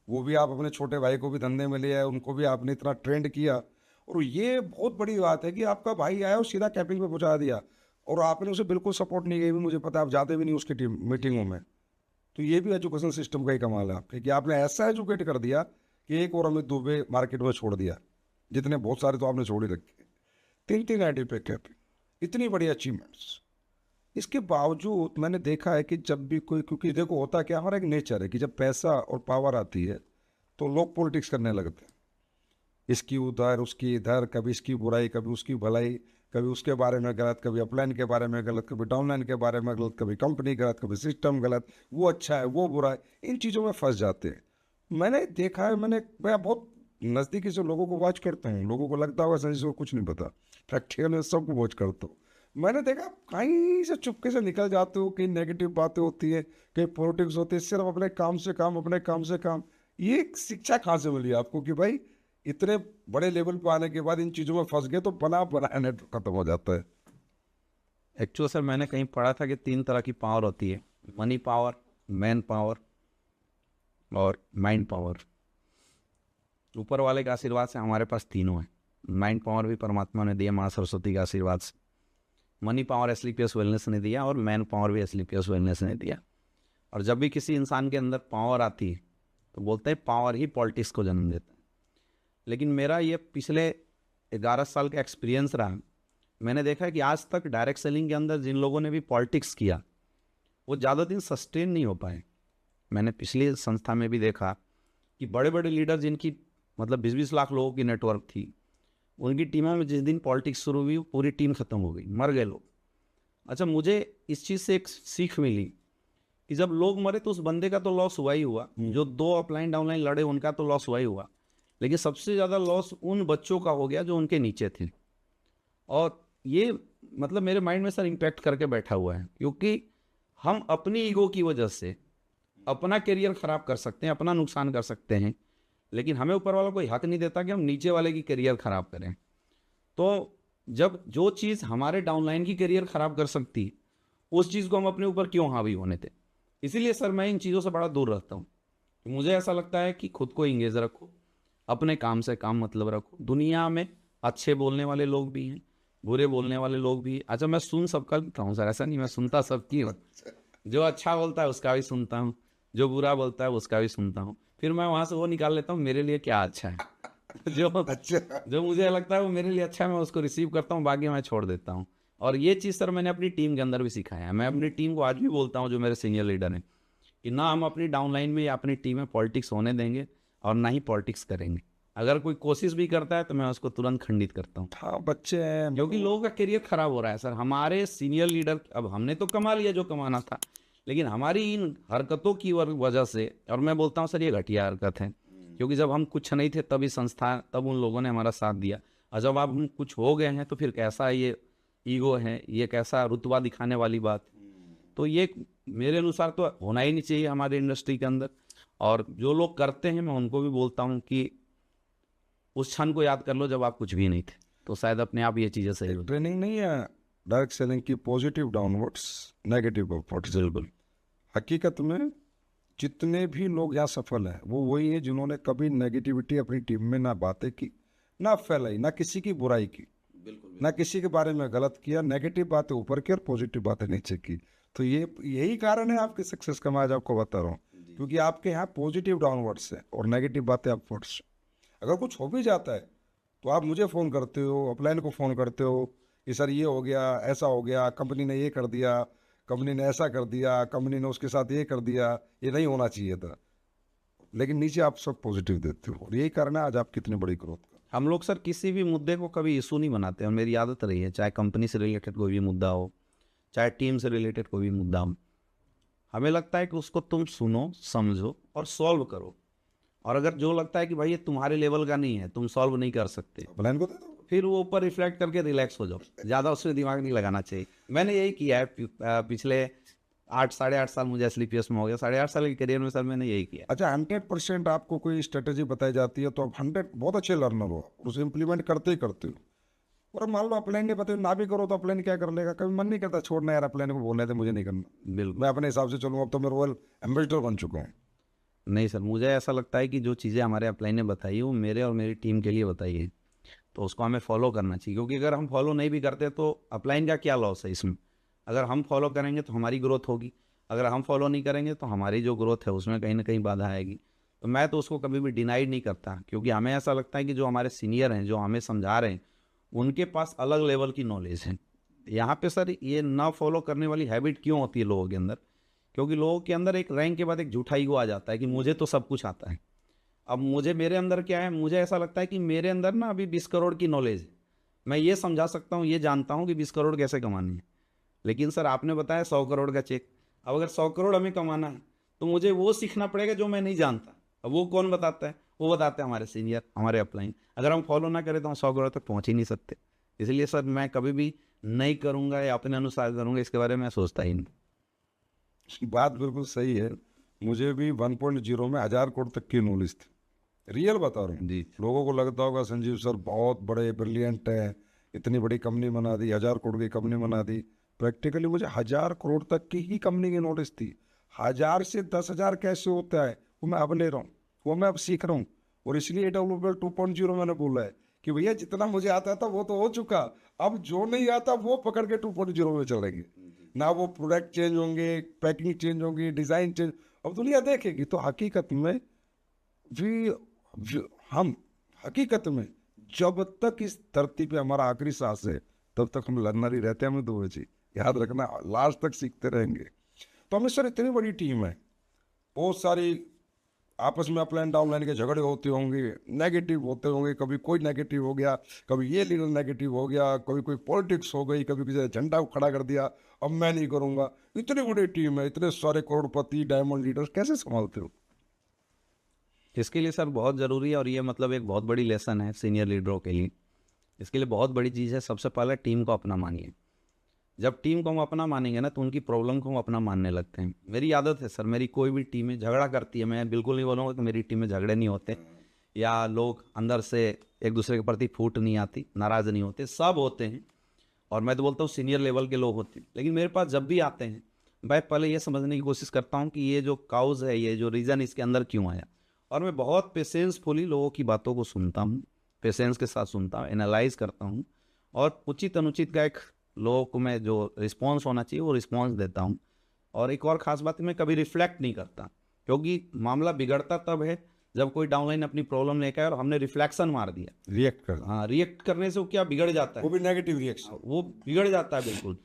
वो भी आप अपने छोटे भाई को भी धंधे में ले आए, उनको भी आपने इतना ट्रेंड किया। और ये बहुत बड़ी बात है कि आपका भाई आया और सीधा कैपिंग पे पहुंचा दिया, और आपने उसे बिल्कुल सपोर्ट नहीं किया। भी मुझे पता है आप जाते भी नहीं उसकी टीम मीटिंगों में। तो ये भी एजुकेशन सिस्टम का ही कमाल है आपके, कि आपने ऐसा एजुकेट कर दिया कि एक और अमित दुबे मार्केट में छोड़ दिया, जितने बहुत सारे तो आपने छोड़ ही रखे। 3 आईडी पे कैपिंग, इतनी बड़ी अचीवमेंट्स। इसके बावजूद मैंने देखा है कि जब भी कोई, क्योंकि देखो होता क्या, हमारा एक नेचर है कि जब पैसा और पावर आती है तो लोग पॉलिटिक्स करने लगते हैं, इसकी उधर उसकी इधर, कभी इसकी बुराई कभी उसकी भलाई, कभी उसके बारे में गलत, कभी अपलाइन के बारे में गलत, कभी डाउनलाइन के बारे में गलत, कभी कंपनी गलत, कभी सिस्टम गलत, वो अच्छा है वो बुरा है, इन चीज़ों में फंस जाते हैं। मैंने देखा है, मैं बहुत नज़दीकी से लोगों को वॉच करता हूँ, लोगों को लगता होगा सही से कुछ नहीं पता, प्रैक्टिकल में सबको वॉच करता हूँ। मैंने देखा कहीं से चुपके से निकल जाते हो, कहीं नेगेटिव बातें होती है, कहीं पॉलिटिक्स होती है, सिर्फ अपने काम से काम, अपने काम से काम। ये शिक्षा कहाँ से मिली आपको कि भाई इतने बड़े लेवल पर आने के बाद इन चीज़ों में फंस गए तो बनाया नेट खत्म हो जाता है? एक्चुअली सर मैंने कहीं पढ़ा था कि 3 तरह की पावर होती है, मनी पावर, मैन पावर और माइंड पावर। ऊपर वाले के आशीर्वाद से हमारे पास तीनों है। माइंड पावर भी परमात्मा ने दिया माँ सरस्वती के आशीर्वाद से, मनी पावर एसलीपीएस वेलनेस ने दिया और मैन पावर भी एसलीपीएस वेलनेस ने दिया। और जब भी किसी इंसान के अंदर पावर आती है तो बोलते हैं पावर ही पॉलिटिक्स को जन्म देता है। लेकिन मेरा ये पिछले 11 साल का एक्सपीरियंस रहा, मैंने देखा है कि आज तक डायरेक्ट सेलिंग के अंदर जिन लोगों ने भी पॉलिटिक्स किया वो ज़्यादा दिन सस्टेन नहीं हो पाए। मैंने पिछली संस्था में भी देखा कि बड़े बड़े लीडर जिनकी मतलब 20-20 लाख लोगों की नेटवर्क थी, उनकी टीमों में जिस दिन पॉलिटिक्स शुरू हुई पूरी टीम खत्म हो गई, मर गए लोग। अच्छा, मुझे इस चीज़ से एक सीख मिली कि जब लोग मरे तो उस बंदे का तो लॉस हुआ ही हुआ, जो 2 अपलाइन डाउनलाइन लड़े उनका तो लॉस हुआ ही हुआ, लेकिन सबसे ज़्यादा लॉस उन बच्चों का हो गया जो उनके नीचे थे। और ये मतलब मेरे माइंड में सर इम्पैक्ट करके बैठा हुआ है, क्योंकि हम अपनी ईगो की वजह से अपना करियर ख़राब कर सकते हैं, अपना नुकसान कर सकते हैं, लेकिन हमें ऊपर वाला कोई हक नहीं देता कि हम नीचे वाले की करियर ख़राब करें। तो जब जो चीज़ हमारे डाउनलाइन की करियर ख़राब कर सकती है, उस चीज़ को हम अपने ऊपर क्यों हावी होने दें। इसीलिए सर मैं इन चीज़ों से बड़ा दूर रहता हूँ। मुझे ऐसा लगता है कि खुद को इंगेज रखो, अपने काम से काम मतलब रखो। दुनिया में अच्छे बोलने वाले लोग भी हैं, बुरे बोलने वाले लोग भी। अच्छा, मैं सुन सबका लेता हूँ सर, ऐसा नहीं मैं सुनता सबकी हूँ। जो अच्छा बोलता है उसका भी सुनता हूँ, जो बुरा बोलता है उसका भी सुनता हूँ, फिर मैं वहाँ से वो निकाल लेता हूँ मेरे लिए क्या अच्छा है। जो मुझे लगता है वो मेरे लिए अच्छा है मैं उसको रिसीव करता हूँ, बाकी मैं छोड़ देता हूँ। और ये चीज़ सर मैंने अपनी टीम के अंदर भी सिखाया है। मैं अपनी टीम को आज भी बोलता हूँ, जो मेरे सीनियर लीडर हैं, कि ना हम अपनी डाउनलाइन में या अपनी टीम में पॉलिटिक्स होने देंगे और ना ही पॉलिटिक्स करेंगे। अगर कोई कोशिश भी करता है तो मैं उसको तुरंत खंडित करता हूँ। हाँ, बच्चे हैं, क्योंकि लोगों का करियर खराब हो रहा है सर। हमारे सीनियर लीडर, अब हमने तो कमा लिया जो कमाना था, लेकिन हमारी इन हरकतों की वजह से, और मैं बोलता हूँ सर ये घटिया हरकत है, क्योंकि जब हम कुछ नहीं थे तभी संस्था, तब उन लोगों ने हमारा साथ दिया, और जब आप हम कुछ हो गए हैं तो फिर कैसा ये ईगो है, ये कैसा रुतबा दिखाने वाली बात। तो ये मेरे अनुसार तो होना ही नहीं चाहिए हमारे इंडस्ट्री के अंदर। और जो लोग करते हैं मैं उनको भी बोलता हूँ कि उस क्षण को याद कर लो जब आप कुछ भी नहीं थे, तो शायद अपने आप ये चीज़ें सही हो। ट्रेनिंग नहीं है डायरेक्ट सेलिंग की, पॉजिटिव डाउनवर्ड्स, नेगेटिव अपवर्ड्स। बिल्कुल। हकीकत में जितने भी लोग यहाँ सफल हैं वो वही हैं जिन्होंने कभी नेगेटिविटी अपनी टीम में ना बातें की, ना फैलाई, ना किसी की बुराई की, ना किसी के बारे में गलत किया। नेगेटिव बातें ऊपर की और पॉजिटिव बातें नीचे की। तो ये यही कारण है आपकी सक्सेस का, मैं आज आपको बता रहा हूँ, क्योंकि आपके यहाँ पॉजिटिव डाउनवर्ड्स है और नेगेटिव बातें अपवर्ड्स। अगर कुछ हो भी जाता है तो आप मुझे फ़ोन करते हो, अपलाइन को फ़ोन करते हो कि सर ये हो गया, ऐसा हो गया, कंपनी ने ये कर दिया, कंपनी ने ऐसा कर दिया, कंपनी ने उसके साथ ये कर दिया, ये नहीं होना चाहिए था, लेकिन नीचे आप सब पॉजिटिव देते हो। और यही कारण है आज आप कितनी बड़ी ग्रोथ का। हम लोग सर किसी भी मुद्दे को कभी इशू नहीं बनाते, और मेरी आदत रही है, चाहे कंपनी से रिलेटेड कोई भी मुद्दा हो, चाहे टीम से रिलेटेड कोई भी मुद्दा हो, हमें लगता है कि उसको तुम सुनो, समझो और सॉल्व करो। और अगर जो लगता है कि भाई ये तुम्हारे लेवल का नहीं है, तुम सॉल्व नहीं कर सकते, अपलाइन को दे दो, फिर वो ऊपर रिफ्लेक्ट करके रिलैक्स हो जाओ, ज़्यादा उसमें दिमाग नहीं लगाना चाहिए। मैंने यही किया है पिछले 8-8.5 साल मुझे एसलीपीएस में हो गया, 8.5 साल के करियर में सर मैंने यही किया। अच्छा, 100% आपको कोई स्ट्रेटेजी बताई जाती है तो आप 100 बहुत अच्छे लर्नर हो, उसे इम्प्लीमेंट करते ही करते हो। और मान लो अपलाइन नहीं पता ना भी करो तो अपलाइन क्या कर लेगा, कभी मन नहीं करता छोड़ना यार अपलाइन को, बोलने थे मुझे नहीं करना, बिल्कुल मैं अपने हिसाब से चलूँ, अब तो मैं रॉयल एम्बेसडर बन चुका हूँ। नहीं सर, मुझे ऐसा लगता है कि जो चीज़ें हमारे अपलाइन ने बताई है वो मेरे और मेरी टीम के लिए बताई है, तो उसको हमें फॉलो करना चाहिए। क्योंकि अगर हम फॉलो नहीं भी करते तो अपलाइन का क्या लॉस है इसमें। अगर हम फॉलो करेंगे तो हमारी ग्रोथ होगी, अगर हम फॉलो नहीं करेंगे तो हमारी जो ग्रोथ है उसमें कहीं ना कहीं बाधा आएगी। तो मैं तो उसको कभी भी डिनाइड नहीं करता, क्योंकि हमें ऐसा लगता है कि जो हमारे सीनियर हैं, जो हमें समझा रहे हैं, उनके पास अलग लेवल की नॉलेज है। यहाँ पे सर ये ना फॉलो करने वाली हैबिट क्यों होती है लोगों के अंदर? क्योंकि लोगों के अंदर एक रैंक के बाद एक झूठा ईगो आ जाता है कि मुझे तो सब कुछ आता है। अब मेरे अंदर क्या है, मुझे ऐसा लगता है कि मेरे अंदर ना अभी 20 करोड़ की नॉलेज है, मैं ये समझा सकता हूँ, ये जानता हूँ कि 20 करोड़ कैसे कमानी है। लेकिन सर आपने बताया 100 करोड़ का चेक, अब अगर 100 करोड़ हमें कमाना है तो मुझे वो सीखना पड़ेगा जो मैं नहीं जानता। अब वो कौन बताता है? वो बताते हैं हमारे सीनियर, हमारे अपलाइन। अगर हम फॉलो ना करें तो हम 100 करोड़ तक पहुँच ही नहीं सकते। इसलिए सर मैं कभी भी नहीं करूँगा या अपने अनुसार करूँगा, इसके बारे में मैं सोचता ही नहीं। बात बिल्कुल सही है। मुझे भी 1.0 में 1000 करोड़ तक की नॉलेज थी, रियल बता रहा हूँ। जी। लोगों को लगता होगा संजीव सर बहुत बड़े ब्रिलियंट है, इतनी बड़ी कंपनी बना दी, 1000 करोड़ की कंपनी बना दी। प्रैक्टिकली मुझे 1000 करोड़ तक की ही कंपनी की नॉलेज थी। 1000 से 10,000 कैसे होता है वो मैं अब ले रहा हूँ, वो मैं अब सीख रहा हूँ। और इसलिए डेवलपर 2.0 मैंने बोला है कि भैया जितना मुझे आता था वो तो हो चुका, अब जो नहीं आता वो पकड़ के 2.0 में चलेंगे ना। वो प्रोडक्ट चेंज होंगे, पैकिंग चेंज होंगी, डिज़ाइन चेंज, अब दुनिया देखेगी। तो हकीकत में भी हम हकीकत में जब तक इस धरती पे हमारा आखिरी सांस है तब तक हम लर्नर ही रहते हैं। हमें दो चीज याद रखना, लास्ट तक सीखते रहेंगे। तो हमें सर इतनी बड़ी टीम है, बहुत सारी आपस में अपलाइन डाउनलाइन के झगड़े होते होंगे, नेगेटिव होते होंगे, कभी कोई नेगेटिव हो गया, कभी ये लीडर नेगेटिव हो गया, कभी कोई पॉलिटिक्स हो गई, कभी किसी ने झंडा खड़ा कर दिया, अब मैं नहीं करूँगा। इतनी बड़ी टीम है, इतने सारे करोड़पति डायमंड लीडर्स, कैसे संभालते हो? इसके लिए सर बहुत ज़रूरी है, और ये मतलब एक बहुत बड़ी लेसन है सीनियर लीडरों के लिए। इसके लिए बहुत बड़ी चीज़ है, सबसे पहले टीम को अपना मानिए। जब टीम को हम अपना मानेंगे ना तो उनकी प्रॉब्लम को हम अपना मानने लगते हैं। मेरी आदत है सर, मेरी कोई भी टीम में झगड़ा करती है, मैं बिल्कुल नहीं बोलूँगा कि मेरी टीम में झगड़े नहीं होते या लोग अंदर से एक दूसरे के प्रति फूट नहीं आती, नाराज़ नहीं होते, सब होते हैं। और मैं तो बोलता हूँ सीनियर लेवल के लोग होते हैं। लेकिन मेरे पास जब भी आते हैं मैं पहले ये समझने की कोशिश करता हूँ कि ये जो काउज है, ये जो रीज़न इसके अंदर क्यों आया। और मैं बहुत पेशेंसफुली लोगों की बातों को सुनता हूँ, पेशेंस के साथ सुनता हूँ, एनालाइज करता हूँ, और उचित अनुचित का एक लोगों को मैं जो रिस्पॉन्स होना चाहिए वो रिस्पॉन्स देता हूँ। और एक और ख़ास बात, मैं कभी रिफ्लेक्ट नहीं करता, क्योंकि मामला बिगड़ता तब है जब कोई डाउनलाइन अपनी प्रॉब्लम लेकर आए और हमने रिफ्लेक्शन मार दिया। रिएक्ट कर, हाँ, रिएक्ट करने से वो क्या बिगड़ जाता वो है, भी नेगेटिव रिएक्शन। वो बिगड़ जाता है बिल्कुल।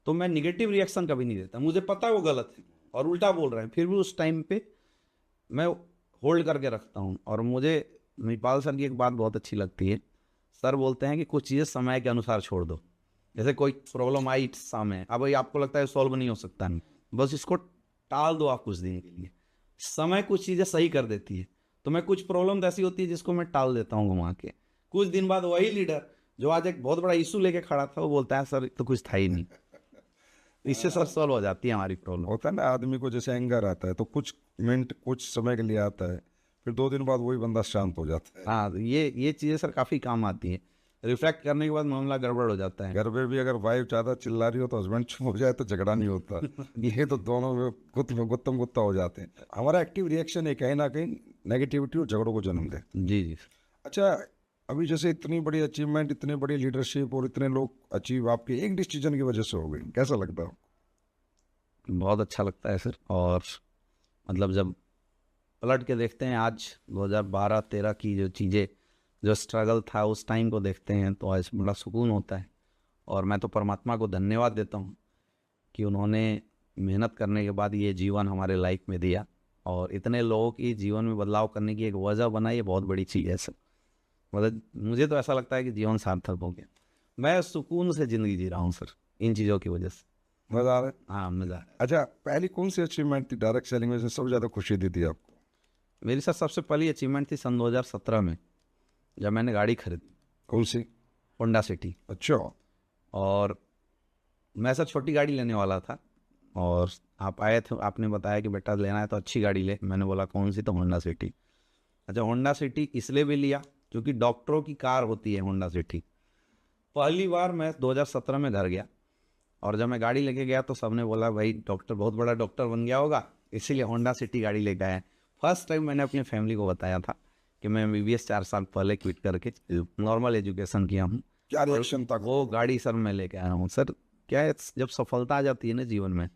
तो मैं निगेटिव रिएक्शन कभी नहीं देता, मुझे पता है वो गलत है और उल्टा बोल रहे हैं, फिर भी उस टाइम पे मैं होल्ड करके रखता हूँ। और मुझे मणिपाल सर की एक बात बहुत अच्छी लगती है। सर बोलते हैं कि कुछ चीज़ें समय के अनुसार छोड़ दो। जैसे कोई प्रॉब्लम आई सामने, अब भाई आपको लगता है सॉल्व नहीं हो सकता, नहीं, बस इसको टाल दो आप कुछ दिन के लिए, समय कुछ चीज़ें सही कर देती है। तो मैं कुछ प्रॉब्लम ऐसी होती है जिसको मैं टाल देता हूँ घुमा के। कुछ दिन बाद वही लीडर जो आज एक बहुत बड़ा इशू लेके खड़ा था वो बोलता है सर तो कुछ था ही नहीं। इससे सर सॉल्व हो जाती है हमारी प्रॉब्लम। होता है ना, आदमी को जैसे एंगर आता है तो कुछ मिनट कुछ समय के लिए आता है, फिर 2 दिन बाद वही बंदा शांत हो जाता है। हाँ, ये चीज़ें सर काफ़ी काम आती हैं। रिफ्लेक्ट करने के बाद मामला गड़बड़ हो जाता है। घर पे भी अगर वाइफ ज़्यादा चिल्ला रही हो तो हस्बैंड चुप हो जाए तो झगड़ा नहीं होता। ये तो दोनों में गुत्तम गुत्ता हो जाते हैं। हमारा एक्टिव रिएक्शन है कहीं ना कहीं नेगेटिविटी और झगड़ों को जन्म दे। जी जी। अच्छा, अभी जैसे इतनी बड़ी अचीवमेंट, इतनी बड़ी लीडरशिप और इतने लोग अचीव आपके एक डिसीजन की वजह से हो गई, कैसा लगता है? बहुत अच्छा लगता है सर। और मतलब जब पलट के देखते हैं आज 2012-13 की जो चीज़ें, जो स्ट्रगल था उस टाइम को देखते हैं तो आज बड़ा सुकून होता है। और मैं तो परमात्मा को धन्यवाद देता हूँ कि उन्होंने मेहनत करने के बाद ये जीवन हमारे लाइफ में दिया और इतने लोगों की जीवन में बदलाव करने की एक वजह बनाई। ये बहुत बड़ी चीज़ है सर। मतलब मुझे तो ऐसा लगता है कि जीवन सार्थक हो गया। मैं सुकून से ज़िंदगी जी रहा हूँ सर, इन चीज़ों की वजह से। मजा आ रहा है? हाँ, मज़ा। अच्छा, पहली कौन सी अचीवमेंट थी डायरेक्ट सेलिंग में से सबसे ज़्यादा खुशी दी थी आपको? मेरी सर सबसे पहली अचीवमेंट थी सन 2017 में, जब मैंने गाड़ी खरीदी, कौन सी? Honda city. अच्छा। और मैं सर छोटी गाड़ी लेने वाला था और आप आए थे, आपने बताया कि बेटा लेना है तो अच्छी गाड़ी ले। मैंने बोला कौन सी? तो होंडा सिटी। अच्छा, होंडा सिटी इसलिए भी लिया क्योंकि डॉक्टरों की कार होती है होंडा सिटी। पहली बार मैं 2017 में घर गया और जब मैं गाड़ी लेके गया तो सबने बोला भाई डॉक्टर बहुत बड़ा डॉक्टर बन गया होगा इसीलिए होंडा सिटी गाड़ी लेके आया। फर्स्ट टाइम मैंने अपनी फैमिली को बताया था कि मैं MBBS 4 साल पहले क्विट करके नॉर्मल एजुकेशन किया हूँ। क्या रिएक्शन था? वो गाड़ी सर मैं लेके आया हूँ। सर क्या है, जब सफलता आ जाती है ना जीवन में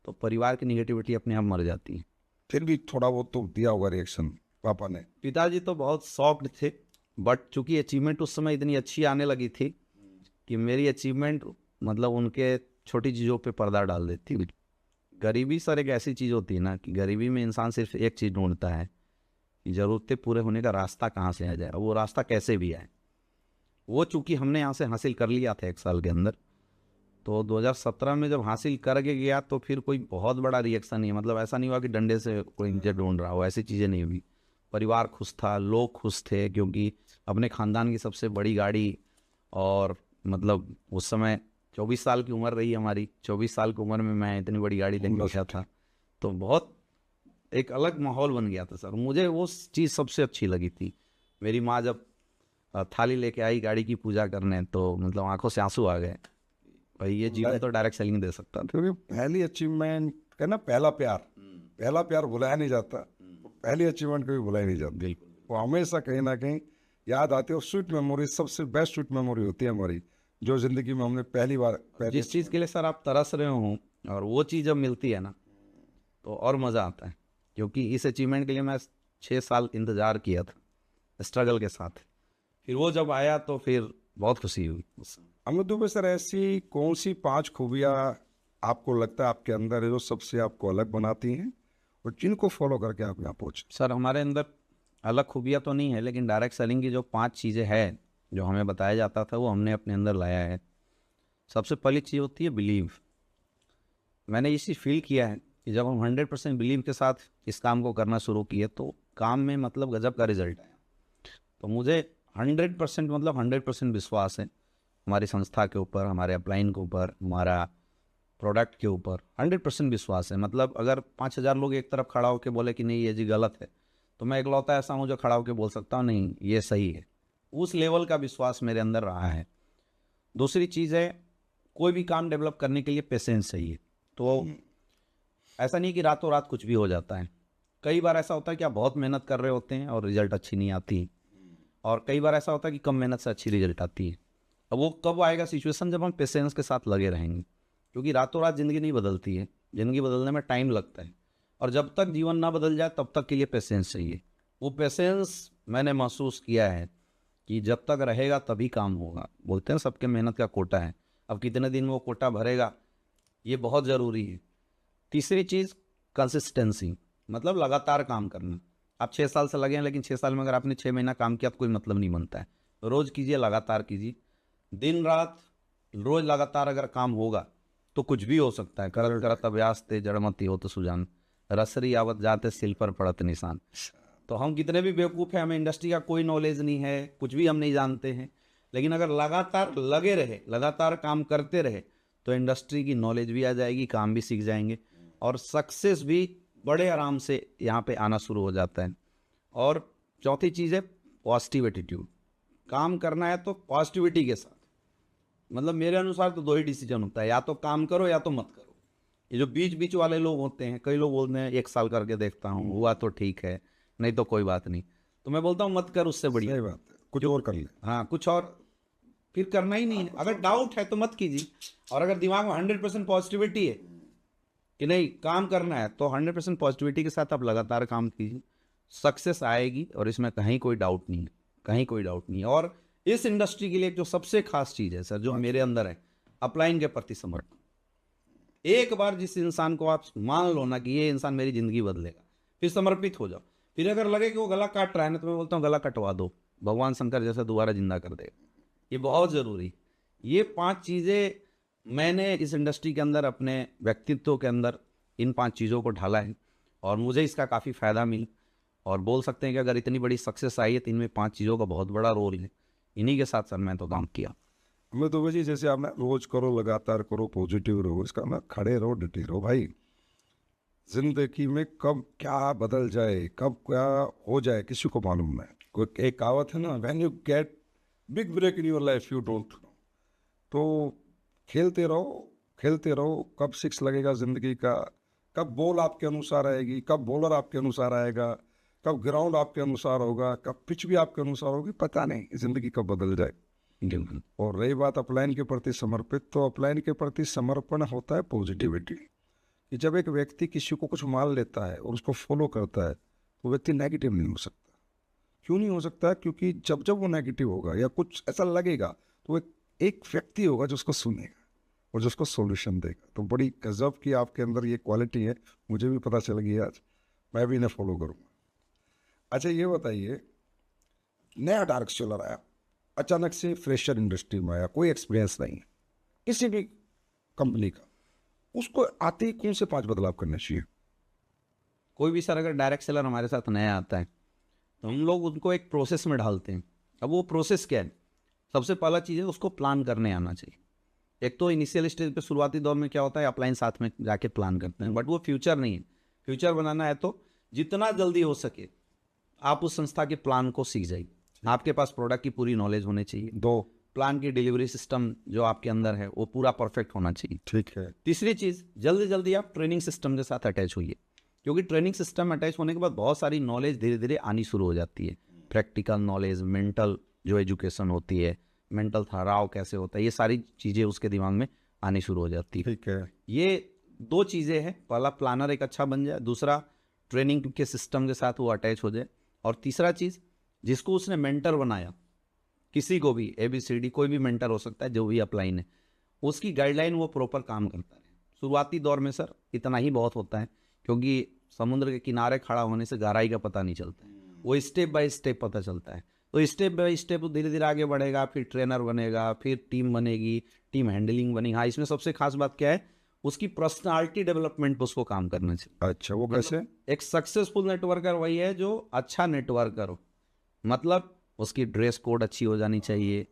तो परिवार की निगेटिविटी अपने आप मर जाती है। फिर भी थोड़ा बहुत तो दिया होगा रिएक्शन पापा ने? पिताजी तो बहुत शॉक्ड थे, बट चूंकि अचीवमेंट उस समय इतनी अच्छी आने लगी थी कि मेरी अचीवमेंट मतलब उनके छोटी चीज़ों पे पर्दा डाल देती। गरीबी सर एक ऐसी चीज़ होती है ना कि गरीबी में इंसान सिर्फ एक चीज़ ढूंढता है कि ज़रूरतें पूरे होने का रास्ता कहाँ से आ जाए, वो रास्ता कैसे भी आए। वो चूंकि हमने यहाँ से हासिल कर लिया था 1 साल के अंदर, तो 2017 में जब हासिल करके गया तो फिर कोई बहुत बड़ा रिएक्शन नहीं है, मतलब ऐसा नहीं हुआ कि डंडे से कोई इंजर ढूंढ रहा हो, ऐसी चीज़ें नहीं हुई। परिवार खुश था, लोग खुश थे, क्योंकि अपने ख़ानदान की सबसे बड़ी गाड़ी, और मतलब उस समय 24 साल की उम्र रही हमारी, 24 साल की उम्र में मैं इतनी बड़ी गाड़ी लेके गया था, तो बहुत एक अलग माहौल बन गया था सर। मुझे वो चीज़ सबसे अच्छी लगी थी। मेरी माँ जब थाली लेके आई गाड़ी की पूजा करने, तो मतलब आंखों से आंसू आ गए, भाई ये जीवन तो डायरेक्ट सेलिंग दे सकता था। क्योंकि पहली अचीवमेंट है ना, पहला प्यार भुलाया नहीं जाता, पहली अचीवमेंट कभी भुलाई नहीं जाती, वो हमेशा कहीं ना कहीं याद आती है। और स्वीट मेमोरी सबसे बेस्ट स्वीट मेमोरी होती है हमारी, जो जिंदगी में हमने पहली जिस चीज़ के लिए सर आप तरस रहे हो और वो चीज़ जब मिलती है ना, तो और मज़ा आता है। क्योंकि इस अचीवमेंट के लिए मैं 6 साल इंतज़ार किया था स्ट्रगल के साथ, फिर वो जब आया तो फिर बहुत खुशी हुई। अमित दुबे सर, ऐसी कौन सी 5 खूबियाँ आपको लगता है आपके अंदर है जो सबसे आपको अलग बनाती हैं और जिनको फॉलो करके आप यहाँ पहुँचे? सर हमारे अंदर अलग खूबियाँ तो नहीं है, लेकिन डायरेक्ट सेलिंग की जो 5 चीज़ें हैं जो हमें बताया जाता था वो हमने अपने अंदर लाया है। सबसे पहली चीज़ होती है बिलीव। मैंने इसी फील किया है कि जब हम 100% बिलीव के साथ इस काम को करना शुरू किए तो काम में मतलब गजब का रिजल्ट आया। तो मुझे 100% मतलब 100% विश्वास है हमारी संस्था के ऊपर, हमारे अपलाइन के ऊपर, हमारा प्रोडक्ट के ऊपर 100% विश्वास है। मतलब अगर 5000 लोग एक तरफ खड़ा होकर बोले कि नहीं ये जी गलत है, तो मैं इकलौता ऐसा हूँ जो खड़ा होकर बोल सकता हूँ नहीं ये सही है। उस लेवल का विश्वास मेरे अंदर रहा है। दूसरी चीज़ है, कोई भी काम डेवलप करने के लिए पेशेंस चाहिए। तो ऐसा नहीं कि रातों रात कुछ भी हो जाता है। कई बार ऐसा होता है कि आप बहुत मेहनत कर रहे होते हैं और रिजल्ट अच्छी नहीं आती, और कई बार ऐसा होता है कि कम मेहनत से अच्छी रिजल्ट आती है। अब वो कब आएगा सिचुएशन, जब हम पेशेंस के साथ लगे रहेंगे। क्योंकि रातों रात ज़िंदगी नहीं बदलती है, ज़िंदगी बदलने में टाइम लगता है, और जब तक जीवन ना बदल जाए तब तक के लिए पेशेंस चाहिए। वो पेशेंस मैंने महसूस किया है कि जब तक रहेगा तभी काम होगा। बोलते हैं सबके मेहनत का कोटा है, अब कितने दिन में वो कोटा भरेगा ये बहुत ज़रूरी है। तीसरी चीज़ कंसिस्टेंसी, मतलब लगातार काम करना। आप 6 साल से लगे हैं, लेकिन 6 साल में अगर आपने 6 महीना काम किया तो कोई मतलब नहीं बनता है। रोज़ कीजिए, लगातार कीजिए, दिन रात रोज़ लगातार अगर काम होगा तो कुछ भी हो सकता है। करत करत अभ्यास ते जड़मती हो तो सुजान, रसरी आवत जाते सिल पर पड़त निशान। तो हम कितने भी बेवकूफ़ हैं, हमें इंडस्ट्री का कोई नॉलेज नहीं है, कुछ भी हम नहीं जानते हैं, लेकिन अगर लगातार लगे रहे, लगातार काम करते रहे, तो इंडस्ट्री की नॉलेज भी आ जाएगी, काम भी सीख जाएंगे, और सक्सेस भी बड़े आराम से यहाँ पे आना शुरू हो जाता है। और चौथी चीज़ है पॉजिटिव एटीट्यूड। काम करना है तो पॉजिटिविटी के साथ। मतलब मेरे अनुसार तो 2 ही डिसीजन होता है, या तो काम करो या तो मत करो। ये जो बीच बीच वाले लोग होते हैं, कई लोग बोलते हैं 1 साल करके देखता हूँ, हुआ तो ठीक है, नहीं तो कोई बात नहीं। तो मैं बोलता हूँ मत कर, उससे बढ़िया सही बात है, कुछ और कर ले। हाँ कुछ और फिर करना ही नहीं है। अगर डाउट है तो मत कीजिए, और अगर दिमाग में 100% पॉजिटिविटी है कि नहीं काम करना है, तो 100% पॉजिटिविटी के साथ आप लगातार काम कीजिए, सक्सेस आएगी, और इसमें कहीं कोई डाउट नहीं है, कहीं कोई डाउट नहीं है। और इस इंडस्ट्री के लिए जो सबसे खास चीज़ है सर, जो मेरे अंदर है, अपलाइन के प्रति समर्पण। एक बार जिस इंसान को आप मान लो ना कि ये इंसान मेरी ज़िंदगी बदलेगा, फिर समर्पित हो जाओ। फिर अगर लगे कि वो गला काट रहा है ना, तो मैं बोलता हूँ गला कटवा दो, भगवान शंकर जैसे दोबारा जिंदा कर देगा। ये बहुत ज़रूरी। ये 5 चीज़ें मैंने इस इंडस्ट्री के अंदर अपने व्यक्तित्व के अंदर इन 5 चीज़ों को ढाला है, और मुझे इसका काफ़ी फ़ायदा मिला। और बोल सकते हैं कि अगर इतनी बड़ी सक्सेस आई है तो इनमें 5 चीज़ों का बहुत बड़ा रोल है। इन्हीं के साथ सर मैं तो काम किया। अमित दुबे जी, जैसे आपने रोज करो, लगातार करो, पॉजिटिव रहो, इसका ना खड़े रहो, डटे रहो भाई। जिंदगी में कब क्या बदल जाए, कब क्या हो जाए, किसी को मालूम नहीं। कोई एक कहावत है ना, when you get big break in your life you don't know. तो खेलते रहो, कब 6 लगेगा जिंदगी का, कब बॉल आपके अनुसार आएगी, कब बॉलर आपके अनुसार आएगा, कब ग्राउंड आपके अनुसार होगा, कब पिच भी आपके अनुसार होगी, पता नहीं जिंदगी कब बदल जाए। और रही बात अपलाइन के प्रति समर्पित, तो अपलाइन के प्रति समर्पण होता है पॉजिटिविटी। कि जब एक व्यक्ति किसी को कुछ मान लेता है और उसको फॉलो करता है, तो व्यक्ति नेगेटिव नहीं हो सकता। क्यों नहीं हो सकता? क्योंकि जब जब वो नेगेटिव होगा या कुछ ऐसा लगेगा, तो एक व्यक्ति होगा जो उसको सुनेगा और जो उसको सॉल्यूशन देगा। तो बड़ी गजब की आपके अंदर ये क्वालिटी है, मुझे भी पता चल गई आज, मैं भी इन्हें फॉलो करूँगा। अच्छा ये बताइए, नया डार्क चल रहा है, अचानक से फ्रेशर इंडस्ट्री में आया, कोई एक्सपीरियंस नहीं है किसी भी कंपनी का, उसको आते ही कौन से 5 बदलाव करने चाहिए? कोई भी सर अगर डायरेक्ट सेलर हमारे साथ नया आता है तो हम लोग उनको एक प्रोसेस में डालते हैं। अब वो प्रोसेस क्या है? सबसे पहला चीज़ है उसको प्लान करने आना चाहिए। एक तो इनिशियल स्टेज पे शुरुआती दौर में क्या होता है, अपलाइन साथ में जाके प्लान करते हैं, बट वो फ्यूचर नहीं है। फ्यूचर बनाना है तो जितना जल्दी हो सके आप उस संस्था के प्लान को सीख जाइए। आपके पास प्रोडक्ट की पूरी नॉलेज होनी चाहिए। 2, प्लान की डिलीवरी सिस्टम जो आपके अंदर है वो पूरा परफेक्ट होना चाहिए। ठीक है। तीसरी चीज़, जल्दी जल्दी आप ट्रेनिंग सिस्टम के साथ अटैच होइए, क्योंकि ट्रेनिंग सिस्टम अटैच होने के बाद बहुत सारी नॉलेज धीरे धीरे आनी शुरू हो जाती है। प्रैक्टिकल नॉलेज, मेंटल जो एजुकेशन होती है, मेंटल ठहराव कैसे होता है, ये सारी चीज़ें उसके दिमाग में आनी शुरू हो जाती है। ठीक है। ये 2 चीज़ें हैं, पहला प्लानर एक अच्छा बन जाए, दूसरा ट्रेनिंग के सिस्टम के साथ वो अटैच हो जाए, और तीसरा चीज़ जिसको उसने मेंटर बनाया, किसी को भी ABCD कोई भी मेंटर हो सकता है जो भी अपलाइन है, उसकी गाइडलाइन वो प्रॉपर काम करता है। शुरुआती दौर में सर इतना ही बहुत होता है, क्योंकि समुद्र के किनारे खड़ा होने से गहराई का पता नहीं चलता है, वो स्टेप बाय स्टेप पता चलता है। तो स्टेप बाय स्टेप धीरे धीरे आगे बढ़ेगा, फिर ट्रेनर बनेगा, फिर टीम बनेगी, टीम हैंडलिंग बनेगी। हाँ, इसमें सबसे खास बात क्या है, उसकी पर्सनालिटी डेवलपमेंट पर उसको काम करना चाहिए। अच्छा, वो कैसे? एक सक्सेसफुल नेटवर्कर वही है जो अच्छा नेटवर्कर हो, मतलब उसकी ड्रेस कोड अच्छी हो जानी चाहिए,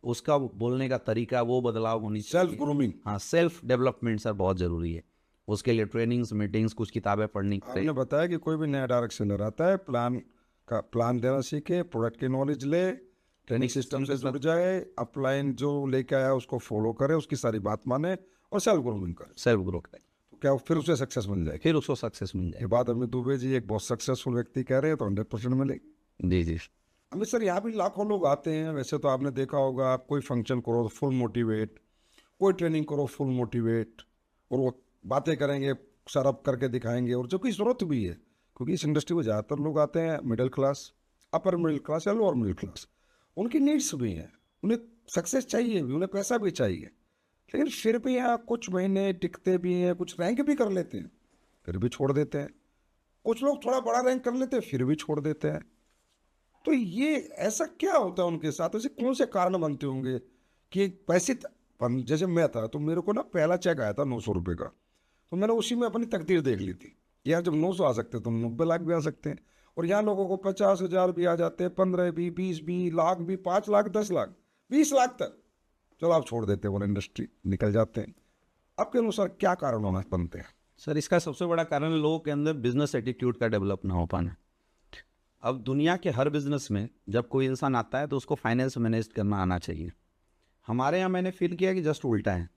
उसका बोलने का तरीका वो बदलाव होनी चाहिए। Self grooming. हाँ, सेल्फ डेवलपमेंट सर बहुत ज़रूरी है। उसके लिए ट्रेनिंग्स, मीटिंग्स, कुछ किताबें पढ़नी पड़े। आपने बताया कि कोई भी नया डायरेक्ट सेलर आता है, प्लान देना सीखे, प्रोडक्ट की नॉलेज ले, ट्रेनिंग सिस्टम से जुड़ जाए, अपलाइन जो लेके आया उसको फॉलो करे, उसकी सारी बात माने और सेल्फ ग्रूमिंग करे, सेल्फ ग्रो करें, तो क्या फिर उसे सक्सेस मिल जाएगी? फिर उसको सक्सेस मिल ये जाए। बात अमित दुबे जी एक बहुत सक्सेसफुल व्यक्ति कह रहे हैं, तो 100% मिलेगी। जी जी। अमित सर, यहाँ भी लाखों लोग आते हैं, वैसे तो आपने देखा होगा, आप कोई फंक्शन करो तो फुल मोटिवेट, कोई ट्रेनिंग करो फुल मोटिवेट, और वो बातें करेंगे, सरअप करके दिखाएंगे, और जो कि जरूरत भी है, क्योंकि इस इंडस्ट्री में ज़्यादातर लोग आते हैं middle class, upper middle class या लोअर मिडिल क्लास, उनकी नीड्स भी हैं, उन्हें सक्सेस चाहिए भी, उन्हें पैसा भी चाहिए, लेकिन फिर भी यहाँ कुछ महीने टिकते भी हैं, कुछ रैंक भी कर लेते हैं फिर भी छोड़ देते हैं, कुछ लोग थोड़ा बड़ा रैंक कर लेते हैं फिर भी छोड़ देते हैं। तो ये ऐसा क्या होता है उनके साथ? ऐसे कौन से कारण बनते होंगे कि पैसे जैसे मैं था तो मेरे को ना पहला चेक आया था 900 रुपये का, तो मैंने उसी में अपनी तकदीर देख ली थी, यार जब 900 आ सकते तो 90 लाख भी आ सकते हैं, और यहाँ लोगों को 50,000 भी आ जाते हैं, 15 भी, 20 भी, लाख भी, 5 लाख, 10 लाख, 20 लाख तक। चलो आप छोड़ देते हैं, वो इंडस्ट्री निकल जाते हैं। आपके अनुसार क्या कारण होना बनते हैं? सर इसका सबसे बड़ा कारण लोगों के अंदर बिजनेस एटीट्यूड का डेवलप ना हो पाना। अब दुनिया के हर बिजनेस में जब कोई इंसान आता है तो उसको फाइनेंस मैनेज करना आना चाहिए। हमारे यहाँ मैंने फील किया कि जस्ट उल्टा है।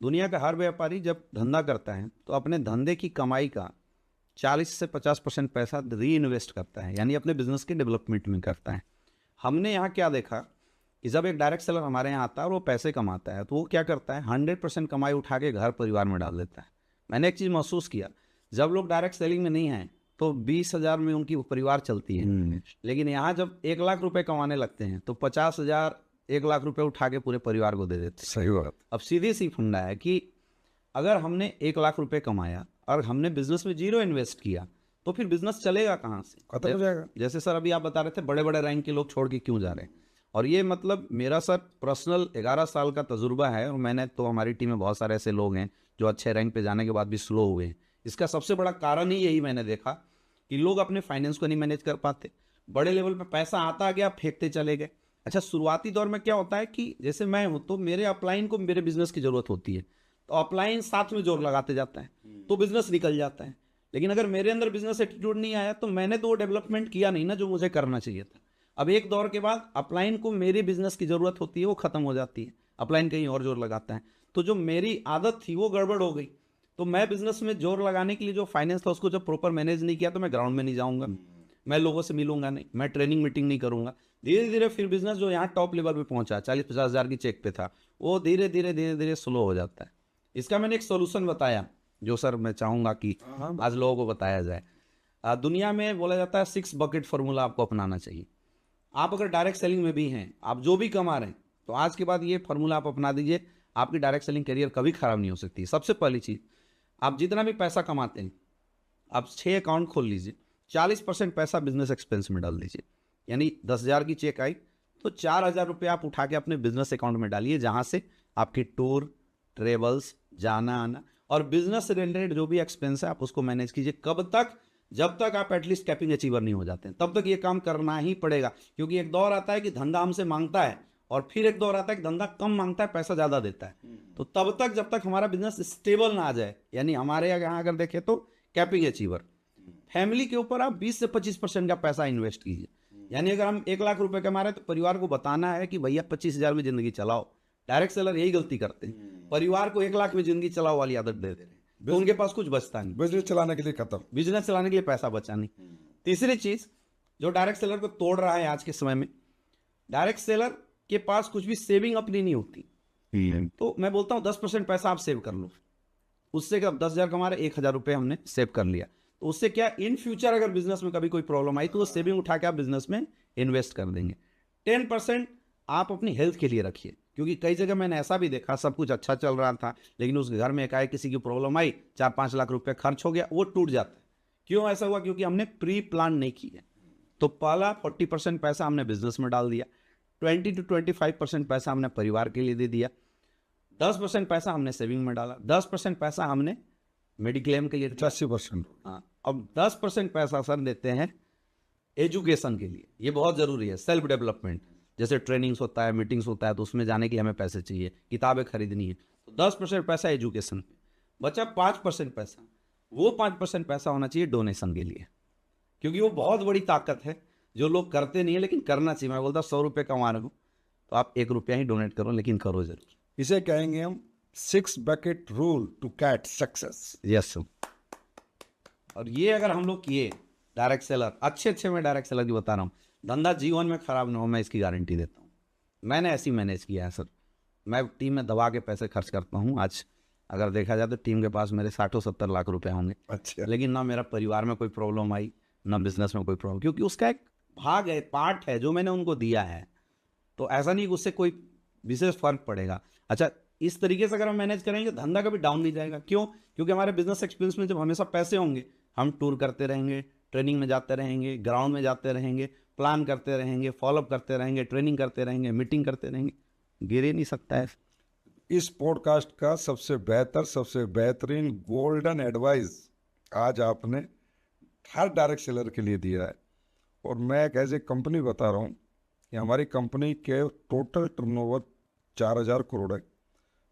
दुनिया का हर व्यापारी जब धंधा करता है तो अपने धंधे की कमाई का 40 से 50% पैसा री इन्वेस्ट करता है, यानी अपने बिजनेस के डेवलपमेंट में करता है। हमने यहाँ क्या देखा कि जब एक डायरेक्ट सेलर हमारे यहाँ आता है और वो पैसे कमाता है तो वो क्या करता है, 100% कमाई उठा के घर परिवार में डाल देता है। मैंने एक चीज़ महसूस किया, जब लोग डायरेक्ट सेलिंग में नहीं आए तो 20,000 में उनकी परिवार चलती है, लेकिन यहाँ जब 1 लाख रुपए कमाने लगते हैं तो 50,000 1 लाख रुपए उठा के पूरे परिवार को दे देते हैं। सही बात। अब सीधी सी फंडा है कि अगर हमने 1 लाख रुपए कमाया और हमने बिजनेस में 0 इन्वेस्ट किया तो फिर बिजनेस चलेगा कहाँ से? खत्म हो जाएगा। जैसे सर अभी आप बता रहे थे बड़े बड़े रैंक के लोग छोड़ के क्यों जा रहे हैं, और ये मतलब मेरा सर पर्सनल 11 साल का तजुर्बा है, और मैंने तो हमारी टीम में बहुत सारे ऐसे लोग हैं जो अच्छे रैंक पे जाने के बाद भी स्लो हुए हैं। इसका सबसे बड़ा कारण ही यही मैंने देखा कि लोग अपने फाइनेंस को नहीं मैनेज कर पाते, बड़े लेवल पे पैसा आता गया फेंकते चले गए। अच्छा, शुरुआती दौर में क्या होता है कि जैसे मैं हूँ तो मेरे अपलाइन को मेरे बिजनेस की जरूरत होती है, तो अपलाइन साथ में जोर लगाते जाता है तो बिजनेस निकल जाता है। लेकिन अगर मेरे अंदर बिजनेस एटीट्यूड नहीं आया तो मैंने तो वो डेवलपमेंट किया नहीं ना जो मुझे करना चाहिए था। अब एक दौर के बाद अपलाइन को मेरे बिजनेस की जरूरत होती है, वो खत्म हो जाती है, अपलाइन कहीं और जोर लगाता है, तो जो मेरी आदत थी वो गड़बड़ हो गई। तो मैं बिजनेस में जोर लगाने के लिए जो फाइनेंस था उसको जब प्रॉपर मैनेज नहीं किया तो मैं ग्राउंड में नहीं जाऊंगा, मैं लोगों से मिलूंगा नहीं, मैं ट्रेनिंग मीटिंग नहीं करूंगा। धीरे धीरे फिर बिजनेस जो यहाँ टॉप लेवल पे पहुंचा 40-50 हज़ार की चेक पे था, वो धीरे धीरे स्लो हो जाता है। इसका मैंने एक सोल्यूशन बताया जो सर मैं चाहूंगा कि आज लोगों को बताया जाए। दुनिया में बोला जाता है 6 बकेट फार्मूला आपको अपनाना चाहिए। आप अगर डायरेक्ट सेलिंग में भी हैं, आप जो भी कमा रहे हैं, तो आज के बाद ये फार्मूला आप अपना दीजिए, आपकी डायरेक्ट सेलिंग करियर कभी खराब नहीं हो सकती। सबसे पहली चीज़, आप जितना भी पैसा कमाते हैं आप 6 अकाउंट खोल लीजिए, 40% पैसा बिजनेस एक्सपेंस में डाल दीजिए। यानी 10,000 की चेक आई तो 4,000 रुपये आप उठा के अपने बिजनेस अकाउंट में डालिए, जहाँ से आपकी टूर, ट्रेवल्स, जाना आना और बिजनेस से रिलेटेड जो भी एक्सपेंस है आप उसको मैनेज कीजिए। कब तक? जब तक आप एटलीस्ट कैपिंग अचीवर नहीं हो जाते हैं, तब तक ये काम करना ही पड़ेगा। क्योंकि एक दौर आता है कि धंधा हमसे मांगता है और फिर एक दौर आता है कि धंधा कम मांगता है, पैसा ज़्यादा देता है। तो तब तक जब तक हमारा बिजनेस स्टेबल ना आ जाए, यानी हमारे यहाँ अगर देखें तो कैपिंग अचीवर, फैमिली के ऊपर आप 20 से 25% का पैसा इन्वेस्ट कीजिए। यानी अगर हम 1 लाख रुपए कमा रहे हैं तो परिवार को बताना है कि भैया 25,000 में जिंदगी चलाओ। डायरेक्ट सेलर यही गलती करते हैं, परिवार को 1 लाख में जिंदगी चलाओ वाली आदत दे दे रहे हैं, तो उनके पास कुछ बचता नहीं, बिजनेस चलाने के लिए खत्म, बिजनेस चलाने के लिए पैसा बचा नहीं। तीसरी चीज जो डायरेक्ट सेलर को तोड़ रहा है आज के समय में, डायरेक्ट सेलर के पास कुछ भी सेविंग अपनी नहीं होती। तो मैं बोलता हूँ 10% पैसा आप सेव कर लो, उससे क्या 10,000 कमा रहे, 1,000 रुपये हमने सेव कर लिया, तो उससे क्या इन फ्यूचर अगर बिजनेस में कभी कोई प्रॉब्लम आई तो वो सेविंग उठा के आप बिजनेस में इन्वेस्ट कर देंगे। 10% आप अपनी हेल्थ के लिए रखिए, क्योंकि कई जगह मैंने ऐसा भी देखा, सब कुछ अच्छा चल रहा था लेकिन उस घर में एकाएक किसी की प्रॉब्लम आई, 4-5 लाख रुपए खर्च हो गया, वो टूट जाता है। क्यों ऐसा हुआ? क्योंकि हमने प्री प्लान नहीं किया। तो पहला 40% पैसा हमने बिजनेस में डाल दिया, 20 to 25% पैसा हमने परिवार के लिए दे दिया, 10% पैसा हमने सेविंग में डाला, 10% पैसा हमने मेडिक्लेम के लिए, 80%। हाँ, अब 10% पैसा सर देते हैं एजुकेशन के लिए। ये बहुत ज़रूरी है, सेल्फ डेवलपमेंट, जैसे ट्रेनिंग्स होता है, मीटिंग्स होता है, तो उसमें जाने के लिए हमें पैसे चाहिए, किताबें खरीदनी है, तो 10% पैसा एजुकेशन पे बचा। 5% पैसा, वो 5% पैसा होना चाहिए डोनेशन के लिए, क्योंकि वो बहुत बड़ी ताकत है जो लोग करते नहीं है, लेकिन करना चाहिए। मैं बोलता 100 रुपये कमा रहे हो तो आप 1 रुपया ही डोनेट करो, लेकिन करो जरूर। इसे कहेंगे हम 6 bucket rule to CAT success. Yes sir. और ये अगर हम लोग किए, डायरेक्ट सेलर अच्छे मैं डायरेक्ट सेलर की बता रहा हूँ, धंधा जीवन में खराब ना हो, मैं इसकी गारंटी देता हूँ। मैंने ऐसी मैनेज किया है सर, मैं टीम में दबा के पैसे खर्च करता हूँ। आज अगर देखा जाए तो टीम के पास मेरे 60-70 लाख रुपए होंगे, अच्छा, लेकिन ना मेरा परिवार में कोई प्रॉब्लम आई, ना बिजनेस में कोई प्रॉब्लम, क्योंकि उसका एक भाग है, पार्ट है जो मैंने उनको दिया है। तो ऐसा नहीं कि उससे कोई विशेष फर्क पड़ेगा। अच्छा, इस तरीके से अगर हम मैनेज करेंगे धंधा कभी डाउन नहीं जाएगा। क्यों? क्योंकि हमारे बिजनेस एक्सपीरियंस में जब हमेशा पैसे होंगे, हम टूर करते रहेंगे, ट्रेनिंग में जाते रहेंगे, ग्राउंड में जाते रहेंगे, प्लान करते रहेंगे, फॉलोअप करते रहेंगे, ट्रेनिंग करते रहेंगे, मीटिंग करते रहेंगे, गिर ही नहीं सकता है। इस पॉडकास्ट का सबसे बेहतर, सबसे बेहतरीन गोल्डन एडवाइस आज आपने हर डायरेक्ट सेलर के लिए दिया है। और मैं एक ऐसे कंपनी बता रहा हूँ कि हमारी कंपनी के टोटल टर्नओवर 4,000 करोड़ है।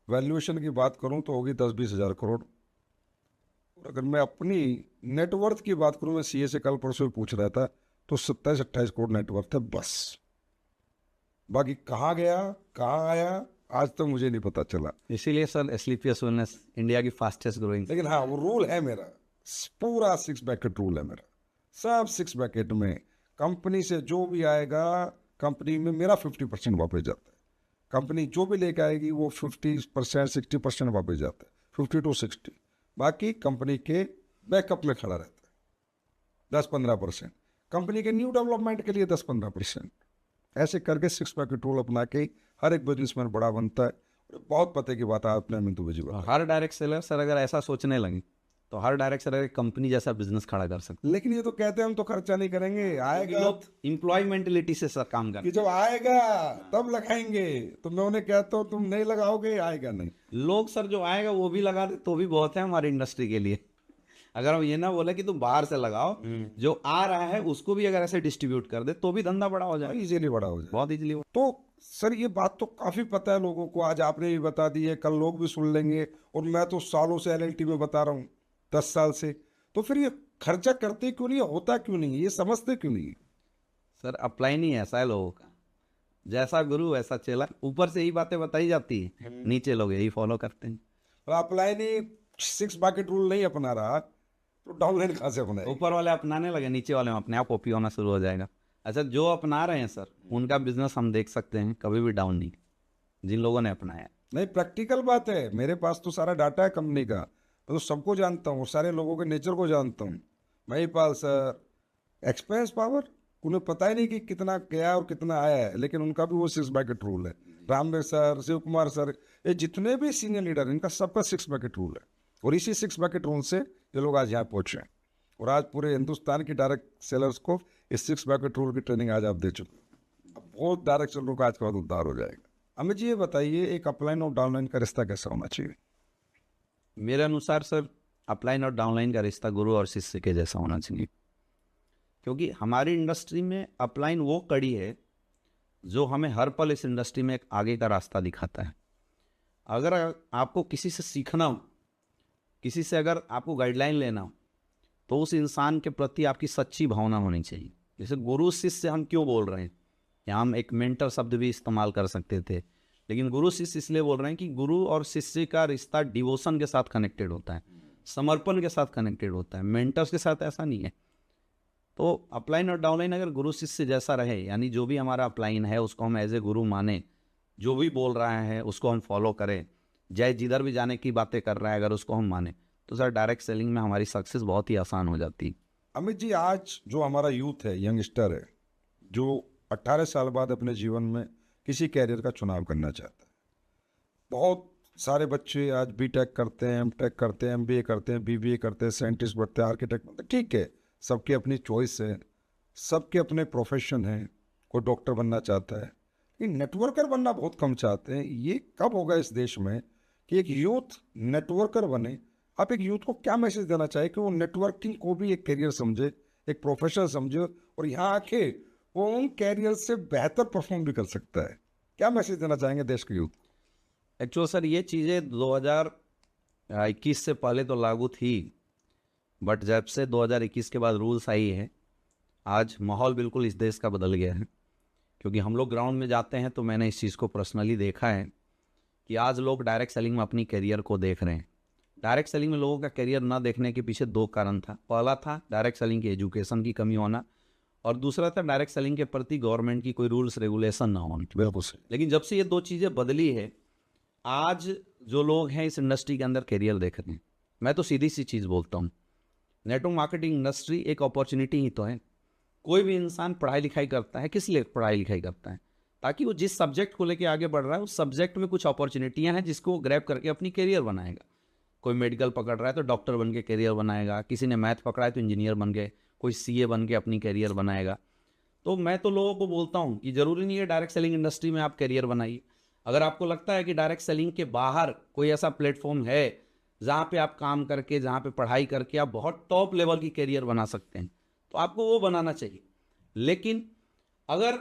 वैल्यूएशन की बात करूँ तो होगी 10-20 हज़ार करोड़। और अगर मैं अपनी नेटवर्थ की बात करूँ, मैं सीए से कल परसों पूछ रहा था, तो 27-28 करोड़ नेटवर्थ है बस। बाकी कहाँ गया, कहाँ आया, आज तो मुझे नहीं पता चला। इसीलिए सर स्लीपियस वेलनेस इंडिया की फास्टेस्ट ग्रोइंग। लेकिन हाँ, वो रूल है मेरा, पूरा 6 बैकेट रूल है मेरा। सब 6 बैकेट में कंपनी से जो भी आएगा, कंपनी में मेरा 50% वापस जाता है। कंपनी जो भी लेके आएगी वो 50%, 60% वापस जाता है, 50 to 60। बाकी कंपनी के बैकअप में खड़ा रहता है 10-15%। कंपनी के न्यू डेवलपमेंट के लिए 10-15%। ऐसे करके 6 पैकेट रूल अपना के हर एक बिजनेसमैन बड़ा बनता है। बहुत पते की बात है आपने मिंटू भाई जी बताई। हर डायरेक्ट सेलर सर अगर ऐसा सोचने लगे तो हर डायरेक्ट सेलर कंपनी जैसा बिजनेस खड़ा कर सकते लेकिन ये तो कहते हैं हम तो खर्चा नहीं करेंगे, हैं। आएगा लोग एम्प्लॉय मेंटेलिटी से सर काम कि करते जब आएगा तब लगाएंगे। तो मैं उन्हें कहता हूँ तुम नहीं लगाओगे, आएगा नहीं। हैं। लोग सर जो आएगा वो भी लगा दे तो भी बहुत है हमारी इंडस्ट्री के लिए। अगर हम ये ना बोले कि तुम बाहर से लगाओ, जो आ रहा है उसको भी अगर ऐसे डिस्ट्रीब्यूट कर दे तो भी धंधा बड़ा हो जाए, इजीली बड़ा हो जाए, बहुत इजीली। तो सर ये बात तो काफी पता है लोगों को, आज आपने भी बता दी है, कल लोग भी सुन लेंगे। और मैं तो सालों से एलएलटी में बता रहा हूँ, 10 साल से। तो फिर ये खर्चा करते क्यों नहीं, होता क्यों नहीं, ये समझते क्यों नहीं? सर अप्लाई नहीं ऐसा है लोगों का, जैसा गुरु वैसा चेला। ऊपर से ही बातें बताई जाती है, नीचे लोग यही फॉलो करते हैं। और अप्लाई नहीं, 6 बैकेट रूल नहीं अपना रहा तो डाउनलाइन कहाँ से अपना? ऊपर वाले अपनाने लगे, नीचे वाले में अपने आप कॉपी होना शुरू हो जाएगा। अच्छा, जो अपना रहे हैं सर उनका बिजनेस हम देख सकते हैं कभी भी डाउन नहीं, जिन लोगों ने अपनाया। नहीं, प्रैक्टिकल बात है, मेरे पास तो सारा डाटा है कंपनी का, मैं तो सबको जानता हूँ, सारे लोगों के नेचर को जानता हूँ। महिपाल सर, एक्सपेंस पावर, उन्हें पता ही नहीं कि कितना गया और कितना आया है, लेकिन उनका भी वो 6 बैकेट रूल है। रामदेव सर, शिव कुमार सर, ये जितने भी सीनियर लीडर, इनका सबका 6 बैकेट रूल है। और इसी 6 बैकेट रूल से ये लोग आज यहाँ पहुँचे हैं। और आज पूरे हिंदुस्तान की डायरेक्ट सेलर्स को इस 6 बैकेट रूल की ट्रेनिंग आज आप दे चुके हैं। अब बहुत डायरेक्ट चल रहा आज के बाद उद्धार हो जाएगा। अमित जी ये बताइए, एक अपलाइन और डाउनलाइन का रिश्ता कैसा होना चाहिए? मेरे अनुसार सर अपलाइन और डाउनलाइन का रिश्ता गुरु और शिष्य के जैसा होना चाहिए, क्योंकि हमारी इंडस्ट्री में अपलाइन वो कड़ी है जो हमें हर पल इस इंडस्ट्री में एक आगे का रास्ता दिखाता है। अगर आपको किसी से सीखना हो, किसी से अगर आपको गाइडलाइन लेना हो, तो उस इंसान के प्रति आपकी सच्ची भावना होनी चाहिए। जैसे गुरु शिष्य हम क्यों बोल रहे हैं, यहाँ हम एक मेंटर शब्द भी इस्तेमाल कर सकते थे, लेकिन गुरु शिष्य इसलिए बोल रहे हैं कि गुरु और शिष्य का रिश्ता डिवोशन के साथ कनेक्टेड होता है, समर्पण के साथ कनेक्टेड होता है। मेंटर्स के साथ ऐसा नहीं है। तो अपलाइन और डाउनलाइन अगर गुरु शिष्य जैसा रहे, यानी जो भी हमारा अपलाइन है उसको हम एज ए गुरु माने, जो भी बोल रहा है उसको हम फॉलो करें, जय जिधर भी जाने की बातें कर रहा है अगर उसको हम माने, तो सर डायरेक्ट सेलिंग में हमारी सक्सेस बहुत ही आसान हो जाती है। अमित जी, आज जो हमारा यूथ है, यंगस्टर है, जो 18 साल बाद अपने जीवन में किसी कैरियर का चुनाव करना चाहता है, बहुत सारे बच्चे आज बीटेक करते हैं, एमटेक करते हैं, एमबीए करते हैं, बीबीए करते हैं, साइंटिस्ट बनते हैं, आर्किटेक्ट बनते हैं, ठीक है, सबकी अपनी चॉइस है, सबके अपने प्रोफेशन है। कोई डॉक्टर बनना चाहता है, लेकिन नेटवर्कर बनना बहुत कम चाहते हैं। ये कब होगा इस देश में कि एक यूथ नेटवर्कर बने? आप एक यूथ को क्या मैसेज देना चाहिए कि वो नेटवर्किंग को भी एक करियर समझे, एक प्रोफेशन समझे, और यहाँ आके वो उन कैरियर से बेहतर परफॉर्म भी कर सकता है? क्या मैसेज देना चाहेंगे देश के यूथ? एक्चुअल सर ये चीज़ें 2021 से पहले तो लागू थी, बट जब से 2021 के बाद रूल्स आई है, आज माहौल बिल्कुल इस देश का बदल गया है। क्योंकि हम लोग ग्राउंड में जाते हैं तो मैंने इस चीज़ को पर्सनली देखा है कि आज लोग डायरेक्ट सेलिंग में अपनी करियर को देख रहे हैं। डायरेक्ट सेलिंग में लोगों का करियर ना देखने के पीछे 2 कारण था। पहला था डायरेक्ट सेलिंग की एजुकेशन की कमी होना, और दूसरा था डायरेक्ट सेलिंग के प्रति गवर्नमेंट की कोई रूल्स रेगुलेशन ना होना। बिल्कुल सही। लेकिन जब से ये 2 चीज़ें बदली है, आज जो लोग हैं इस इंडस्ट्री के अंदर करियर देख रहे हैं। मैं तो सीधी सी चीज़ बोलता हूँ, नेटवर्क मार्केटिंग इंडस्ट्री एक अपॉर्चुनिटी ही तो है। कोई भी इंसान पढ़ाई लिखाई करता है, किस लिए पढ़ाई लिखाई करता है? ताकि वो जिस सब्जेक्ट को लेके आगे बढ़ रहा है उस सब्जेक्ट में कुछ अपॉर्चुनिटियां हैं जिसको वो ग्रैब करके अपनी करियर बनाएगा। कोई मेडिकल पकड़ रहा है तो डॉक्टर बन के करियर बनाएगा, किसी ने मैथ पकड़ा है तो इंजीनियर बन के, कोई सीए बन के अपनी करियर बनाएगा। तो मैं तो लोगों को बोलता हूँ कि ज़रूरी नहीं है डायरेक्ट सेलिंग इंडस्ट्री में आप करियर बनाइए। अगर आपको लगता है कि डायरेक्ट सेलिंग के बाहर कोई ऐसा प्लेटफॉर्म है जहाँ पे आप काम करके, जहाँ पे पढ़ाई करके आप बहुत टॉप लेवल की करियर बना सकते हैं, तो आपको वो बनाना चाहिए। लेकिन अगर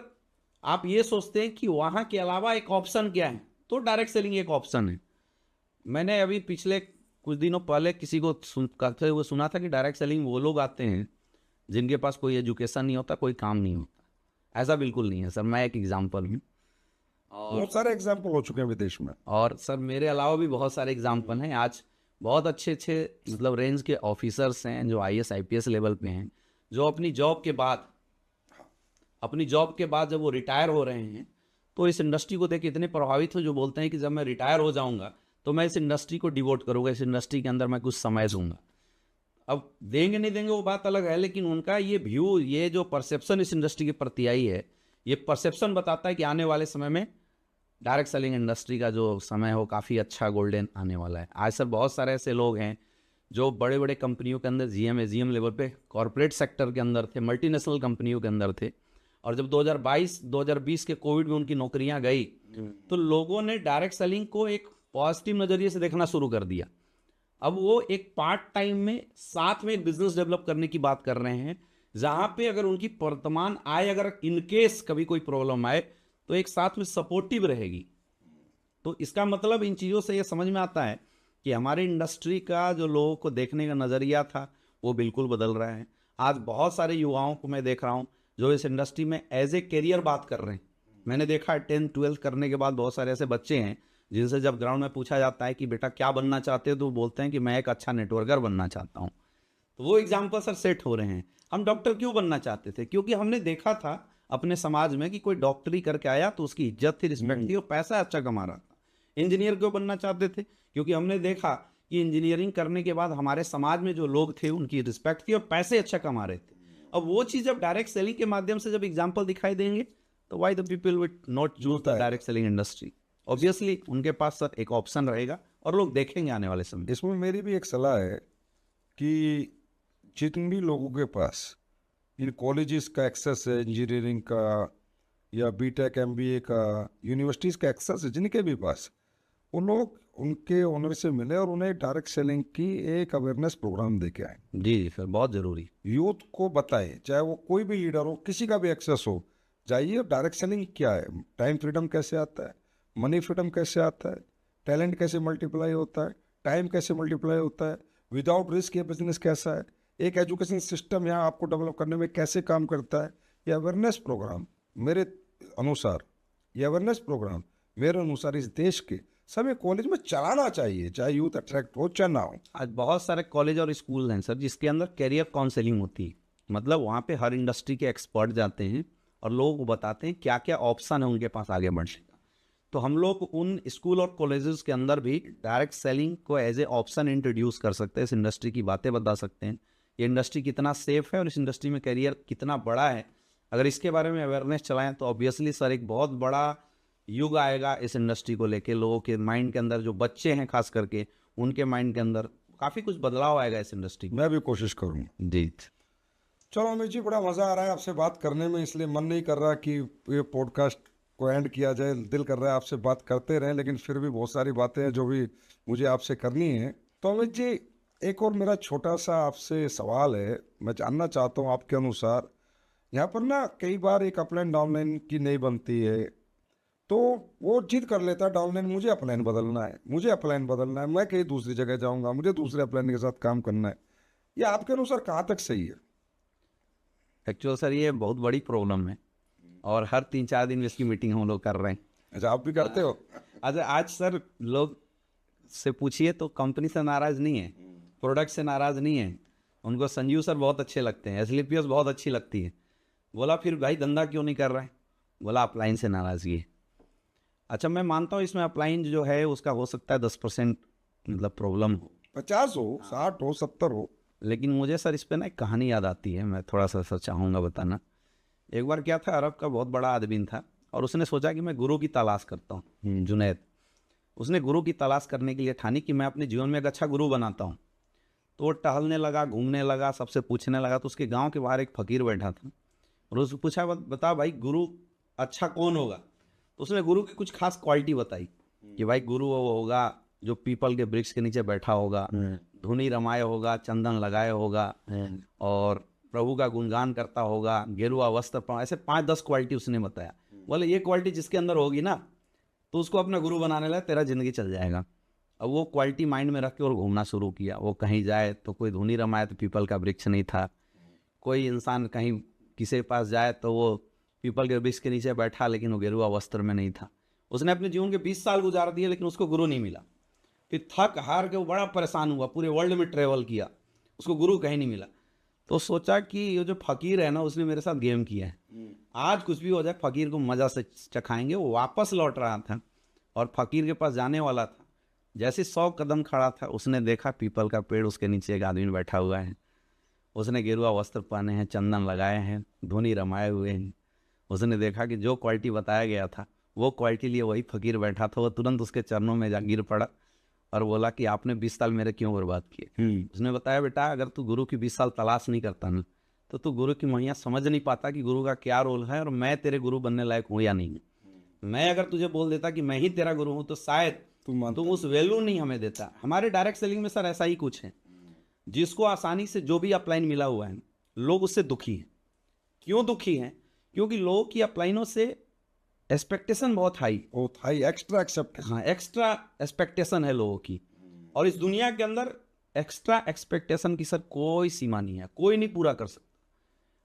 आप ये सोचते हैं कि वहाँ के अलावा एक ऑप्शन क्या है, तो डायरेक्ट सेलिंग एक ऑप्शन है। मैंने अभी पिछले कुछ दिनों पहले किसी को कहते हुए सुना था कि डायरेक्ट सेलिंग वो लोग आते हैं जिनके पास कोई एजुकेशन नहीं होता, कोई काम नहीं होता। ऐसा बिल्कुल नहीं है सर, मैं एक एग्जाम्पल हूँ। बहुत सारे एग्जाम्पल हो चुके हैं विदेश में, और सर मेरे अलावा भी बहुत सारे एग्जाम्पल हैं। आज बहुत अच्छे अच्छे मतलब रेंज के ऑफिसर्स हैं जो आईएएस आईपीएस लेवल पे हैं, जो अपनी जॉब के बाद जब वो रिटायर हो रहे हैं तो इस इंडस्ट्री को देख के इतने प्रभावित हो, जो बोलते हैं कि जब मैं रिटायर हो जाऊंगा तो मैं इस इंडस्ट्री को डिवोट करूंगा, इस इंडस्ट्री के अंदर मैं कुछ समय दूंगा। अब देंगे नहीं देंगे वो बात अलग है, लेकिन उनका ये व्यू, ये जो परसेप्शन इस इंडस्ट्री के प्रति आई है, ये परसेप्शन बताता है कि आने वाले समय में डायरेक्ट सेलिंग इंडस्ट्री का जो समय हो काफ़ी अच्छा गोल्डन आने वाला है। आज सर बहुत सारे ऐसे लोग हैं जो बड़े बड़े कंपनियों के अंदर जीएम एजीएम लेवल पे कॉर्पोरेट सेक्टर के अंदर थे, मल्टीनेशनल कंपनियों के अंदर थे, और जब 2022-2020 के कोविड में उनकी नौकरियां गई तो लोगों ने डायरेक्ट सेलिंग को एक पॉजिटिव नज़रिए से देखना शुरू कर दिया। अब वो एक पार्ट टाइम में साथ में एक बिजनेस डेवलप करने की बात कर रहे हैं, जहां पे अगर उनकी वर्तमान आय अगर इनकेस कभी कोई प्रॉब्लम आए तो एक साथ में सपोर्टिव रहेगी। तो इसका मतलब इन चीज़ों से ये समझ में आता है कि हमारी इंडस्ट्री का जो लोगों को देखने का नज़रिया था वो बिल्कुल बदल रहा है। आज बहुत सारे युवाओं को मैं देख रहा हूँ जो इस इंडस्ट्री में एज ए करियर बात कर रहे हैं। मैंने देखा है 10th-12th करने के बाद बहुत सारे ऐसे बच्चे हैं जिनसे जब ग्राउंड में पूछा जाता है कि बेटा क्या बनना चाहते हो, तो वो बोलते हैं कि मैं एक अच्छा नेटवर्कर बनना चाहता हूँ। तो वो एग्जाम्पल सर सेट हो रहे हैं। हम डॉक्टर क्यों बनना चाहते थे? क्योंकि हमने देखा था अपने समाज में कि कोई डॉक्टरी करके आया तो उसकी इज्जत थी, रिस्पेक्ट थी, और पैसा अच्छा कमा रहा था। इंजीनियर क्यों बनना चाहते थे? क्योंकि हमने देखा कि इंजीनियरिंग करने के बाद हमारे समाज में जो लोग थे उनकी रिस्पेक्ट थी और पैसे अच्छा कमा रहे थे। अब वो चीज़ जब डायरेक्ट सेलिंग के माध्यम से जब एग्जाम्पल दिखाई देंगे तो why the people will not choose the direct selling industry? Obviously उनके पास सर एक ऑप्शन रहेगा और लोग देखेंगे आने वाले समय। इसमें मेरी भी एक सलाह है कि जितने भी लोगों के पास इन कॉलेजेस का एक्सेस है, इंजीनियरिंग का या बीटेक एमबीए का यूनिवर्सिटीज़ का एक्सेस है जिनके भी पास, वो लोग उनके ओनर से मिले और उन्हें डायरेक्ट सेलिंग की एक अवेयरनेस प्रोग्राम दे के आए। जी सर, बहुत ज़रूरी। यूथ को बताए, चाहे वो कोई भी लीडर हो, किसी का भी एक्सेस हो, जाइए डायरेक्ट सेलिंग क्या है, टाइम फ्रीडम कैसे आता है, मनी फ्रीडम कैसे आता है, टैलेंट कैसे मल्टीप्लाई होता है, टाइम कैसे मल्टीप्लाई होता है, विदाउट रिस्क ये बिजनेस कैसा है, एक एजुकेशन सिस्टम यहाँ आपको डेवलप करने में कैसे काम करता है। ये अवेयरनेस प्रोग्राम मेरे अनुसार इस देश के सभी कॉलेज में चलाना चाहिए, चाहे यूथ अट्रैक्ट हो चाहे ना हो। आज बहुत सारे कॉलेज और स्कूल हैं सर जिसके अंदर कैरियर काउंसलिंग होती है। मतलब वहाँ पे हर इंडस्ट्री के एक्सपर्ट जाते हैं और लोगों को बताते हैं क्या क्या ऑप्शन है उनके पास आगे बढ़ने का। तो हम लोग उन स्कूल और कॉलेजेस के अंदर भी डायरेक्ट सेलिंग को एज ए ऑप्शन इंट्रोड्यूस कर सकते हैं। इस इंडस्ट्री की बातें बता सकते हैं, ये इंडस्ट्री कितना सेफ है और इस इंडस्ट्री में करियर कितना बड़ा है। अगर इसके बारे में अवेयरनेस चलाएं तो ऑब्वियसली सर एक बहुत बड़ा युग आएगा इस इंडस्ट्री को लेके। लोगों के माइंड के अंदर, जो बच्चे हैं खास करके, उनके माइंड के अंदर काफ़ी कुछ बदलाव आएगा इस इंडस्ट्री में। मैं भी कोशिश करूँगा। जी चलो अमित जी, बड़ा मज़ा आ रहा है आपसे बात करने में, इसलिए मन नहीं कर रहा कि ये पॉडकास्ट को एंड किया जाए। दिल कर रहा है आपसे बात करते रहें, लेकिन फिर भी बहुत सारी बातें हैं जो भी मुझे आपसे करनी है। तो अमित जी, एक और मेरा छोटा सा आपसे सवाल है। मैं जानना चाहता हूँ आपके अनुसार, यहाँ पर ना कई बार एक अपलाइन डाउनलाइन की नहीं बनती है, तो वो जिद कर लेता है डाउनलाइन मुझे अपलाइन बदलना है, मैं कहीं दूसरी जगह जाऊँगा, मुझे दूसरे अपलाइन के साथ काम करना है। ये आपके अनुसार कहाँ तक सही है? एक्चुअल सर ये बहुत बड़ी प्रॉब्लम है और हर 3-4 दिन में इसकी मीटिंग हम लोग कर रहे हैं। अच्छा, आप भी करते हो? अच्छा, आज सर लोग से पूछिए तो कंपनी से नाराज़ नहीं है, प्रोडक्ट से नाराज़ नहीं है, उनको संजीव सर बहुत अच्छे लगते हैं, एसलीपीएस बहुत अच्छी लगती है। बोला फिर भाई धंधा क्यों नहीं कर रहे हैं? बोला अपलाइन से नाराज़गी है। अच्छा, मैं मानता हूँ इसमें अपलाइन जो है उसका हो सकता है 10% मतलब प्रॉब्लम हो, 50 हो, 60 हो, 70 हो। लेकिन मुझे सर इस पे ना एक कहानी याद आती है, मैं थोड़ा सा सर चाहूँगा बताना। एक बार क्या था, अरब का बहुत बड़ा आदमी था और उसने सोचा कि मैं गुरु की तलाश करता हूँ, जुनैद। उसने गुरु की तलाश करने के लिए ठानी कि मैं अपने जीवन में एक अच्छा गुरु बनाता हूँ। तो वो टहलने लगा, घूमने लगा, सबसे पूछने लगा। तो उसके गांव के बाहर एक फ़कीर बैठा था और उससे पूछा, बता भाई गुरु अच्छा कौन होगा? तो उसने गुरु की कुछ खास क्वालिटी बताई कि भाई गुरु वो होगा जो पीपल के वृक्ष के नीचे बैठा होगा, धुनी रमाए होगा, चंदन लगाए होगा और प्रभु का गुणगान करता होगा, गेरुआ वस्त्र पहना। ऐसे 5-10 क्वालिटी उसने बताया। बोले ये क्वालिटी जिसके अंदर होगी ना तो उसको अपना गुरु बनाने लगा, तेरा जिंदगी चल जाएगा। अब वो क्वालिटी माइंड में रख के और घूमना शुरू किया। वो कहीं जाए तो कोई धुनी रमाए तो पीपल का वृक्ष नहीं था, कोई इंसान कहीं किसी के पास जाए तो वो पीपल के वृक्ष के नीचे बैठा लेकिन वो गेरुआ वस्त्र में नहीं था। उसने अपने जीवन के 20 साल गुजार दिए लेकिन उसको गुरु नहीं मिला। फिर थक हार के वो बड़ा परेशान हुआ, पूरे वर्ल्ड में ट्रेवल किया, उसको गुरु कहीं नहीं मिला। तो सोचा कि ये जो फकीर है ना उसने मेरे साथ गेम किया है, आज कुछ भी हो जाए फकीर को मज़ा से चखाएंगे। वो वापस लौट रहा था और फकीर के पास जाने वाला था। जैसे 100 कदम खड़ा था उसने देखा पीपल का पेड़, उसके नीचे एक आदमी बैठा हुआ है। उसने गेरुआ वस्त्र पहने हैं, चंदन लगाए हैं, धुनी रमाए हुए हैं। उसने देखा कि जो क्वालिटी बताया गया था वो क्वालिटी लिए वही फकीर बैठा था। वो तुरंत उसके चरणों में जा गिर पड़ा और बोला कि आपने 20 साल मेरे क्यों बर्बाद किए? उसने बताया, बेटा अगर तू गुरु की 20 साल तलाश नहीं करता ना तो तू गुरु की महिमा समझ नहीं पाता कि गुरु का क्या रोल है और मैं तेरे गुरु बनने लायक हूँ या नहीं। मैं अगर तुझे बोल देता कि मैं ही तेरा गुरु हूँ तो शायद तुम उस वैल्यू नहीं हमें देता। हमारे डायरेक्ट सेलिंग में सर ऐसा ही कुछ है। जिसको आसानी से जो भी अपलाइन मिला हुआ है लोग उससे दुखी हैं। क्यों दुखी हैं? क्योंकि लोगों की अपलाइनों से एक्सपेक्टेशन बहुत हाई, एक्स्ट्रा एक्सेप्टेशन। हाँ, एक्स्ट्रा एक्सपेक्टेशन है लोगों की। और इस दुनिया के अंदर एक्स्ट्रा एक्सपेक्टेशन की सर कोई सीमा नहीं है, कोई नहीं पूरा कर सकता।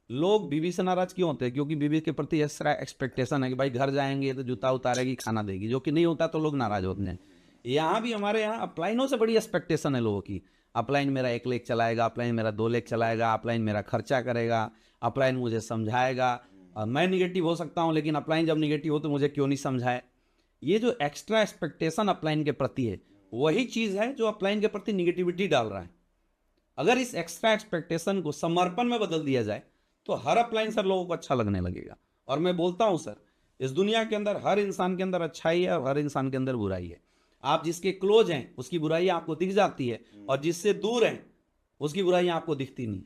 लोग बीवी से नाराज क्यों होते हैं? क्योंकि बीवी के प्रति एक्स्ट्रा एक्सपेक्टेशन है कि भाई घर जाएंगे तो जूता उतारेगी, खाना देगी, जो कि नहीं होता तो लोग नाराज होते हैं। यहाँ भी हमारे यहाँ अपलाइनों से बड़ी एक्सपेक्टेशन है लोगों की। अपलाइन मेरा 1 लाख चलाएगा, अपलाइन मेरा 2 लाख चलाएगा, अपलाइन मेरा खर्चा करेगा, अपलाइन मुझे समझाएगा। मैं निगेटिव हो सकता हूँ लेकिन अपलाइन जब निगेटिव हो तो मुझे क्यों नहीं समझाए? ये जो एक्स्ट्रा एक्सपेक्टेशन अपलाइन के प्रति है वही चीज़ है जो अपलाइन के प्रति निगेटिविटी डाल रहा है। अगर इस एक्स्ट्रा एक्सपेक्टेशन को समर्पण में बदल दिया जाए तो हर अपलाइन सर लोगों को अच्छा लगने लगेगा। और मैं बोलता हूँ सर, इस दुनिया के अंदर हर इंसान के अंदर अच्छाई है और हर इंसान के अंदर बुराई है। आप जिसके क्लोज हैं उसकी बुराई आपको दिख जाती है और जिससे दूर हैं उसकी बुराई आपको दिखती नहीं।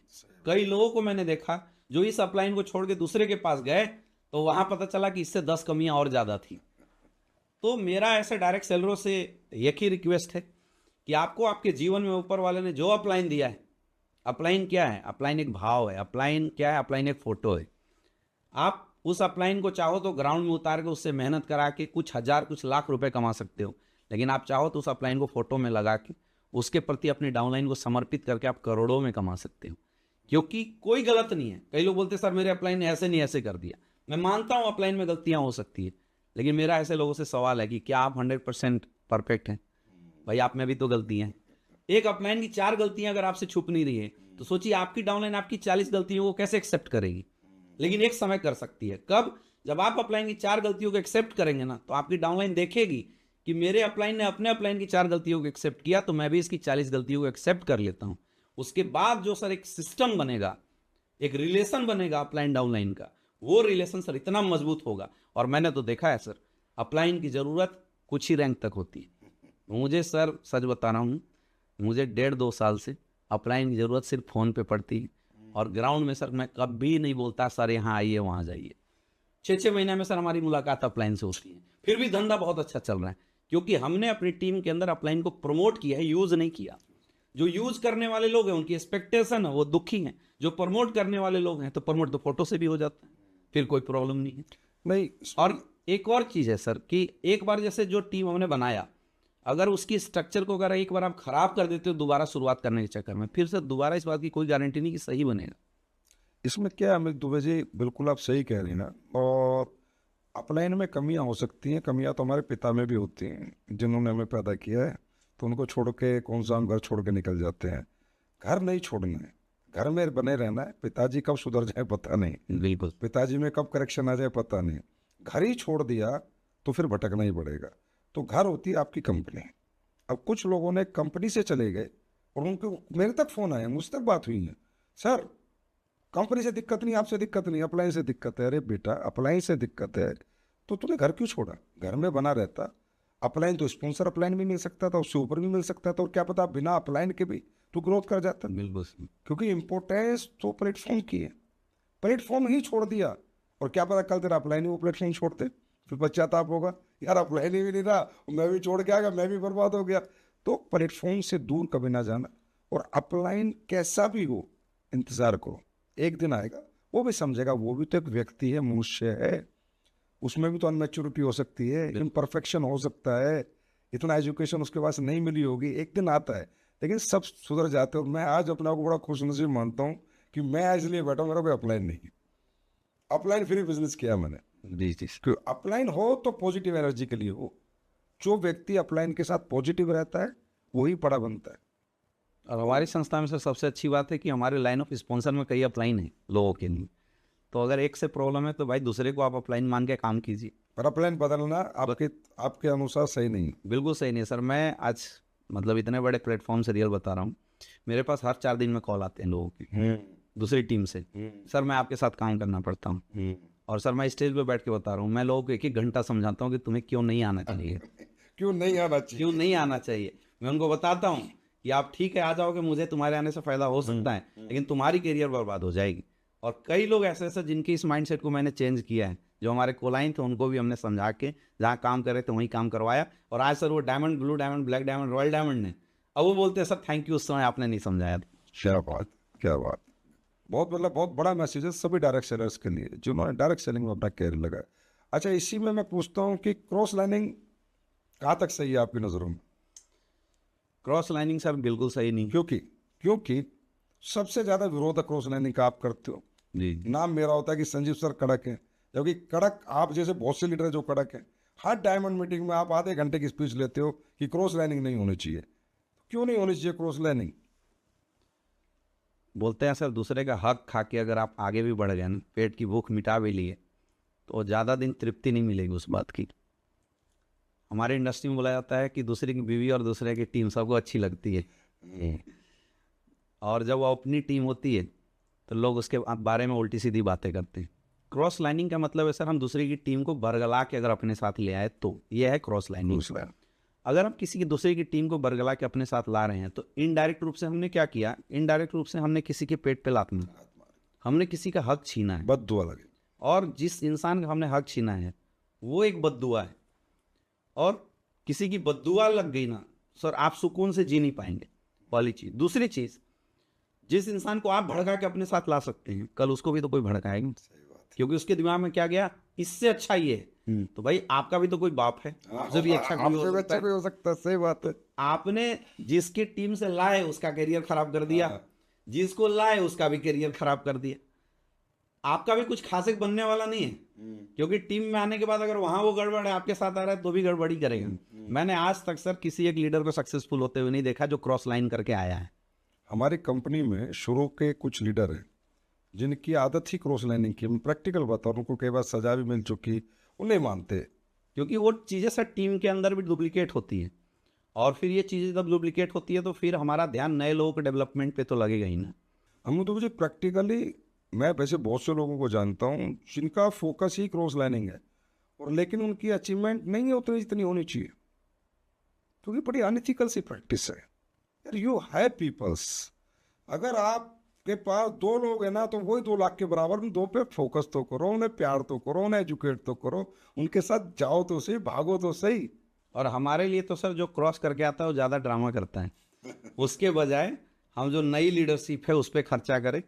कई लोगों को मैंने देखा जो इस अपलाइन को छोड़ के दूसरे के पास गए तो वहाँ पता चला कि इससे 10 कमियाँ और ज़्यादा थी। तो मेरा ऐसे डायरेक्ट सेलरों से एक ही रिक्वेस्ट है कि आपको आपके जीवन में ऊपर वाले ने जो अपलाइन दिया है, अपलाइन क्या है? अपलाइन एक भाव है। अपलाइन क्या है? अपलाइन एक फोटो है। आप उस अपलाइन को चाहो तो ग्राउंड में उतार के उससे मेहनत करा के कुछ हज़ार कुछ लाख रुपए कमा सकते हो, लेकिन आप चाहो तो उस अपलाइन को फोटो में लगा के उसके प्रति अपनी डाउनलाइन को समर्पित करके आप करोड़ों में कमा सकते हो। क्योंकि कोई गलत नहीं है। कई लोग बोलते हैं सर मेरे अपलाइन ने ऐसे नहीं ऐसे कर दिया। मैं मानता हूँ अपलाइन में गलतियाँ हो सकती है, लेकिन मेरा ऐसे लोगों से सवाल है कि क्या आप 100% परफेक्ट हैं? भाई आप में भी तो गलतियाँ हैं। एक अपलाइन की 4 गलतियां अगर आपसे छुप नहीं रही है तो सोचिए आपकी डाउनलाइन आपकी 40 गलतियों को कैसे एक्सेप्ट करेगी। लेकिन एक समय कर सकती है। कब? जब आप अपलाइन की 4 गलतियों को एक्सेप्ट करेंगे ना, तो आपकी डाउनलाइन देखेगी कि मेरे अपलाइन ने अपने अपलाइन की 4 गलतियों को एक्सेप्ट किया, तो मैं भी इसकी 40 गलतियों को एक्सेप्ट कर लेता हूँ। उसके बाद जो सर एक सिस्टम बनेगा, एक रिलेशन बनेगा अपलाइन डाउनलाइन का, वो रिलेशन सर इतना मजबूत होगा। और मैंने तो देखा है सर, अपलाइन की ज़रूरत कुछ ही रैंक तक होती है। मुझे सर सच बता रहा हूँ, मुझे 1.5-2 साल से अपलाइन की ज़रूरत सिर्फ फ़ोन पे पड़ती है। और ग्राउंड में सर मैं कभी नहीं बोलता सर यहाँ आइए वहाँ जाइए। 6-6 महीने में सर हमारी मुलाकात अपलाइन से होती है। फिर भी धंधा बहुत अच्छा चल रहा है, क्योंकि हमने अपनी टीम के अंदर अपलाइन को प्रमोट किया है, यूज़ नहीं किया। जो यूज़ करने वाले लोग हैं उनकी एक्सपेक्टेशन है, वो दुखी हैं। जो प्रमोट करने वाले लोग हैं तो प्रमोट तो फोटो से भी हो जाता है, फिर कोई प्रॉब्लम नहीं है। नहीं, और एक और चीज़ है सर कि एक बार जैसे जो टीम हमने बनाया, अगर उसकी स्ट्रक्चर को अगर एक बार आप खराब कर देते हो दोबारा शुरुआत करने के चक्कर में, फिर से दोबारा इस बात की कोई गारंटी नहीं कि सही बनेगा। इसमें क्या है अमित दुबे जी, बिल्कुल आप सही कह रही ना। और अपलाइन में कमियां हो सकती हैं, कमियां तो हमारे पिता में भी होती हैं, जिन्होंने हमें पैदा किया है। तो उनको छोड़ के कौन सा हम घर छोड़ के निकल जाते हैं। घर नहीं छोड़ना है, घर में बने रहना है। पिताजी कब सुधर जाए पता नहीं, बिल्कुल। पिताजी में कब करेक्शन आ जाए पता नहीं। घर ही छोड़ दिया तो फिर भटकना ही पड़ेगा। तो घर होती है आपकी कंपनी। अब कुछ लोगों ने कंपनी से चले गए और उनको मेरे तक फ़ोन आया, मुझ तक बात हुई है, सर कंपनी से दिक्कत नहीं, आपसे दिक्कत नहीं, अप्लायंस से दिक्कत है। अरे बेटा, अप्लायंस से दिक्कत है तो तूने घर क्यों छोड़ा? घर में बना रहता। अपलाइन तो स्पॉन्सर अपलाइन भी मिल सकता था, उससे ऊपर भी मिल सकता था, और क्या पता बिना अपलाइन के भी तू ग्रोथ कर जाता। बिल्कुल। क्योंकि इम्पोर्टेंस तो प्लेटफॉर्म की है। प्लेटफॉर्म ही छोड़ दिया, और क्या पता कल तेरा अपलाइन ही वो प्लेटफॉर्म छोड़ते, फिर पश्चाताप होगा, यार अपलाइन ही भी नहीं रहा, मैं भी छोड़ के आ गया, मैं भी बर्बाद हो गया। तो प्लेटफॉर्म से दूर कभी ना जाना। और अपलाइन कैसा भी हो, इंतजार करो, एक दिन आएगा, वो भी समझेगा। वो भी तो एक व्यक्ति है, मनुष्य है, उसमें भी तो अनमेच्योरिटी हो सकती है, इम्परफेक्शन हो सकता है, इतना एजुकेशन उसके पास नहीं मिली होगी, एक दिन आता है। लेकिन सब सुधर जाते हैं। और मैं आज अपने आप को बड़ा खुशनसीब मानता हूँ कि मैं इसलिए बैठा हूँ, मेरा कोई अपलाइन नहीं। अपलाइन फ्री बिजनेस किया मैंने। जी जी। क्यों? अपलाइन हो तो पॉजिटिव एनर्जी के लिए हो। जो व्यक्ति अपलाइन के साथ पॉजिटिव रहता है वही बड़ा बनता है। और हमारी संस्था में सर सबसे अच्छी बात है कि हमारे लाइन ऑफ स्पॉन्सर में कई अपलाइन है लोगों के लिए। तो अगर एक से प्रॉब्लम है तो भाई दूसरे को आप अपलाइन मान के काम कीजिए। पर अपलाइन बदलना आपके अनुसार सही नहीं। बिल्कुल सही नहीं है सर। मैं आज मतलब इतने बड़े प्लेटफॉर्म से रियल बता रहा हूँ, मेरे पास हर 4 दिन में कॉल आते हैं लोगों की दूसरी टीम से, सर मैं आपके साथ काम करना पड़ता हूँ। और सर मैं स्टेज पे बैठ के बता रहा हूँ, मैं लोगों को 1-1 घंटा समझाता हूँ कि तुम्हें क्यों नहीं आना चाहिए। क्यों नहीं आना चाहिए? क्यों नहीं आना चाहिए। मैं उनको बताता हूँ कि आप ठीक है आ जाओगे, मुझे तुम्हारे आने से फ़ायदा हो सकता है, लेकिन तुम्हारी करियर बर्बाद हो जाएगी। और कई लोग ऐसे ऐसे जिनकी इस माइंडसेट को मैंने चेंज किया है, जो हमारे कोलाइन थे उनको भी हमने समझा के जहाँ काम कर रहे थे वहीं काम करवाया। और आज सर वो diamond, blue diamond, black diamond, royal diamond ने, अब वो बोलते हैं सर थैंक यू, उस समय आपने नहीं समझाया था। क्या बात, क्या बात। बहुत मतलब बहुत बड़ा मैसेज है सभी डायरेक्ट सेलर्स के लिए जिन्होंने डायरेक्ट सेलिंग में अपना कैरियर लगाया। अच्छा, इसी में मैं पूछता हूँ कि क्रॉस लाइनिंग कहाँ तक सही है आपकी नज़रों में? क्रॉस लाइनिंग सर बिल्कुल सही नहीं। क्योंकि सबसे ज़्यादा विरोध क्रॉस लाइनिंग का आप करते हो। जी। नाम मेरा होता है कि संजीव सर कड़क है, जबकि कड़क आप जैसे बहुत से लीडर है जो कड़क है। हर डायमंड मीटिंग में आप आधे घंटे की स्पीच लेते हो कि क्रॉस लाइनिंग नहीं होनी चाहिए। क्यों नहीं होनी चाहिए क्रॉस लाइनिंग? बोलते हैं सर दूसरे का हक खा के अगर आप आगे भी बढ़ गए ना, पेट की भूख मिटा भी लिए, तो ज़्यादा दिन तृप्ति नहीं मिलेगी उस बात की। हमारे इंडस्ट्री में बोला जाता है कि दूसरे की बीवी और दूसरे की टीम सबको अच्छी लगती है, और जब वो अपनी टीम होती है तो लोग उसके बारे में उल्टी सीधी बातें करते हैं। क्रॉस लाइनिंग का मतलब है सर हम दूसरे की टीम को बरगला के अगर अपने साथ ले आए तो ये है क्रॉस लाइनिंग। अगर हम किसी की दूसरे की टीम को बरगला के अपने साथ ला रहे हैं तो इनडायरेक्ट रूप से हमने क्या किया? इनडायरेक्ट रूप से हमने किसी के पेट पे लात मारी, हमने किसी का हक छीना है। बद्दुआ लगे। और जिस इंसान का हमने हक छीना है वो एक बद्दुआ है, और किसी की बद्दुआ लग गई ना सर, आप सुकून से जी नहीं पाएंगे, पहली चीज। दूसरी चीज, जिस इंसान को आप भड़का के अपने साथ ला सकते हैं, कल उसको भी तो कोई भड़काएगा, क्योंकि उसके दिमाग में क्या गया, इससे अच्छा ये है। तो भाई आपका भी तो कोई बाप है जो भी अच्छा कोई हो सकता है। हो सकता है, सही बात है। आपने जिसकी टीम से लाए उसका करियर खराब कर दिया, जिसको लाए उसका भी करियर खराब कर दिया। आपका भी कुछ खास बनने वाला नहीं है, क्योंकि टीम में आने के बाद अगर वहां वो गड़बड़ है, आपके साथ आ रहा है तो भी गड़बड़ी करेगा। मैंने आज तक सर किसी एक लीडर को सक्सेसफुल होते हुए नहीं देखा जो क्रॉस लाइन करके आया है। हमारी कंपनी में शुरू के कुछ लीडर हैं जिनकी आदत ही क्रॉस लाइनिंग की। मैं प्रैक्टिकल बता रहा हूँ, उनको कई बार सजा भी मिल चुकी, वो नहीं मानते। क्योंकि वो चीज़ें सर टीम के अंदर भी डुप्लीकेट होती हैं, और फिर ये चीज़ें जब डुप्लीकेट होती है तो फिर हमारा ध्यान नए लोगों के डेवलपमेंट पे तो लगेगा ही ना। हम तो मुझे प्रैक्टिकली, मैं वैसे बहुत से लोगों को जानता हूँ जिनका फोकस ही क्रॉस लाइनिंग है, और लेकिन उनकी अचीवमेंट नहीं है उतनी जितनी होनी चाहिए, क्योंकि बड़ी अनइथिकल सी प्रैक्टिस है यार। यू हैव पीपल्स, अगर आपके पास 2 लोग हैं ना तो वही 2 लाख के बराबर, उन 2 पे फोकस तो करो, उन्हें प्यार तो करो, उन्हें एजुकेट तो करो, उनके साथ जाओ तो सही, भागो तो सही। और हमारे लिए तो सर जो क्रॉस करके आता है वो ज़्यादा ड्रामा करता है, उसके बजाय हम जो नई लीडरशिप है उस पर खर्चा करें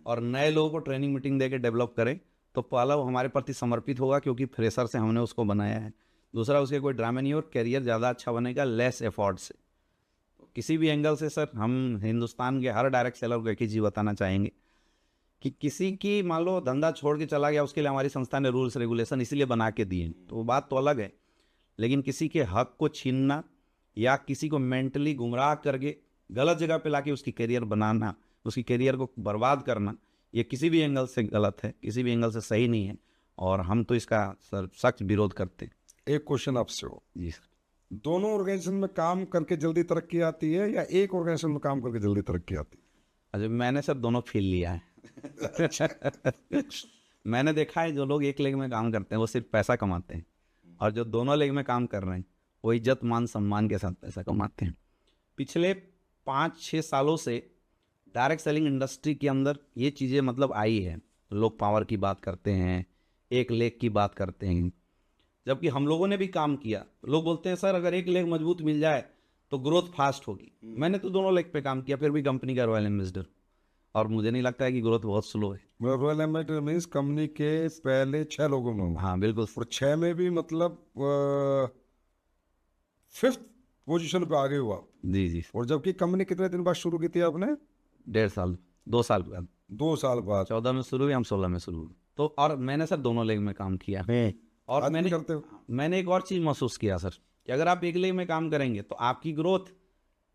और नए लोगों को ट्रेनिंग मीटिंग दे के डेवलप करें, तो पहला वो हमारे प्रति समर्पित होगा क्योंकि फ्रेशर से हमने उसको बनाया है। दूसरा, उसके कोई ड्रामा नहीं और करियर ज़्यादा अच्छा बनेगा लेस एफर्ट से। तो किसी भी एंगल से सर हम हिंदुस्तान के हर डायरेक्ट सेलर को एक ही चीज़ बताना चाहेंगे कि किसी की मान लो धंधा छोड़ के चला गया, उसके लिए हमारी संस्था ने रूल्स रेगुलेशन इसीलिए बना के दिए, तो वो बात तो अलग है। लेकिन किसी के हक को छीनना या किसी को मेंटली गुमराह करके गलत जगह पे लाके उसकी करियर बनाना, उसकी करियर को बर्बाद करना, ये किसी भी एंगल से गलत है, किसी भी एंगल से सही नहीं है, और हम तो इसका सर सख्त विरोध करते हैं। एक क्वेश्चन आपसे हो, जी सर। दोनों ऑर्गेनाइजेशन में काम करके जल्दी तरक्की आती है या एक ऑर्गेनाइजेशन में काम करके जल्दी तरक्की आती है? अच्छा, मैंने सर दोनों फील लिया है। मैंने देखा है जो लोग एक लेग में काम करते हैं वो सिर्फ पैसा कमाते हैं, और जो दोनों लेग में काम कर रहे हैं वो इज्जत मान सम्मान के साथ पैसा कमाते हैं। पिछले 5-6 सालों से डायरेक्ट सेलिंग इंडस्ट्री के अंदर ये चीज़ें मतलब आई है। लोग पावर की बात करते हैं, एक लेग की बात करते हैं, जबकि हम लोगों ने भी काम किया। लोग बोलते हैं सर अगर एक लेग मजबूत मिल जाए तो ग्रोथ फास्ट होगी। मैंने तो दोनों लेग पे काम किया, फिर भी कंपनी का रॉयल एम्बेसडर, और मुझे नहीं लगता है कि ग्रोथ बहुत स्लो है। मतलब रॉयल एम्बेसडर मीन्स कंपनी के पहले 6 लोगों में, हाँ बिल्कुल, और 6 में भी मतलब 5th पोजीशन पे आ गए हो आप। जी जी। और जबकि कंपनी कितने दिन बाद शुरू की थी आपने? 1.5 साल, 2 साल बाद। 2 साल बाद। 14 में शुरू हुई, हम 16 में शुरू हुए। तो और मैंने सर दोनों लेग में काम किया है। और आज भी मैंने करते हो? मैंने एक और चीज़ महसूस किया सर कि अगर आप एक लेग में काम करेंगे तो आपकी ग्रोथ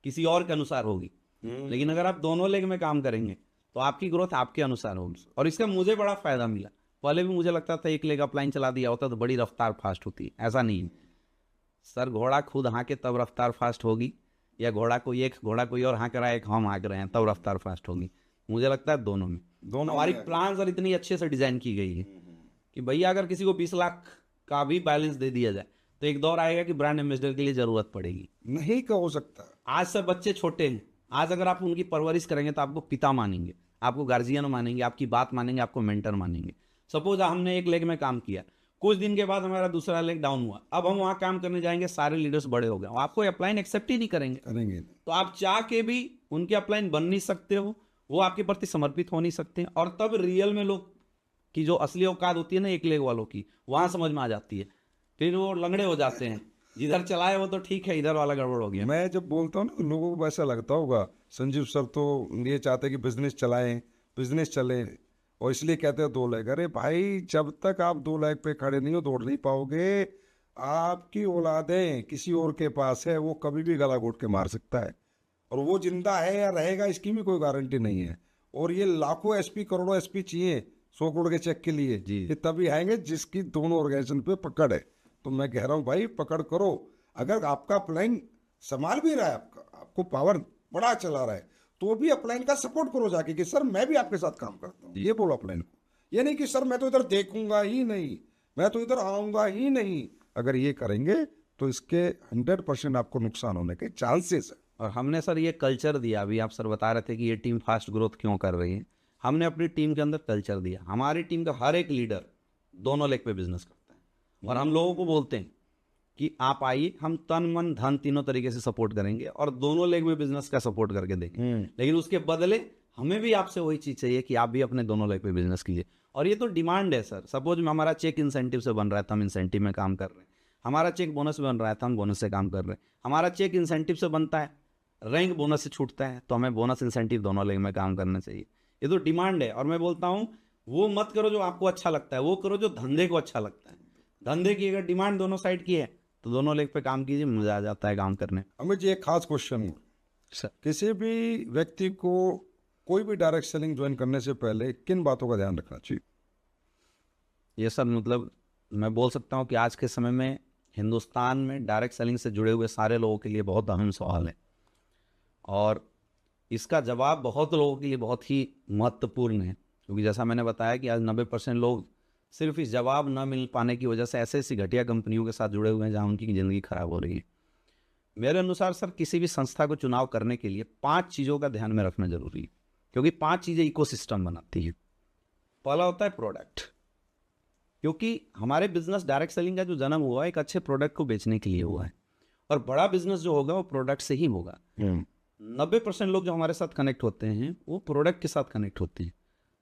किसी और के अनुसार होगी, लेकिन अगर आप दोनों लेग में काम करेंगे तो आपकी ग्रोथ आपके अनुसार होगी। और इसका मुझे बड़ा फायदा मिला। पहले भी मुझे लगता था एक लेग अपलाइन चला दिया होता तो बड़ी रफ्तार फास्ट होती है, ऐसा नहीं है सर। घोड़ा खुद हाँके तब रफ्तार फास्ट होगी, या घोड़ा कोई और हाँक रहा है, एक हम हाँक रहे हैं तब रफ्तार फास्ट होगी। मुझे लगता है दोनों में हमारी प्लान सर इतनी अच्छे से डिजाइन की गई है कि भैया अगर किसी को 20 लाख का भी बैलेंस दे दिया जाए तो एक दौर आएगा कि ब्रांड एम्बेसडर के लिए जरूरत पड़ेगी। नहीं का हो सकता। आज सर बच्चे छोटे हैं, आज अगर आप उनकी परवरिश करेंगे तो आपको पिता मानेंगे, आपको गार्जियन मानेंगे, आपकी बात मानेंगे, आपको मेंटर मानेंगे। सपोज हमने एक लेग में काम किया, कुछ दिन के बाद हमारा दूसरा लेग डाउन हुआ, अब हम वहाँ काम करने जाएंगे, सारे लीडर्स बड़े हो गए, आपको अपलाइन एक्सेप्ट ही नहीं करेंगे। तो आप चाह के भी उनके अपलाइन बन नहीं सकते हो, वो आपके प्रति समर्पित हो नहीं सकते हैं। और तब रियल में लोग की जो असली औकात होती है ना एक लेग वालों की, वहाँ समझ में आ जाती है। फिर वो लंगड़े हो जाते हैं, जिधर चलाए वो तो ठीक है, इधर वाला गड़बड़ हो गया। मैं जब बोलता हूँ ना लोगों को वैसा लगता होगा संजीव सर तो ये चाहते हैं कि बिजनेस चलाएं, बिजनेस चले, और इसलिए कहते हैं 2 लेग। अरे भाई जब तक आप 2 लेग पे खड़े नहीं हो दौड़ नहीं पाओगे। आपकी औलादें किसी और के पास है, वो कभी भी गला घोट के मार सकता है, और वो जिंदा है या रहेगा इसकी भी कोई गारंटी नहीं है। और ये लाखों एसपी करोड़ों एसपी चाहिए 100 करोड़ के चेक के लिए, ये तभी आएंगे जिसकी दोनों ऑर्गेनाइजेशन पे पकड़ है। तो मैं कह रहा हूँ भाई पकड़ करो। अगर आपका अपलाइन संभाल भी रहा है, आपको पावर बड़ा चला रहा है, तो भी अपलाइन का सपोर्ट करो जाके कि सर मैं भी आपके साथ काम करता हूँ, ये बोलो अपलाइन को। ये नहीं कि सर मैं तो इधर देखूंगा ही नहीं, मैं तो इधर आऊंगा ही नहीं। अगर ये करेंगे तो इसके 100% आपको नुकसान होने के चांसेस है। और हमने सर ये कल्चर दिया, अभी आप सर बता रहे थे कि ये टीम फास्ट ग्रोथ क्यों कर रही है, हमने अपनी टीम के अंदर कल्चर दिया। हमारी टीम का हर एक लीडर दोनों लेग पे बिजनेस करता है। और हम लोगों को बोलते हैं कि आप आइए, हम तन मन धन तीनों तरीके से सपोर्ट करेंगे और दोनों लेग में बिजनेस का सपोर्ट करके देंगे, लेकिन उसके बदले हमें भी आपसे वही चीज़ चाहिए कि आप भी अपने दोनों लेग पे बिजनेस कीजिए। और ये तो डिमांड है सर। सपोज में हमारा चेक इंसेंटिव से बन रहा है तो हम इंसेंटिव में काम कर रहे हैं, हमारा चेक बोनस बन रहा है तो हम बोनस से काम कर रहे हैं, हमारा चेक इंसेंटिव से बनता है, रैंक बोनस से छूटता है, तो हमें बोनस इंसेंटिव दोनों लेग में काम करना चाहिए। ये तो डिमांड है। और मैं बोलता हूँ वो मत करो जो आपको अच्छा लगता है, वो करो जो धंधे को अच्छा लगता है। धंधे की अगर डिमांड दोनों साइड की है तो दोनों लेग पे काम कीजिए, मजा आ जाता है काम करने। अमित जी, एक खास क्वेश्चन है, सर किसी भी व्यक्ति को कोई भी डायरेक्ट सेलिंग ज्वाइन करने से पहले किन बातों का ध्यान रखना चाहिए? ये सब मतलब मैं बोल सकता हूँ कि आज के समय में हिंदुस्तान में डायरेक्ट सेलिंग से जुड़े हुए सारे लोगों के लिए बहुत अहम सवाल है, और इसका जवाब बहुत लोगों के लिए बहुत ही महत्वपूर्ण है। क्योंकि जैसा मैंने बताया कि आज 90% लोग सिर्फ इस जवाब न मिल पाने की वजह से ऐसे ऐसी घटिया कंपनियों के साथ जुड़े हुए हैं जहाँ उनकी ज़िंदगी खराब हो रही है। मेरे अनुसार सर, किसी भी संस्था को चुनाव करने के लिए 5 चीज़ों का ध्यान में रखना जरूरी है, क्योंकि 5 चीज़ें इकोसिस्टम बनाती हैं। पहला होता है प्रोडक्ट, क्योंकि हमारे बिजनेस डायरेक्ट सेलिंग का जो जन्म हुआ है एक अच्छे प्रोडक्ट को बेचने के लिए हुआ है, और बड़ा बिजनेस जो होगा वो प्रोडक्ट से ही होगा। 90% लोग जो हमारे साथ कनेक्ट होते हैं वो प्रोडक्ट के साथ कनेक्ट होते हैं।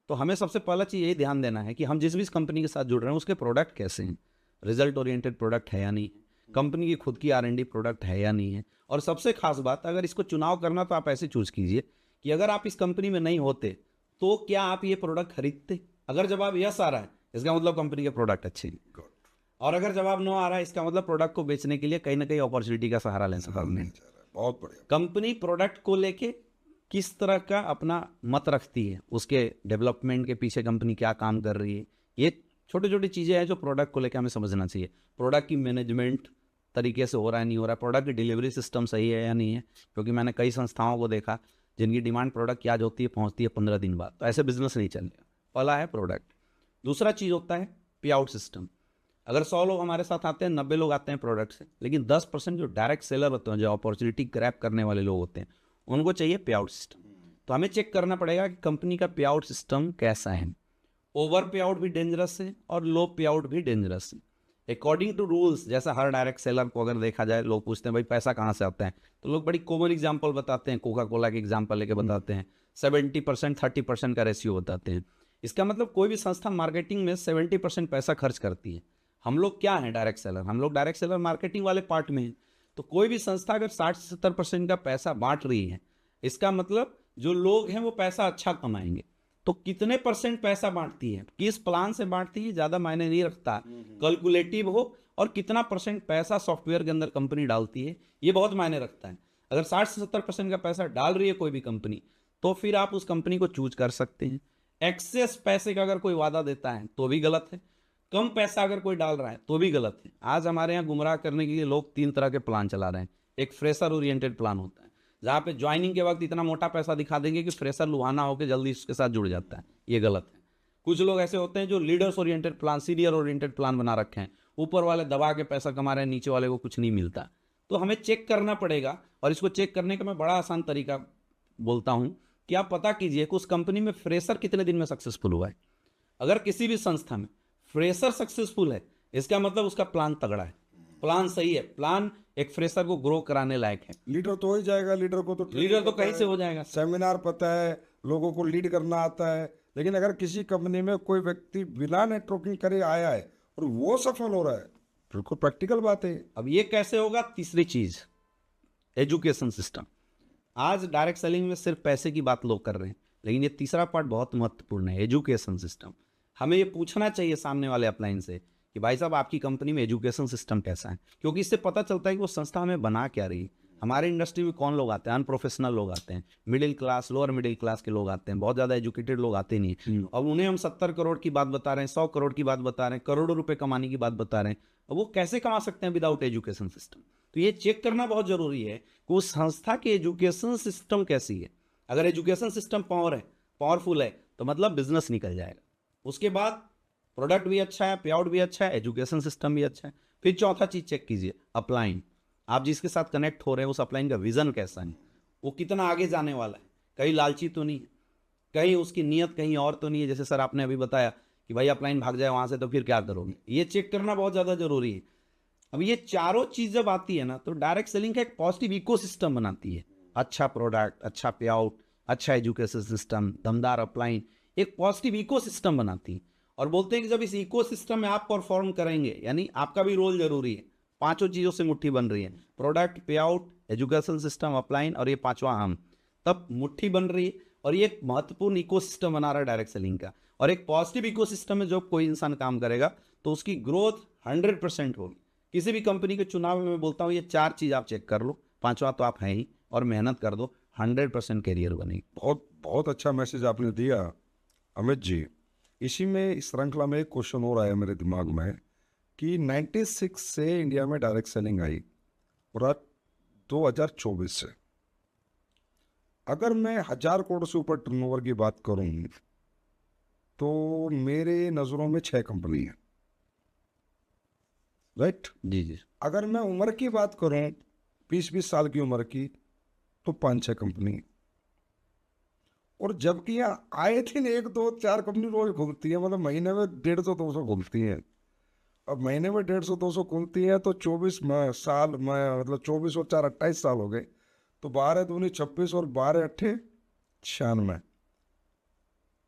तो हमें सबसे पहला चीज़ यही ध्यान देना है कि हम जिस भी कंपनी के साथ जुड़ रहे हैं उसके प्रोडक्ट कैसे हैं, रिजल्ट ओरिएंटेड प्रोडक्ट है या नहीं है, कंपनी की खुद की R&D प्रोडक्ट है या नहीं है। और सबसे खास बात, अगर इसको चुनाव करना तो आप ऐसे चूज कीजिए कि अगर आप इस कंपनी में नहीं होते तो क्या आप ये प्रोडक्ट खरीदते। अगर जवाब यस आ रहा है इसका मतलब कंपनी के प्रोडक्ट अच्छे हैं, और अगर जवाब नो आ रहा है इसका मतलब प्रोडक्ट को बेचने के लिए कहीं ना कहीं अपॉर्चुनिटी का सहारा ले सकते हैं। बहुत बढ़िया। कंपनी प्रोडक्ट को लेके किस तरह का अपना मत रखती है, उसके डेवलपमेंट के पीछे कंपनी क्या काम कर रही है, ये छोटी छोटी चीज़ें हैं जो प्रोडक्ट को लेकर हमें समझना चाहिए। प्रोडक्ट की मैनेजमेंट तरीके से हो रहा है नहीं हो रहा है, प्रोडक्ट की डिलीवरी सिस्टम सही है या नहीं है, क्योंकि मैंने कई संस्थाओं को देखा जिनकी डिमांड प्रोडक्ट की आज होती है पहुंचती है 15 दिन बाद, तो ऐसे बिजनेस नहीं चलेगा। पहला है प्रोडक्ट। दूसरा चीज़ होता है पे आउट सिस्टम। अगर 100 लोग हमारे साथ आते हैं 90 लोग आते हैं प्रोडक्ट से, लेकिन 10% जो डायरेक्ट सेलर होते हैं, जो अपॉर्चुनिटी ग्रैब करने वाले लोग होते हैं, उनको चाहिए पे आउट सिस्टम। तो हमें चेक करना पड़ेगा कि कंपनी का पे आउट सिस्टम कैसा है। ओवर पे आउट भी डेंजरस है और लो पे आउट भी डेंजरस है। अकॉर्डिंग टू रूल्स, जैसा हर डायरेक्ट सेलर को अगर देखा जाए, लोग पूछते हैं भाई पैसा कहाँ से आता है, तो लोग बड़ी कॉमन एग्जांपल बताते हैं, कोका कोला के एग्जांपल लेके बताते हैं, 70% 30% का रेशियो बताते हैं। इसका मतलब कोई भी संस्था मार्केटिंग में 70% पैसा खर्च करती है। हम लोग क्या हैं डायरेक्ट सेलर, हम लोग डायरेक्ट सेलर मार्केटिंग वाले पार्ट में हैं। तो कोई भी संस्था अगर 60-70% का पैसा बांट रही है, इसका मतलब जो लोग हैं वो पैसा अच्छा कमाएंगे। तो कितने परसेंट पैसा बांटती है, किस प्लान से बांटती है, ज़्यादा मायने नहीं रखता। कैलकुलेटिव हो और कितना परसेंट पैसा सॉफ्टवेयर के अंदर कंपनी डालती है, ये बहुत मायने रखता है। अगर 60-70% का पैसा डाल रही है कोई भी कंपनी, तो फिर आप उस कंपनी को चूज कर सकते हैं। एक्सेस पैसे का अगर कोई वादा देता है तो भी गलत है, कम पैसा अगर कोई डाल रहा है तो भी गलत है। आज हमारे यहाँ गुमराह करने के लिए लोग 3 तरह के प्लान चला रहे हैं। एक फ्रेशर ओरिएंटेड प्लान होता है, जहाँ पे ज्वाइनिंग के वक्त इतना मोटा पैसा दिखा देंगे कि फ्रेशर लुहाना होकर जल्दी उसके साथ जुड़ जाता है, ये गलत है। कुछ लोग ऐसे होते हैं जो leaders oriented plan, senior oriented plan बना रखे हैं, ऊपर वाले दबा के पैसा कमा रहे हैं, नीचे वाले को कुछ नहीं मिलता। तो हमें चेक करना पड़ेगा, और इसको चेक करने का मैं बड़ा आसान तरीका बोलता हूँ कि आप पता कीजिए कि उस कंपनी में फ्रेशर कितने दिन में सक्सेसफुल हुआ है। अगर किसी भी संस्था में फ्रेशर सक्सेसफुल है, इसका मतलब उसका प्लान तगड़ा है, प्लान सही है, प्लान एक फ्रेशर को ग्रो कराने लायक है। लीडर तो हो ही जाएगा, लीडर को तो लीडर तो कहीं से हो जाएगा, सेमिनार पता है, लोगों को लीड करना आता है। लेकिन अगर किसी कंपनी में कोई व्यक्ति बिना नेटवर्किंग करे आया है और वो सफल हो रहा है, बिल्कुल प्रैक्टिकल बात है। अब ये कैसे होगा? तीसरी चीज, एजुकेशन सिस्टम। आज डायरेक्ट सेलिंग में सिर्फ पैसे की बात लोग कर रहे हैं, लेकिन ये तीसरा पार्ट बहुत महत्वपूर्ण है, एजुकेशन सिस्टम। हमें ये पूछना चाहिए सामने वाले अपलाइन से कि भाई साहब आपकी कंपनी में एजुकेशन सिस्टम कैसा है, क्योंकि इससे पता चलता है कि वो संस्था हमें बना क्या रही है। हमारे इंडस्ट्री में कौन लोग आते हैं? अनप्रोफेशनल लोग आते हैं, middle class, lower middle class के लोग आते हैं, बहुत ज़्यादा एजुकेटेड लोग आते नहीं हैं। अब उन्हें हम 70 करोड़ की बात बता रहे हैं, 100 करोड़ की बात बता रहे हैं, करोड़ों रुपए कमाने की बात बता रहे हैं, अब वो कैसे कमा सकते हैं विदाउट एजुकेशन सिस्टम? तो ये चेक करना बहुत जरूरी है कि उस संस्था की एजुकेशन सिस्टम कैसी है। अगर एजुकेशन सिस्टम पावरफुल है तो मतलब बिजनेस निकल जाएगा। उसके बाद प्रोडक्ट भी अच्छा है, पे आउट भी अच्छा है, एजुकेशन सिस्टम भी अच्छा है। फिर चौथा चीज चेक कीजिए, अपलाइन। आप जिसके साथ कनेक्ट हो रहे हैं उस अपलाइन का विजन कैसा है, वो कितना आगे जाने वाला है, कहीं लालची तो नहीं है, कहीं उसकी नीयत कहीं और तो नहीं है। जैसे सर आपने अभी बताया कि भाई अपलाइन भाग जाए वहाँ से तो फिर क्या करोगे, ये चेक करना बहुत ज़्यादा ज़रूरी है। अब ये चारों चीज़ जब आती है ना, तो डायरेक्ट सेलिंग का एक पॉजिटिव इकोसिस्टम बनाती है। अच्छा प्रोडक्ट, अच्छा पे आउट, अच्छा एजुकेशन सिस्टम, दमदार अपलाइन, एक पॉजिटिव इकोसिस्टम बनाती है। और बोलते हैं कि जब इस इकोसिस्टम में आप परफॉर्म करेंगे, यानी आपका भी रोल जरूरी है, पांचों चीज़ों से मुट्ठी बन रही है, प्रोडक्ट, पे आउट, एजुकेशन सिस्टम, अपलाइन और ये पांचवा हम, तब मुट्ठी बन रही है। और ये एक महत्वपूर्ण इकोसिस्टम बना रहा है डायरेक्ट सेलिंग का। और एक पॉजिटिव इकोसिस्टम में जब कोई इंसान काम करेगा तो उसकी ग्रोथ 100% होगी। किसी भी कंपनी के चुनाव में मैं बोलता हूँ ये चार चीज़ आप चेक कर लो, पांचवा तो आप हैं ही, और मेहनत कर दो, 100% करियर बनेगी। बहुत बहुत अच्छा मैसेज आपने दिया अमित जी। इसी में इस श्रृंखला में एक क्वेश्चन हो रहा है मेरे दिमाग में कि 96 से इंडिया में डायरेक्ट सेलिंग आई पूरा 2024 से। अगर मैं 1000 करोड़ से ऊपर टर्नओवर की बात करूं तो मेरे नज़रों में 6 कंपनी है, राइट। जी जी। अगर मैं उम्र की बात करूं 20-20 साल की उम्र की तो 5-6 कंपनी। और जबकि यहाँ आए थे 1-2-4 कंपनी रोज खुलती है, मतलब महीने में 150-200 खुलती है। अब महीने में 150-200 खुलती है तो 24 साल में, मतलब 24 और 4 28 साल हो गए, तो 12 दूनी 26 और 12 अट्ठे 96,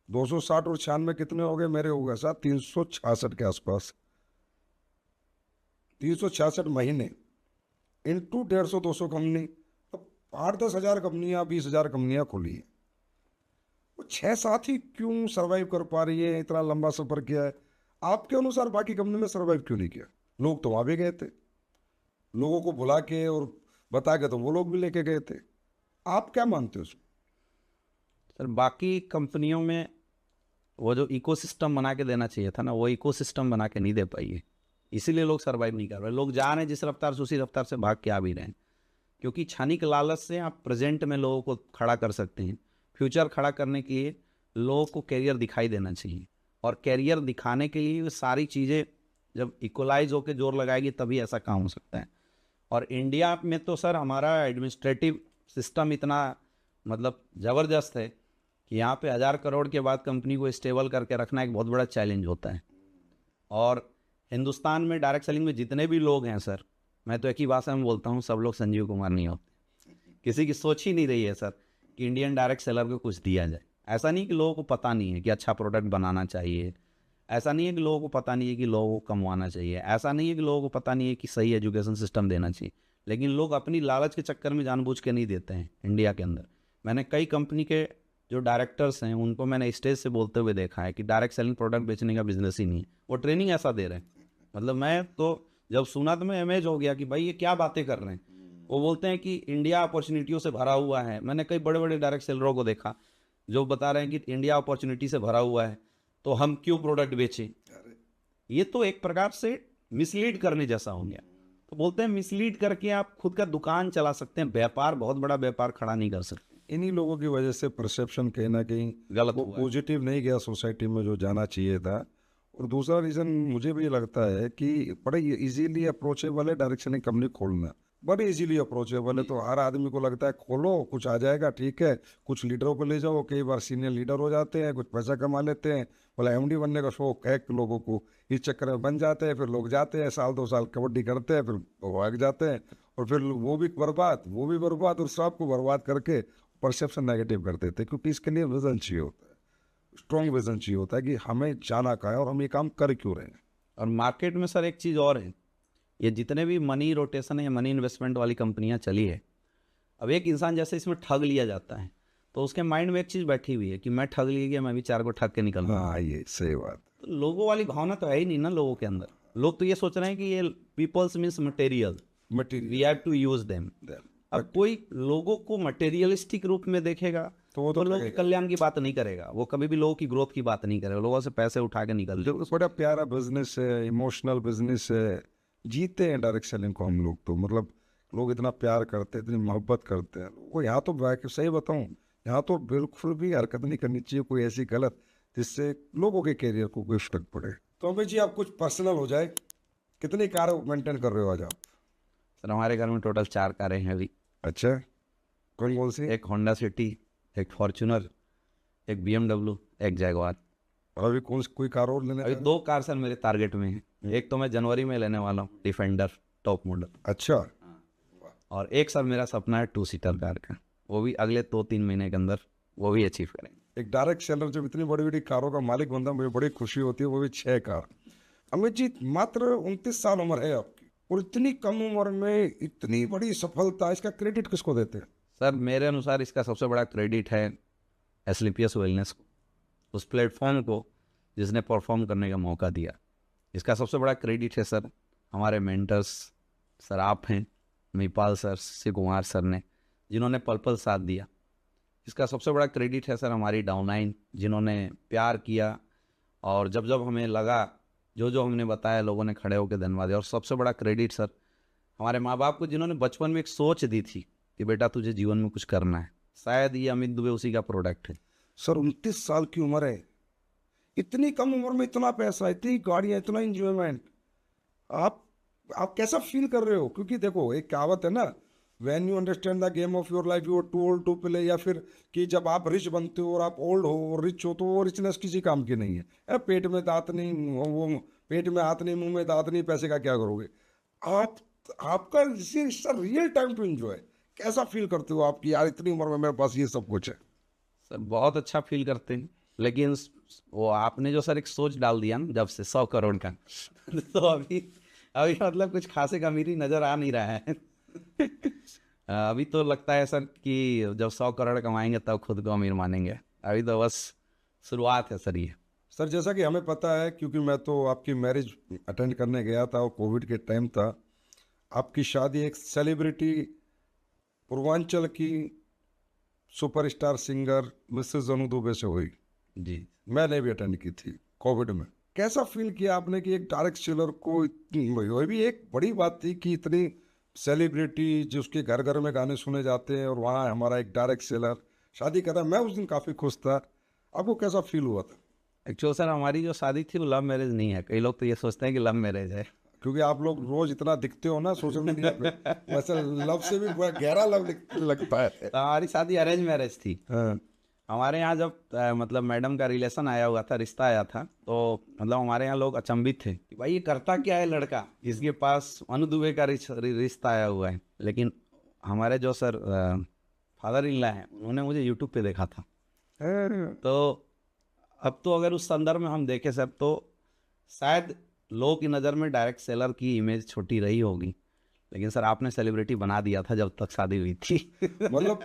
260 और 96 कितने हो गए मेरे, हो गए साथ 366 के आसपास। 366 महीने इंटू 150-200 कंपनी, तो 8-10 हज़ार कंपनियां, 20 हज़ार कंपनियां खुली हैं। 6-7 ही क्यों सरवाइव कर पा रही है? इतना लंबा सफर किया है, आपके अनुसार बाकी कंपनी में सरवाइव क्यों नहीं किया? लोग तो वहां भी गए थे, लोगों को बुला के और बता के तो वो लोग भी लेके गए थे। आप क्या मानते हो उसमें? सर बाकी कंपनियों में वो जो इकोसिस्टम बना के देना चाहिए था ना, वो इकोसिस्टम बना के नहीं दे पाई है, इसीलिए लोग सर्वाइव नहीं कर रहे। लोग जा रहे हैं जिस रफ्तार से, उसी रफ्तार से भाग के आ भी रहे हैं। क्योंकि क्षणिक लालच से आप प्रेजेंट में लोगों को खड़ा कर सकते हैं, फ्यूचर खड़ा करने के लिए लोगों को कैरियर दिखाई देना चाहिए। और कैरियर दिखाने के लिए ये सारी चीज़ें जब इक्वलाइज होकर जोर लगाएगी तभी ऐसा काम हो सकता है। और इंडिया में तो सर हमारा एडमिनिस्ट्रेटिव सिस्टम इतना मतलब ज़बरदस्त है कि यहाँ पे 1000 करोड़ के बाद कंपनी को स्टेबल करके रखना एक बहुत बड़ा चैलेंज होता है। और हिंदुस्तान में डायरेक्ट सेलिंग में जितने भी लोग हैं सर, मैं तो एक ही भाषा में बोलता हूँ, सब लोग संजीव कुमार नहीं होते। किसी की सोच ही नहीं रही है सर कि इंडियन डायरेक्ट सेलर को कुछ दिया जाए। ऐसा नहीं कि लोगों को पता नहीं है कि अच्छा प्रोडक्ट बनाना चाहिए, ऐसा नहीं है कि लोगों को पता नहीं है कि लोगों को कमवाना चाहिए, ऐसा नहीं है कि लोगों को पता नहीं है कि सही एजुकेशन सिस्टम देना चाहिए, लेकिन लोग अपनी लालच के चक्कर में जानबूझ के नहीं देते हैं। इंडिया के अंदर मैंने कई कंपनी के जो डायरेक्टर्स हैं उनको मैंने स्टेज से बोलते हुए देखा है कि डायरेक्ट सेलिंग प्रोडक्ट बेचने का बिजनेस ही नहीं है, वो ट्रेनिंग ऐसा दे रहे हैं। मतलब मैं तो जब सुना तो मैं अमेज हो गया कि भाई ये क्या बातें कर रहे हैं। वो बोलते हैं कि इंडिया अपॉर्चुनिटियों से भरा हुआ है। मैंने कई बड़े बड़े डायरेक्ट सेलरों को देखा जो बता रहे हैं कि इंडिया अपॉर्चुनिटी से भरा हुआ है, तो हम क्यों प्रोडक्ट बेचें। ये तो एक प्रकार से मिसलीड करने जैसा हो गया। तो बोलते हैं मिसलीड करके आप खुद का दुकान चला सकते हैं, व्यापार, बहुत बड़ा व्यापार खड़ा नहीं कर सकते। इन्हीं लोगों की वजह से परसेप्शन कहीं ना कहीं गलत वो हुआ है। पॉजिटिव नहीं गया सोसाइटी में जो जाना चाहिए था। और दूसरा रीज़न मुझे भी लगता है कि बड़े इजीली अप्रोचेबल है डायरेक्ट सेलिंग कंपनी खोलना, बड़े इजीली अप्रोचेबल है। तो हर आदमी को लगता है खोलो, कुछ आ जाएगा, ठीक है, कुछ लीडरों को ले जाओ, कई बार सीनियर लीडर हो जाते हैं, कुछ पैसा कमा लेते हैं, बोला एमडी बनने का शौक है लोगों को, इस चक्कर में बन जाते हैं। फिर लोग जाते हैं, 1-2 साल कबड्डी करते हैं, फिर भाग जाते हैं, और फिर वो भी बर्बाद और सबको बर्बाद करके परसेप्शन नेगेटिव कर देते हैं। क्योंकि इसके लिए विजन चाहिए होता है, स्ट्रॉन्ग विजन चाहिए होता है कि हमें जाना कहाँ है और हम ये काम कर क्यों रहे हैं। और मार्केट में सर एक चीज़ और है, ये जितने भी मनी रोटेशन है या मनी इन्वेस्टमेंट वाली कंपनियां चली है, अब एक इंसान जैसे इसमें ठग लिया जाता है तो उसके माइंड में एक चीज़ बैठी हुई है कि मैं ठग लिया गया, मैं भी 4 को ठग के निकल रहा हूँ। हाँ, ये सही बात। तो लोगों वाली भावना तो है ही नहीं ना लोगों के अंदर। लोग तो ये सोच रहे हैं कि ये peoples means material, we have to use them. अब कोई लोगों को मटेरियलिस्टिक रूप में देखेगा तो वो तो लोगों के कल्याण की बात नहीं करेगा, वो कभी भी लोगों की ग्रोथ की बात नहीं करेगा, लोगों से पैसे उठा के निकल जाएगा। बड़ा प्यारा बिजनेस है, इमोशनल बिजनेस है, जीते हैं डायरेक्ट सेलिंग को हम लोग। तो मतलब लोग इतना प्यार करते हैं, इतनी मोहब्बत करते हैं वो। यहाँ तो सही बताऊँ, यहाँ तो बिल्कुल भी हरकत नहीं करनी चाहिए कोई ऐसी गलत जिससे लोगों के कैरियर को कोई इफेक्ट पड़े। तो अमित जी आप कुछ पर्सनल हो जाए, कितनी कार मेंटेन कर रहे हो आज आप? सर हमारे घर में टोटल 4 कारें हैं अभी। अच्छा, कौन सी? एक होंडा सिटी, एक फॉर्च्यूनर, एक BMW, एक जैगवार। और अभी कोई कार और लेने अभी का? 2 कार सर मेरे टारगेट में है। एक तो मैं जनवरी में लेने वाला हूँ डिफेंडर टॉप मॉडल, अच्छा, और एक सर मेरा सपना है 2 सीटर कार का, वो भी अगले 2-3 महीने के अंदर वो भी अचीव करेंगे। एक डायरेक्ट सेलर जब इतनी बड़ी बड़ी कारों का मालिक बनता है मुझे बड़ी खुशी होती है, वो भी 6 कार। अमित जी, मात्र 29 साल उम्र है आपकी और इतनी कम उम्र में इतनी बड़ी सफलता, इसका क्रेडिट किसको देते हैं? सर मेरे अनुसार इसका सबसे बड़ा क्रेडिट है एसलीपीएस वेलनेस को, उस प्लेटफॉर्म को जिसने परफॉर्म करने का मौका दिया। इसका सबसे बड़ा क्रेडिट है सर हमारे मेंटर्स, सर आप हैं, महिपाल सर, शिव कुमार सर ने, जिन्होंने पल पल साथ दिया। इसका सबसे बड़ा क्रेडिट है सर हमारी डाउनलाइन, जिन्होंने प्यार किया, और जब जब हमें लगा, जो जो हमने बताया लोगों ने खड़े होकर धन्यवाद दिया। और सबसे बड़ा क्रेडिट सर हमारे माँ बाप को, जिन्होंने बचपन में एक सोच दी थी कि बेटा तुझे जीवन में कुछ करना है। शायद ये अमित दुबे उसी का प्रोडक्ट है। सर 29 साल की उम्र है, इतनी कम उम्र में इतना पैसा, इतनी गाड़ियाँ, इतना इंजॉयमेंट, आप कैसा फील कर रहे हो? क्योंकि देखो एक कहावत है ना, when you understand the game of your life you are too old to play, या फिर कि जब आप रिच बनते हो और आप ओल्ड हो और रिच हो तो वो रिचनेस किसी काम की नहीं है। पेट में दांत नहीं, वो पेट में हाथ नहीं, मुंह में दांत नहीं, पैसे का क्या करोगे आप? आपका रियल टाइम टू एंजॉय, कैसा फील करते हो आप कि यार इतनी उम्र में मेरे पास ये सब कुछ है? सर बहुत अच्छा फील करते हैं, लेकिन वो आपने जो सर एक सोच डाल दिया ना जब से 100 करोड़ का तो अभी मतलब कुछ खासे अमीरी नज़र आ नहीं रहा है अभी तो लगता है सर कि जब 100 करोड़ कमाएंगे तब खुद को अमीर मानेंगे। अभी तो बस शुरुआत है सर ये। सर जैसा कि हमें पता है, क्योंकि मैं तो आपकी मैरिज अटेंड करने गया था और कोविड के टाइम था, आपकी शादी एक सेलिब्रिटी, पूर्वांचल की superstar singer Mrs Anu Dubey से हुई। जी मैंने भी अटेंड की थी कोविड में। कैसा फील किया आपने कि एक डायरेक्ट सेलर को वो भी एक बड़ी बात थी कि इतनी सेलिब्रिटी जिसके घर घर में गाने सुने जाते हैं और वहाँ हमारा एक डायरेक्ट सेलर शादी कर रहा है। मैं उस दिन काफ़ी खुश था। आपको कैसा फील हुआ था? एक्चुअल सर हमारी जो शादी थी वो लव मैरिज नहीं है। कई लोग तो ये सोचते हैं कि लव मैरिज है। क्योंकि आप लोग रोज इतना दिखते हो ना सोशल मीडिया पे, वैसे लव से भी बड़ा गहरा लव लगता है। तो हमारी शादी अरेंज मैरिज थी। हाँ। हमारे यहाँ जब मतलब मैडम का रिलेशन आया हुआ था, रिश्ता आया था, तो मतलब हमारे यहाँ लोग अचंभित थे कि भाई ये करता क्या है लड़का, इसके पास अनु दुबे का रिश्ता आया हुआ है। लेकिन हमारे जो सर फादर इन लॉ हैं, उन्होंने मुझे यूट्यूब पे देखा था। तो अब तो अगर उस संदर्भ में हम देखें सर, तो शायद लोगों की नज़र में डायरेक्ट सेलर की इमेज छोटी रही होगी, लेकिन सर आपने सेलिब्रिटी बना दिया था जब तक शादी हुई थी। मतलब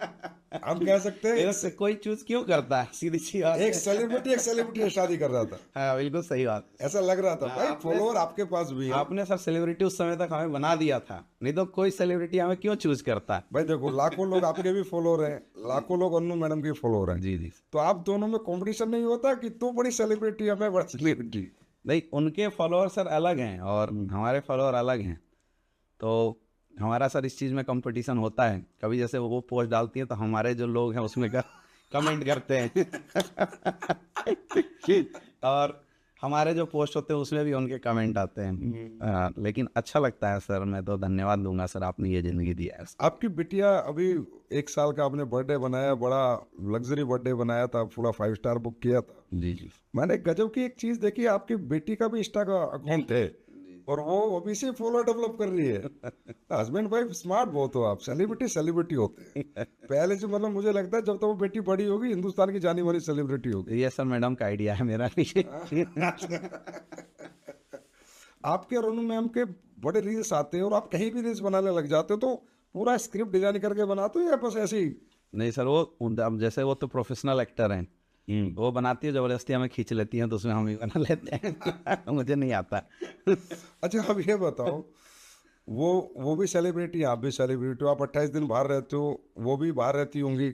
हम कह सकते हैं इससे कोई चूज क्यों करता है, सीधी सी बात है। एक सेलिब्रिटी से शादी कर रहा था। हाँ बिल्कुल सही बात। ऐसा लग रहा था भाई, फॉलोअर आपके पास भी है। आपने सर सेलिब्रिटी उस समय तक हमें बना दिया था, नहीं तो कोई सेलिब्रिटी हमें क्यों चूज करता है। भाई देखो, लाखों लोग आपके भी फॉलोअर हैं, लाखों लोग अनु मैडम के फॉलोअर हैं। जी जी। तो आप दोनों में कंपटीशन नहीं होता कि तू बड़ी सेलिब्रिटी है मैं बड़ा सेलिब्रिटी? नहीं, उनके फॉलोअर सर अलग हैं और हमारे फॉलोअर अलग हैं, तो हमारा सर इस चीज़ में कंपटीशन होता है। कभी जैसे वो पोस्ट डालती है तो हमारे जो लोग हैं उसमें कमेंट करते हैं और हमारे जो पोस्ट होते हैं उसमें भी उनके कमेंट आते हैं। लेकिन अच्छा लगता है सर, मैं तो धन्यवाद दूंगा सर, आपने ये ज़िंदगी दिया है। आपकी बिटिया अभी 1 साल का, आपने बर्थडे बनाया, बड़ा लग्जरी बर्थडे बनाया था, पूरा 5 स्टार बुक किया था। जी जी। मैंने गजब की एक चीज देखी, आपकी बेटी का भी इंस्टा का अकाउंट है और वो अभी से फॉलोअर डेवलप कर रही है। हस्बैंड वाइफ स्मार्ट बहुत हो आप, सेलिब्रिटी होते हैं पहले से। मतलब मुझे लगता है जब तक वो बेटी बड़ी होगी हिंदुस्तान की जानी मानी सेलिब्रिटी होगी। ये सर मैडम का आइडिया है मेरा नहीं। आपके और अनु मैम के बड़े रील्स आते हैं और आप कहीं भी रील्स बनाने लग जाते हो, तो पूरा स्क्रिप्ट डिजाइन करके बनाते हो या बस ऐसे ही? नहीं सर, वो अब जैसे वो तो प्रोफेशनल एक्टर हैं, वो बनाती है, जबरदस्ती हमें खींच लेती हैं तो उसमें हम ही बना लेते हैं। मुझे नहीं आता। अच्छा अब ये बताओ, वो भी सेलिब्रिटी, आप भी सेलिब्रिटी हो, आप 28 दिन बाहर रहते हो, वो भी बाहर रहती होंगी,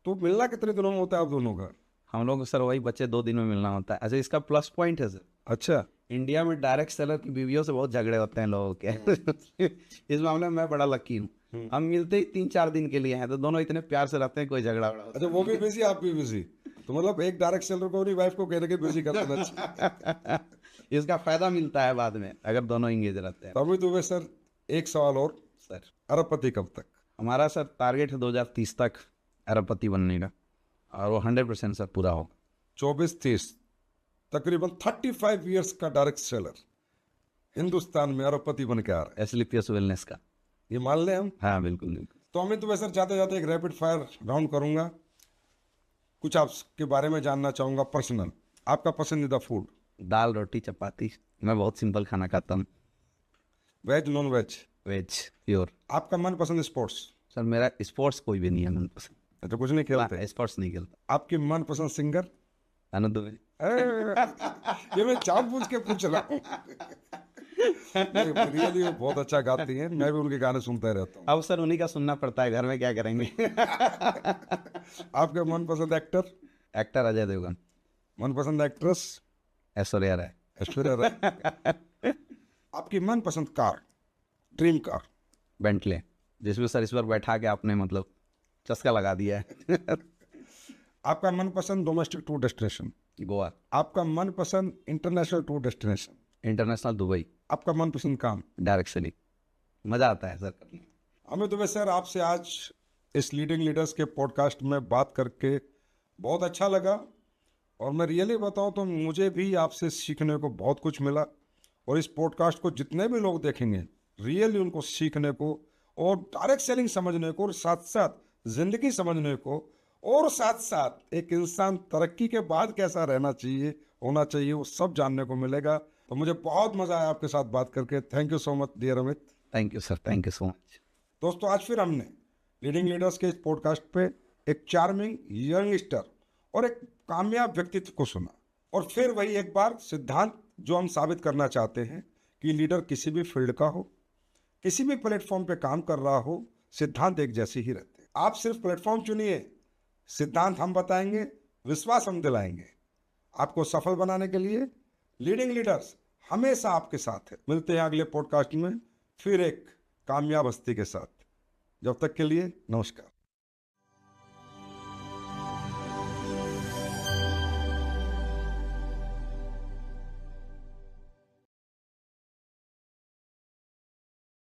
तो मिलना कितने दिनों में होता है आप दोनों का? हम लोग सर वही बच्चे 2 दिन में मिलना होता है। अच्छा, इसका प्लस पॉइंट है सर, अच्छा, इंडिया में डायरेक्ट सेलर की बीवियों से बहुत झगड़े होते हैं लोगों के। इस मामले में मैं बड़ा लकी हूँ। हम मिलते ही 3-4 दिन के लिए हैं तो दोनों इतने प्यार से रहते हैं, कोई झगड़ा वगड़ा अच्छा वो भी बिजी आप भी बिजी, तो मतलब एक डायरेक्ट सेलर को अपनी वाइफ को कहने के बिजी कर देना। इसका फायदा मिलता है बाद में अगर दोनों इंगेज रहते हैं। तो अभी तो सर एक सवाल और, सर अरबपति कब तक? हमारा सर टारगेट है 2030 तक अरबपति बनने का, और वो 100% सर पूरा होगा। 24-30 तकरीबन 35 इयर्स का डायरेक्ट सेलर हिंदुस्तान में अरबपति बन के आ रहे एसलीपीएस वेलनेस का। हैं, ये मान लें हम। हाँ बिल्कुल बिल्कुल। तो अमित तो वैसे जाते जाते एक रैपिड फायर राउंड करूंगा, कुछ आपके बारे में जानना चाहूंगा पर्सनल। आपका पसंदीदा फूड? दाल रोटी चपाती। मैं बहुत सिंपल खाना खाता हूँ। Veg non veg? Veg pure. आपका मनपसंद स्पोर्ट्स? सर मेरा स्पोर्ट्स कोई भी नहीं है मनपसंद। अच्छा, कुछ नहीं खेलते? स्पोर्ट्स नहीं खेलता। आपकी मनपसंद सिंगर? आनंद दुबे। ये मैं जानबूझ के पूछ रहा हूँ। रियली वो बहुत अच्छा गाती हैं, मैं भी उनके गाने सुनता रहता हूँ। अब सर उन्हीं का सुनना पड़ता है, घर में क्या करेंगे। आपका मनपसंद एक्टर? एक्टर अजय देवगन। मनपसंद एक्ट्रेस? ऐश्वर्या राय। ऐश्वर्या राय। आपकी मनपसंद कार, ड्रीम कार? बेंटले, जिसमें सर इस पर बैठा के आपने मतलब चस्का लगा दिया है। आपका मनपसंद डोमेस्टिक टूर डेस्टिनेशन? गोवा। आपका मनपसंद international tour destination? International Dubai. आपका मनपसंद काम? Direct selling. मजा आता है सर करने में। अमित दुबे सर, आपसे आज इस लीडिंग लीडर्स के पॉडकास्ट में बात करके बहुत अच्छा लगा, और मैं रियली बताऊं तो मुझे भी आपसे सीखने को बहुत कुछ मिला। और इस पॉडकास्ट को जितने भी लोग देखेंगे, रियली उनको सीखने को और डायरेक्ट सेलिंग समझने को, और साथ साथ जिंदगी समझने को, और साथ साथ एक इंसान तरक्की के बाद कैसा रहना चाहिए, होना चाहिए, वो सब जानने को मिलेगा। तो मुझे बहुत मजा आया आपके साथ बात करके। Thank you so much dear Amit. Thank you sir, thank you so much. दोस्तों, आज फिर हमने लीडिंग लीडर्स के इस पॉडकास्ट पे एक चार्मिंग यंगस्टर और एक कामयाब व्यक्तित्व को सुना, और फिर वही एक बार सिद्धांत जो हम साबित करना चाहते हैं कि लीडर किसी भी फील्ड का हो, किसी भी प्लेटफॉर्म पे काम कर रहा हो, सिद्धांत एक जैसे ही रहते हैं। आप सिर्फ प्लेटफॉर्म चुनिए, सिद्धांत हम बताएंगे, विश्वास हम दिलाएंगे। आपको सफल बनाने के लिए लीडिंग लीडर्स हमेशा आपके साथ है। मिलते हैं अगले पॉडकास्ट में फिर एक कामयाब हस्ती के साथ। जब तक के लिए नमस्कार।